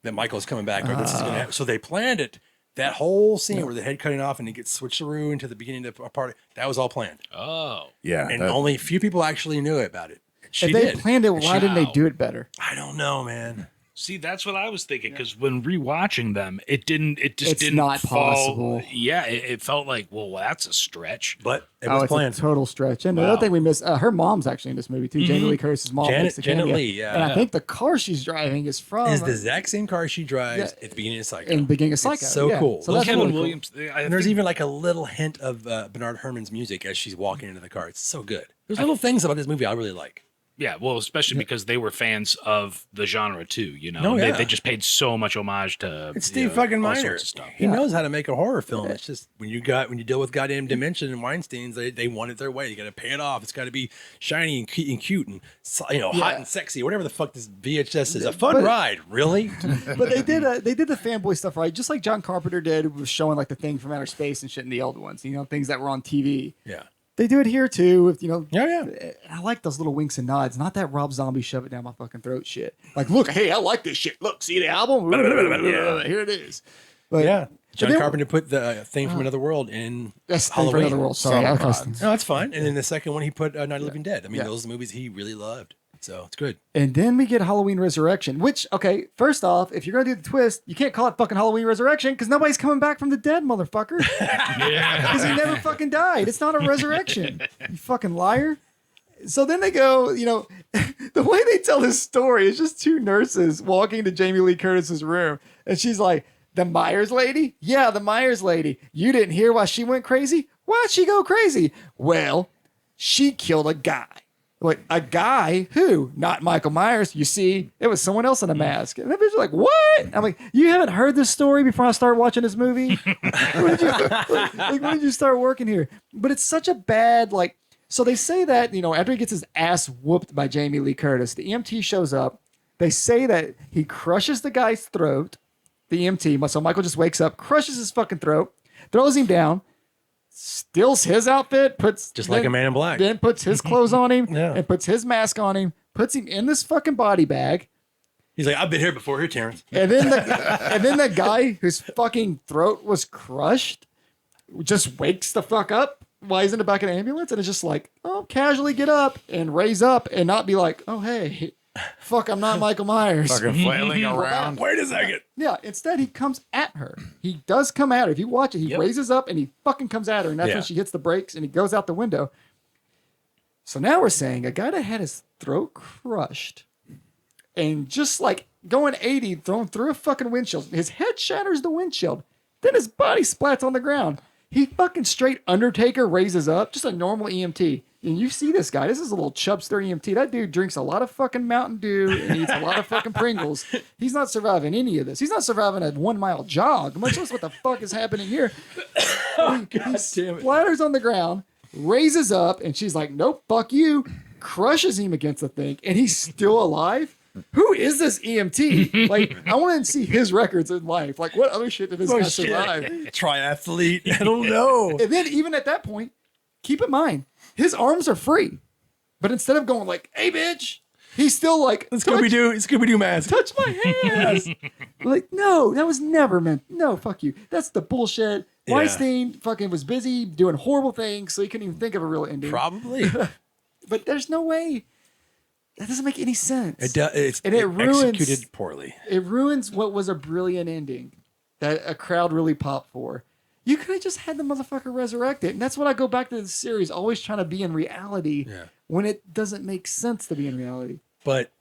that Michael's coming back or this is gonna happen. So they planned it. That whole scene where the head cutting off and it gets switcheroo into the beginning of a party, that was all planned. Oh. Yeah, And that- only a few people actually knew about it. She if they did. planned it, And why she- didn't they do it better? I don't know, man. See, that's what I was thinking, because when rewatching them, it just didn't not fall. possible. Yeah, it felt like, well, that's a stretch. But it Oh, was it's planned. a total stretch. And the other thing we missed, her mom's actually in this movie too. Jamie Lee Curtis's mom. makes the Janet cameo. Leigh, yeah. And I think the car she's driving is from Is the exact same car she drives Yeah. at the beginning of Psycho. in the beginning of Psycho. It's so yeah. cool. So Those that's Kevin really cool. Williams. And there's even like a little hint of Bernard Herrmann's music as she's walking into the car. It's so good. There's little things about this movie I really like. Yeah, well, especially because they were fans of the genre too. You know, Oh, yeah. they just paid so much homage to It's Steve fucking all Miner. sorts of stuff. He knows how to make a horror film. It's just when you deal with goddamn Dimension and Weinstein's, they want it their way. You got to pay it off. It's got to be shiny and cute and hot and sexy. Whatever the fuck this VHS is, a fun ride. Really? But they did the fanboy stuff right, just like John Carpenter did with showing like the thing from outer space and shit in the old ones. You know, things that were on TV. Yeah. They do it here too. With Yeah. I like those little winks and nods. Not that Rob Zombie shove it down my fucking throat shit. Like, look, hey, I like this shit. Look, see the album? Here it is. But Yeah. John then- Carpenter put the thing from Another World in That's Thing Halloween. for Another World. Sorry, I was- No, that's fine. And then the second one, he put Night of the Living Dead. I mean, Yeah. those movies he really loved. So it's good. And then we get Halloween Resurrection, which, okay, first off, if you're going to do the twist, you can't call it fucking Halloween Resurrection because nobody's coming back from the dead, motherfucker. Because he never fucking died. It's not a resurrection. You fucking liar. So then they go, the way they tell this story is just two nurses walking to Jamie Lee Curtis's room. And she's like, the Myers lady? Yeah, the Myers lady. You didn't hear why she went crazy? Why'd she go crazy? Well, she killed a guy. Like, a guy who? Not Michael Myers. You see, it was someone else in a mask. And the bitch was like, what? I'm like, you haven't heard this story before I start watching this movie? When did you start working here? But it's such a bad, so they say that, after he gets his ass whooped by Jamie Lee Curtis, the EMT shows up. They say that he crushes the guy's throat, the EMT. So Michael just wakes up, crushes his fucking throat, throws him down, steals his outfit, Just like a Man in Black. then puts his clothes on him Yeah. and puts his mask on him, puts him in this fucking body bag. He's like, I've been here before. Here, Terrence. And then the guy whose fucking throat was crushed just wakes the fuck up while he's in the back of the ambulance and is just like, oh, casually get up and raise up and not be like, oh, hey, fuck, I'm not Michael Myers. Fucking flailing around. Wait a second. Yeah, instead he comes at her. He does come at her. If you watch it, he raises up and he fucking comes at her. And that's when she hits the brakes and he goes out the window. So now we're saying a guy that had his throat crushed and just like going 80, thrown through a fucking windshield. His head shatters the windshield. Then his body splats on the ground. He fucking straight Undertaker raises up, just a normal EMT. And you see this guy. This is a little chubster EMT. That dude drinks a lot of fucking Mountain Dew and eats a lot of fucking Pringles. He's not surviving any of this. He's not surviving a 1 mile jog, much less what the fuck is happening here. God damn it. Splatters on the ground, raises up, and she's like, nope, fuck you. Crushes him against the thing, and he's still alive. Who is this EMT? Like, I want to see his records in life. Like, what other shit did this guy survive? Triathlete. I don't know. And then even at that point, keep in mind, his arms are free. But instead of going like, hey, bitch, he's still like, Scooby-Doo mask. touch my hands. Like, no, that was never meant. No, fuck you. That's the bullshit. Yeah. Weinstein fucking was busy doing horrible things, so he couldn't even think of a real ending. Probably. But there's no way. That doesn't make any sense. It's And it ruins- executed poorly. It ruins what was a brilliant ending that a crowd really popped for. You could have just had the motherfucker resurrected. And that's what I go back to the series, always trying to be in reality when it doesn't make sense to be in reality. But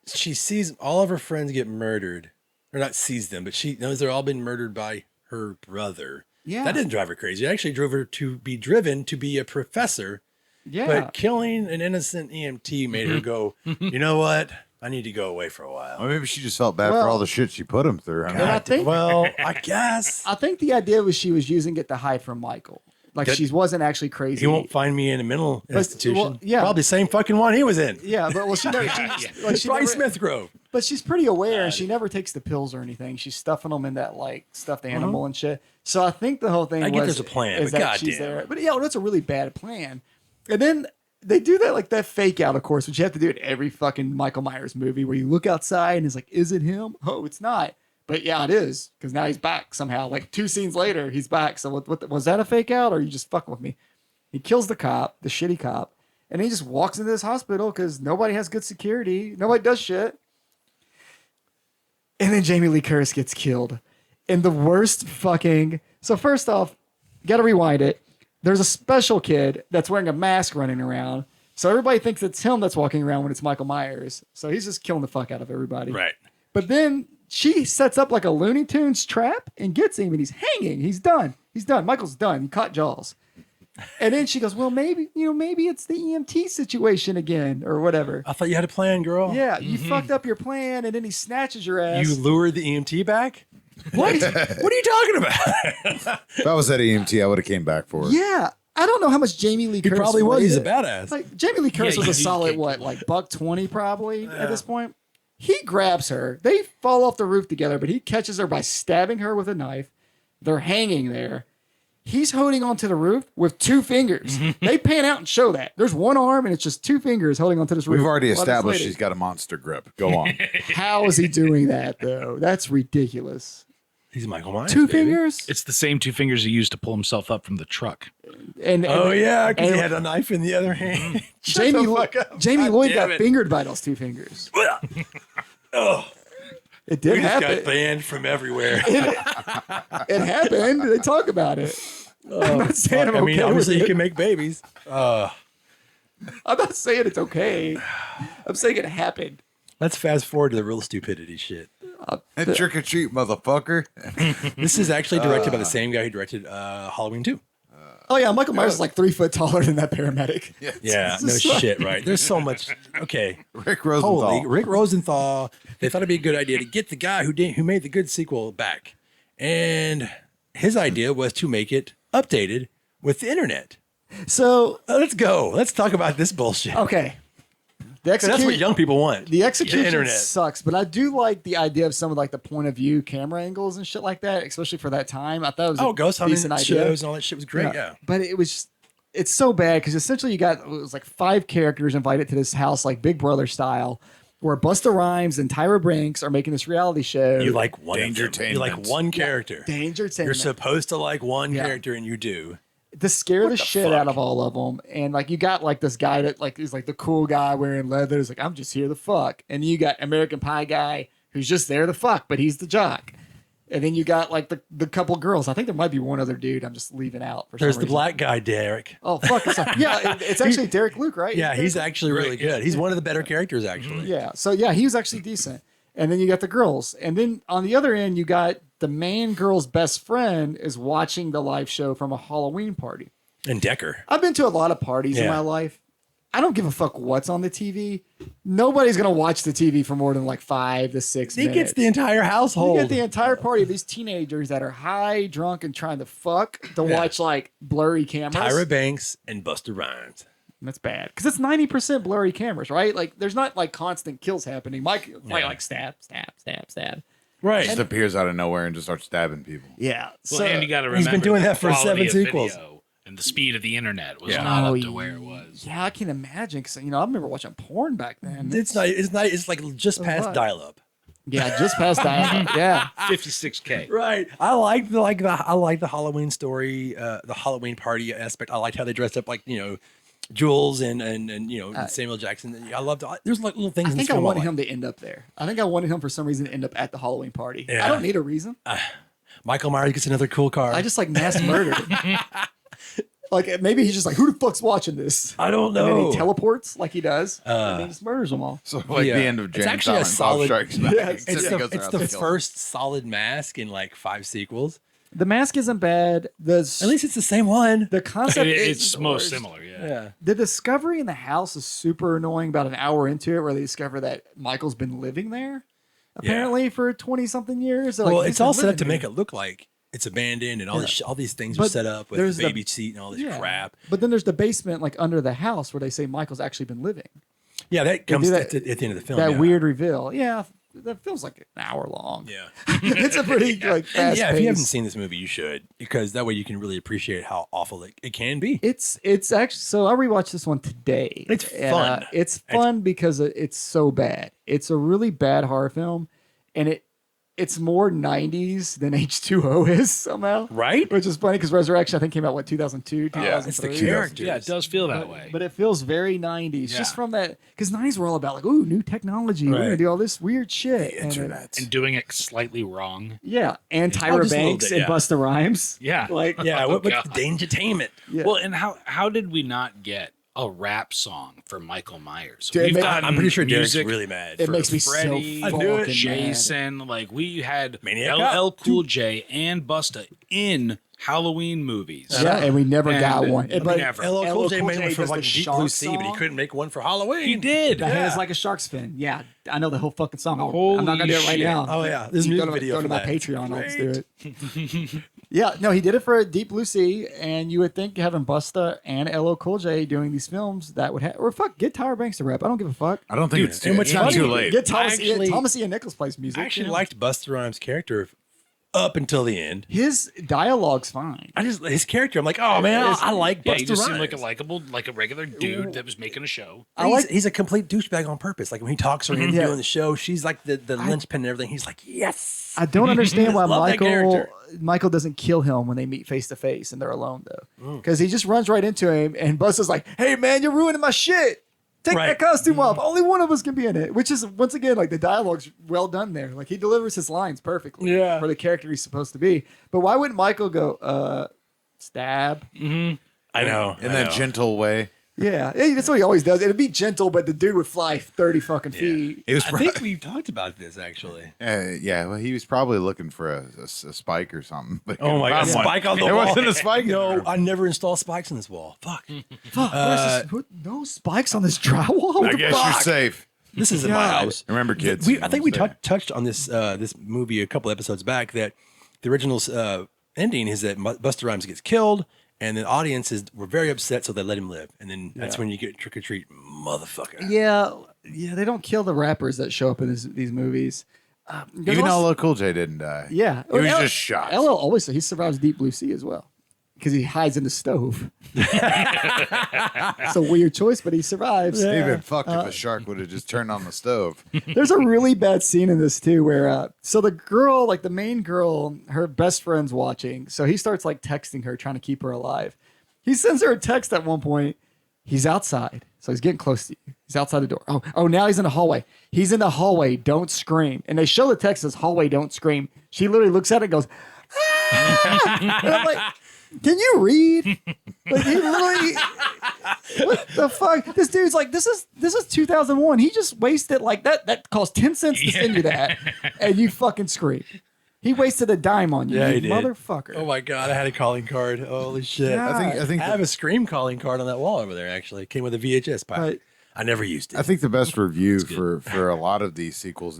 she sees all of her friends get murdered. Or not sees them, but she knows they're all been murdered by her brother. Yeah. That didn't drive her crazy. It actually drove her to be driven to be a professor. Yeah. But killing an innocent EMT made her go, you know what? I need to go away for a while. Well, maybe she just felt bad for Well- all the shit she put him through. I mean, And I think Well, I guess. I think the idea was she was using it to hide from Michael. Like That- she wasn't actually crazy. He won't find me in a mental institution. well, yeah. Probably the same fucking one he was in. Yeah, but well, she never. She Bryce never- Smith Grove. But she's pretty aware, and she never takes the pills or anything. She's stuffing them in that like stuffed animal and shit. So I think the whole thing. I get was, there's a plan, is but that she's goddamn. there. But yeah, well, that's a really bad plan. And then they do that like that fake out, of course, which you have to do in every fucking Michael Myers movie, where you look outside and it's like, is it him? Oh, it's not. But yeah, it is, because now he's back somehow. Like 2 scenes later, he's back. So what was that a fake out, or are you just fucking with me? He kills the cop, the shitty cop, and he just walks into this hospital because nobody has good security. Nobody does shit. And then Jamie Lee Curtis gets killed. And the worst fucking... So first off, got to rewind it. There's a special kid that's wearing a mask running around. So everybody thinks it's him that's walking around when it's Michael Myers. So he's just killing the fuck out of everybody. Right. But then she sets up like a Looney Tunes trap and gets him, and he's hanging. He's done. He's done. Michael's done. He caught Jaws. And then she goes, well, maybe it's the EMT situation again or whatever. I thought you had a plan, girl. Yeah, you fucked up your plan, and then he snatches your ass. You lured the EMT back? What? What are you talking about? If I was at EMT, I would have came back for it. Yeah. I don't know how much Jamie Lee He Curtis probably was. weighed. He's a badass. Like, Jamie Lee Curtis was you a do solid, kick what, like $120 probably at this point? He grabs her. They fall off the roof together, but he catches her by stabbing her with a knife. They're hanging there. He's holding onto the roof with 2 fingers. They pan out and show that. There's one arm, and it's just 2 fingers holding onto this roof. We've already While this established lady- she's got a monster grip. Go on. How is he doing that, though? That's ridiculous. He's Michael Myers. 2 baby. fingers? It's the same 2 fingers he used to pull himself up from the truck. And Oh, yeah, because he and- had a knife in the other hand. Shut Jamie, the fuck up. Jamie God Lloyd damn got it. fingered by those 2 fingers. Oh, It did we just happen. got banned from everywhere. It happened. They talk about it. I'm not saying I'm I mean, okay with obviously, you it. can make babies. I'm not saying it's okay. I'm saying it happened. Let's fast forward to the real stupidity shit. And trick or treat, motherfucker. This is actually directed by the same guy who directed Halloween 2. Oh yeah, Michael Myers is like 3 foot taller than that paramedic. Yeah, no shit, right? There's so much. Okay. Rick Rosenthal. Holy, Rick Rosenthal. They thought it'd be a good idea to get the guy who made the good sequel back. And his idea was to make it updated with the internet. So Let's go. Let's talk about this bullshit. okay, the 'Cause that's what young people want. The execution internet. sucks, but I do like the idea of some of like the point of view camera angles and shit like that, especially for that time. I thought it was a Ghost hunting decent idea. shows and all that shit was great. Yeah. But it's so bad because essentially it was like 5 characters invited to this house, like Big Brother style, where Busta Rhymes and Tyra Banks are making this reality show. You like one Danger of them. You like Tainment. one character. Danger You're Tainment. supposed to like one Yeah. character and you do. To scare the shit fuck? out of all of them. And like you got like this guy that like is like the cool guy wearing leather. He's like, I'm just here to fuck. And you got American Pie guy who's just there to fuck, but he's the jock. And then you got like the couple girls. I think there might be one other dude I'm just leaving out for There's some the reason. black guy, Derek. Oh fuck! It's actually Derek Luke, right? Yeah, he's actually really good. He's one of the better characters, actually. Yeah. So yeah, he was actually decent. And then you got the girls. And then on the other end, you got the main girl's best friend is watching the live show from a Halloween party. And Decker. I've been to a lot of parties in Yeah. my life. I don't give a fuck what's on the TV. Nobody's gonna watch the TV for more than like 5 to 6 He minutes. gets the entire You household. get the entire party of these teenagers that are high, drunk, and trying to fuck to watch like blurry cameras. Tyra Banks and Busta Rhymes. That's bad because it's 90% blurry cameras, right? Like there's not like constant kills happening. Mike like stab, stab, stab, stab. Right. Just appears out of nowhere and just starts stabbing people. Yeah. Well, So and you got to remember he's been doing the that for quality 7 of sequels. video and the speed of the internet was Yeah. not Oh, up to where it was. yeah, I can imagine because I remember watching porn back then. It's like just past what? dial up. Yeah, just past that. Yeah. 56K. Right. I like the Halloween story, the Halloween party aspect. I liked how they dressed up like, Jules and Samuel Jackson. I loved there's like little things I in think this I film wanted like. him to end up there. I think I wanted him for some reason to end up at the Halloween party. Yeah. I don't need a reason. Michael Myers gets another cool car. I just like mass murder. Like maybe he's just like, who the fuck's watching this? I don't And then know. he teleports like he does, and then just murders them all. So like Yeah. the end of It's James actually a Silent Bob solid- Strikes Back. Yeah, Except It's he goes the around killing. first solid mask in like 5 sequels. The mask isn't bad. At least it's the same one. The concept It's is most similar, yeah. Yeah. The discovery in the house is super annoying about an hour into it where they discover that Michael's been living there apparently for 20 something years. They're Well, like, it's "He's been all set up living to make here." it look like it's abandoned and all this all these things are But set up with there's the the- baby seat and all this Yeah. crap. But then there's the basement like under the house where they say Michael's actually been living. Yeah, that comes do that- at the end of the film. That yeah. weird reveal. Yeah, that feels like an hour long. Yeah. It's a pretty like And fast yeah, if you haven't pace. seen this movie, you should, because that way you can really appreciate how awful it can be. It's actually so I rewatched this one today. It's And, fun. it's fun because it's so bad. It's a really bad horror film, and it's more 90s than H2O is somehow. Right? Which is funny because Resurrection, I think, came out, 2002, Yeah, 2003? It's the characters. Yeah, it does feel that way. But it feels very 90s. Yeah. Just from that, because 90s were all about like, ooh, new technology. We're going to Right. do all this weird shit. The And internet. And doing it slightly wrong. yeah. And Oh, Tyra just a little Banks bit, and yeah. Busta Rhymes. Yeah. Like, Yeah, what's God. the Dangertainment? yeah. Well, and how did we not get a rap song for Michael Myers? Dude, We've I'm gotten I'm pretty sure Derek's music, really mad. it for- makes me Freddie, so I knew fucking it. mad. Jason, like we had Maniac LL Cop. Cool J and Busta in Halloween movies. Yeah, and we never And got one. we But never. LL Cool J Cool made J one for does like the Deep shark Blue Sea, but he song. couldn't make one for Halloween. He did. The head is like a shark's fin. Yeah, I know the whole fucking song. I'm not gonna Holy do it right shit. now. Oh yeah, there's a Go music to, video go for to my that. Patreon. I'll just do Great. it. Yeah, no, he did it for Deep Blue Sea, and you would think having Busta and LL Cool J doing these films that would have, or fuck, get Tyra Banks to rap. I don't give a fuck. I don't think Dude, it's and what's it's not funny- too late. Get Thomas, Actually- Thomas Ian Nichols plays music. I actually you know? liked Busta Rhymes' character up until the end. his dialogue's fine. I just his character. I'm like, oh man, I like Yeah, Busta he just Rhymes. seemed like a likable, like a regular dude that was making a show. I like. He's a complete douchebag on purpose. Like when he talks to him Yeah. doing the show, she's like the linchpin and everything. He's like, yes. I don't understand why Love that character. Michael doesn't kill him when they meet face to face and they're alone though, Mm. because he just runs right into him and Busta's like, "Hey man, you're ruining my shit. Take Right. that costume off. Only one of us can be in it." Which is once again like the dialogue's well done there. Like he delivers his lines perfectly Yeah. for the character he's supposed to be. But why wouldn't Michael go stab? I know. In that gentle way. Yeah, that's what he always does. It'd be gentle, but the dude would fly 30 fucking feet. It was I think we've talked about this actually. yeah, well, he was probably looking for a spike or something. But Oh my god, found one. spike on the There wall. wasn't a spike in No, there. I never install spikes in this wall. Fuck. Fuck, no spikes on this drywall. What I the guess you're fuck? safe. This isn't my God. house. Remember, kids. I think we touched on this this movie a couple episodes back that the original ending is that Busta Rhymes gets killed, and the audiences were very upset, so they let him live, and then that's when you get Trick or Treat, motherfucker. Yeah, they don't kill the rappers that show up in these movies. There's Even also- LL Cool J didn't die. yeah, He was L- just shot. LL always he survives Deep Blue Sea as well because he hides in the stove. It's a weird choice, but he survives. He'd been fucked if a shark would have just turned on the stove. There's a really bad scene in this too, where so the girl, like the main girl, her best friend's watching, so he starts like texting her, trying to keep her alive. He sends her a text at one point. He's outside, so he's getting close to you. He's outside the door. Oh, now he's in the hallway. He's in the hallway. Don't scream. And they show the text as hallway. Don't scream. She literally looks at it and goes, ah! And I'm like, can you read? Like he literally, what the fuck? This dude's like, this is 2001. He just wasted like that. That cost 10 cents to send you that, and you fucking scream. He wasted a dime on you, Yeah, you he did. motherfucker. Oh my god, I had a calling card. Holy shit! God. I think I have a Scream calling card on that wall over there. Actually, it came with a VHS pipe. Right. I never used it. I think the best review for a lot of these sequels.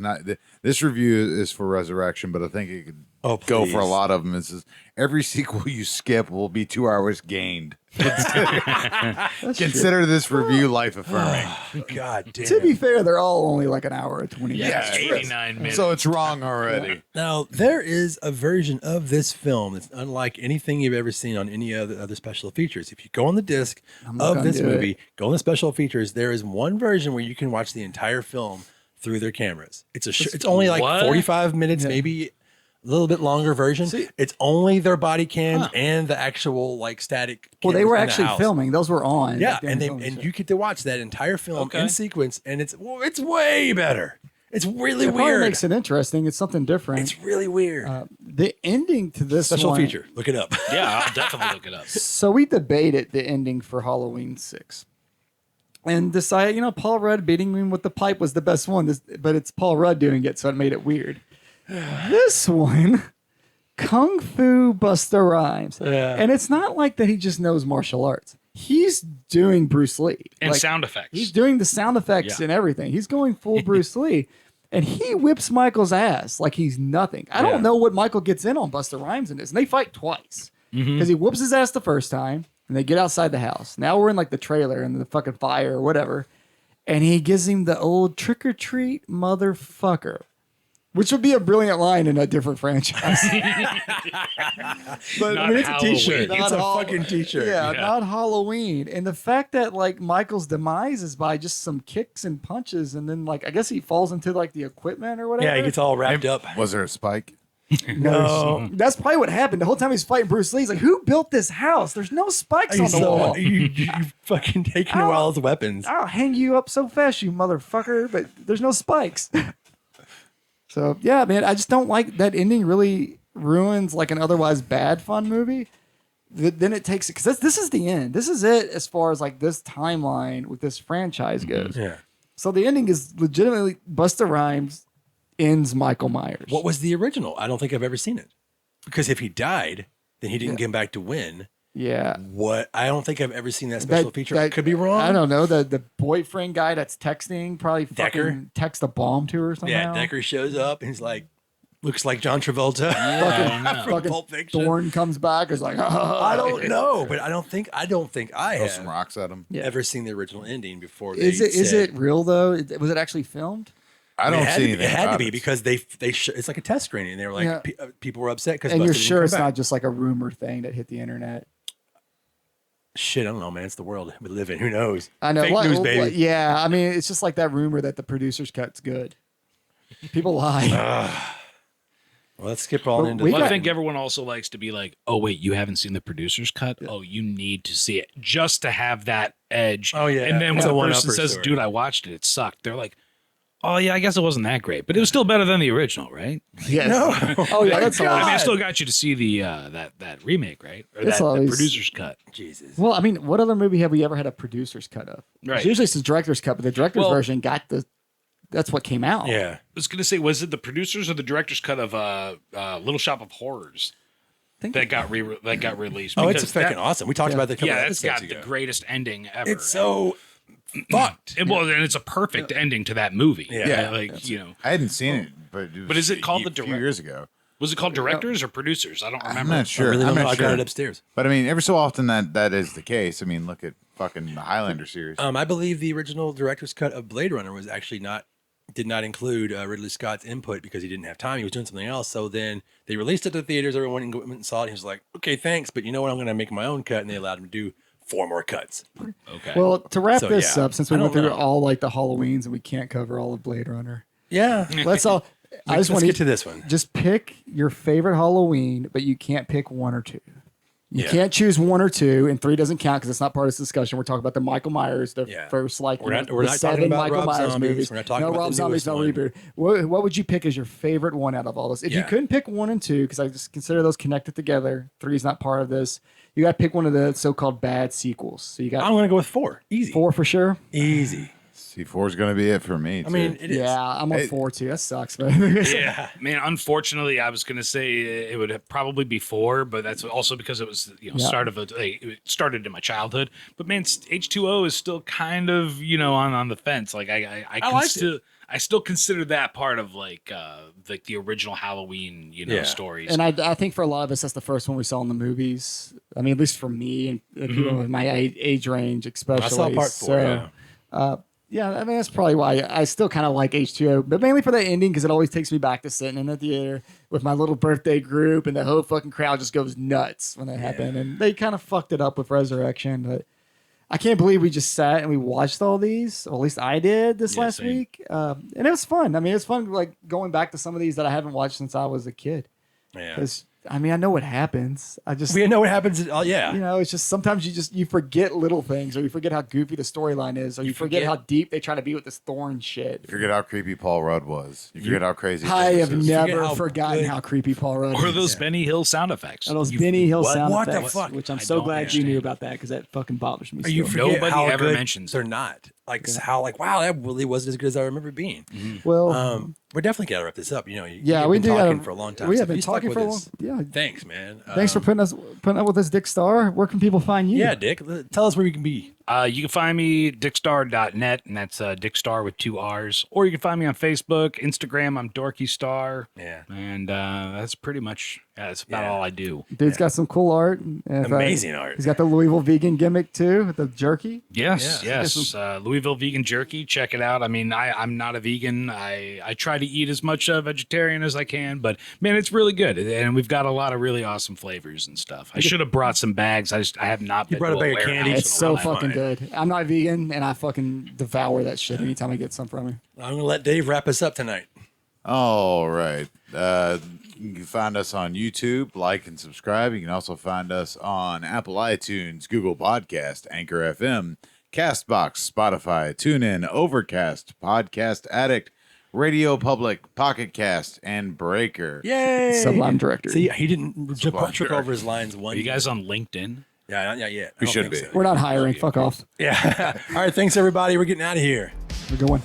This review is for Resurrection, but I think it could go for a please. lot of them. It says every sequel you skip will be 2 hours gained. Consider this review life affirming. God damn. To be fair, they're all only like an hour and 20 Yeah, minutes. Yeah, 89 minutes. So it's wrong already. Now there is a version of this film that's unlike anything you've ever seen on any other special features. If you go on the disc I'm not of gonna this do movie, it. go on the special features. There is one version where you can watch the entire film through their cameras. It's only like What? 45 minutes, maybe a little bit longer version. It's only their body cams and the actual like static. Well, they cameras were in the actually house. filming. Those were on. Yeah, like, during and filming and shit. you get to watch that entire film Okay. in sequence, and it's way better. It's really It probably weird. makes it interesting. It's something different. It's really weird. The ending to this Special one, feature. Look it up. Yeah, I'll definitely look it up. So we debated the ending for Halloween 6 and decided, Paul Rudd beating him with the pipe was the best one, but it's Paul Rudd doing it, so it made it weird. This one, Kung Fu Busta Rhymes. Yeah. And it's not like that he just knows martial arts. He's doing Bruce Lee. And Like, sound effects. He's doing the sound effects Yeah. and everything. He's going full Bruce Lee. And he whips Michael's ass like he's nothing. I Yeah. don't know what Michael gets in on Busta Rhymes in this. And they fight twice. Because he whoops his ass the first time and they get outside the house. Now we're in like the trailer and the fucking fire or whatever. And he gives him the old trick or treat motherfucker. Which would be a brilliant line in a different franchise. But Not It's a t-shirt. Halloween. It's a Not fucking t-shirt. Yeah, not Halloween. And the fact that like Michael's demise is by just some kicks and punches, and then like I guess he falls into like the equipment or whatever. Yeah, he gets all wrapped up. Was there a spike? No. That's probably what happened. The whole time he's fighting Bruce Lee, he's like, "Who built this house? There's no spikes on the wall. You fucking taking away all his weapons. I'll hang you up so fast, you motherfucker!" But there's no spikes. So yeah, man, I just don't like that ending. Really ruins like an otherwise bad fun movie. Then it takes it because this is the end. This is it as far as like this timeline with this franchise goes. Yeah. So the ending is legitimately Busta Rhymes ends Michael Myers. What was the original? I don't think I've ever seen it. Because if he died, then he didn't get back to win. Yeah. What? I don't think I've ever seen that special feature. I could be wrong. I don't know. The boyfriend guy that's texting probably Decker? fucking text a bomb to her or something. Yeah, Decker shows up and he's like, looks like John Travolta. From Fucking Pulp Fiction. Thorne comes back. Is like, I don't know, but I don't think I Throw have some rocks at him. ever seen the original ending before. Is it real though? Was it actually filmed? I don't see anything. It had to about be it. because it's like a test screening. And they were like, Yeah. people were upset because And you're sure it's not just like a rumor thing that hit the internet. Shit, I don't know, man. It's the world we live in. Who knows? I know. Fake news, baby. Yeah, I mean, it's just like that rumor that the producer's cut's good. People lie. Well, let's skip all But into we that. Well, I think everyone also likes to be like, oh, wait, you haven't seen the producer's cut? Oh, you need to see it just to have that edge. Oh, yeah. And then It's when a the one-upper person says, story. dude, I watched it, it sucked. They're like, oh, yeah, I guess it wasn't that great. But it was still better than the original, right? Yes. No. Oh yeah, that's I mean, I all. still got you to see the that remake, right? Or It's the always- producer's cut. Jesus. Well, I mean, what other movie have we ever had a producer's cut of? Right. Usually it's the director's cut, but the director's Well- version got the. That's what came out. Yeah. I was going to say, was it the producers or the director's cut of Little Shop of Horrors that got released? Oh, it's Because fucking that- awesome. We talked about that a couple Yeah, that's episodes got ago. the greatest ending ever. It's so fucked. And, well, and it's a perfect ending to that movie. Yeah. Like, you know, I hadn't seen it, but But is it called a the few direct- years ago? was it called directors or producers? I don't I'm remember. not sure. I really I'm don't know. not I got sure. it upstairs. But I mean, every so often that is the case. I mean, look at fucking the Highlander series. I believe the original director's cut of Blade Runner was actually did not include Ridley Scott's input because he didn't have time. He was doing something else. So then they released it to theaters. Everyone went and saw it. He was like, okay, thanks. But you know what? I'm going to make my own cut. And they allowed him to do 4 more cuts. Okay. Well, to wrap So, this yeah. up, since we I went don't through know. all like the Halloweens and we can't cover all of Blade Runner, Yeah. let's all. I just Let's want get to this one. Just pick your favorite Halloween, but you can't pick 1 or 2. You Yeah. can't choose 1 or 2, and 3 doesn't count because it's not part of this discussion. We're talking about the Michael Myers, the Yeah. first like We're not- the we're not talking 7 about Michael Rob Myers Zombies. movies. We're not talking no about Rob the Zombies, no newest reboot. What would you pick as your favorite one out of all those? If you Yeah. couldn't pick 1 and 2, because I just consider those connected together, 3 is not part of this. You got to pick one of the so-called bad sequels. So you got I'm going to go with 4. Easy. 4 for sure. Easy. C4 is going to be it for me. I mean, it is. Yeah, I'm on Hey. 4 too. That sucks, man. yeah, man. Unfortunately, I was going to say it would probably be 4, but that's also because it was Yeah. start of it started in my childhood. But man, H2O is still kind of on the fence. Like I can liked still I still consider that part of like the original Halloween Yeah. stories. And I think for a lot of us, that's the first one we saw in the movies. I mean, at least for me and people in my age range, especially. I saw part 4. So, yeah. yeah, I mean, that's probably why I still kind of like H2O, but mainly for that ending because it always takes me back to sitting in the theater with my little birthday group and the whole fucking crowd just goes nuts when that happened. And they kind of fucked it up with Resurrection, but I can't believe we just sat and we watched all these, or at least I did this Yeah, last same. week. And it was fun. I mean, it's fun like going back to some of these that I haven't watched since I was a kid. Yeah. Because I mean, I know what happens. I just, We know what happens. Yeah. you know, it's just sometimes you forget little things, or you forget how goofy the storyline is, or you forget how deep they try to be with this Thorn shit. You forget how creepy Paul Rudd was. You forget how crazy. I have Thanos is. never how forgotten good- how creepy Paul Rudd or is. those Benny Hill sound effects. And those Benny Hill sound What the effects, fuck? which I'm I so don't glad you knew understand. about that because that fucking bothers me. Are you still. forget Nobody how ever good mentions they're not. Like how wow, that really wasn't as good as I remember it being. Well, We're definitely gotta wrap this up. You know, yeah, you've we been do. talking gotta- for a long time. We so have if been you stuck talking with for a long. us, Yeah. Thanks, man. Thanks for putting up with this Dick Star. Where can people find you? Yeah, Dick. Tell us where we can be. You can find me dickstar.net, and that's Dickstar with 2 R's. Or you can find me on Facebook, Instagram. I'm Dorky Star. Yeah. And that's pretty much that's about Yeah. all I do. Dude's got some cool art. And if Amazing art. He's got the Louisville vegan gimmick too, with the jerky. Yes, Yeah. yes. Louisville Vegan Jerky. Check it out. I mean, I'm not a vegan. I try to to eat as much vegetarian as I can, but man, it's really good. And we've got a lot of really awesome flavors and stuff. I should have brought some bags. I have not been brought to a bag of candy? warehouse It's in a so while. fucking good. I'm not vegan, and I fucking devour that shit anytime I get some from him. I'm going to let Dave wrap us up tonight. All right. You can find us on YouTube, like and subscribe. You can also find us on Apple iTunes, Google Podcast, Anchor FM, Castbox, Spotify, TuneIn, Overcast, Podcast Addict, Radio Public, Pocket Cast, and Breaker. Yay! Sublime director. See, he didn't Sublime trip over his lines Are one. you guys on LinkedIn? Yeah, not yet. We should be. We're not hiring. Fuck off. Yeah. All right. Thanks, everybody. We're getting out of here. We're going.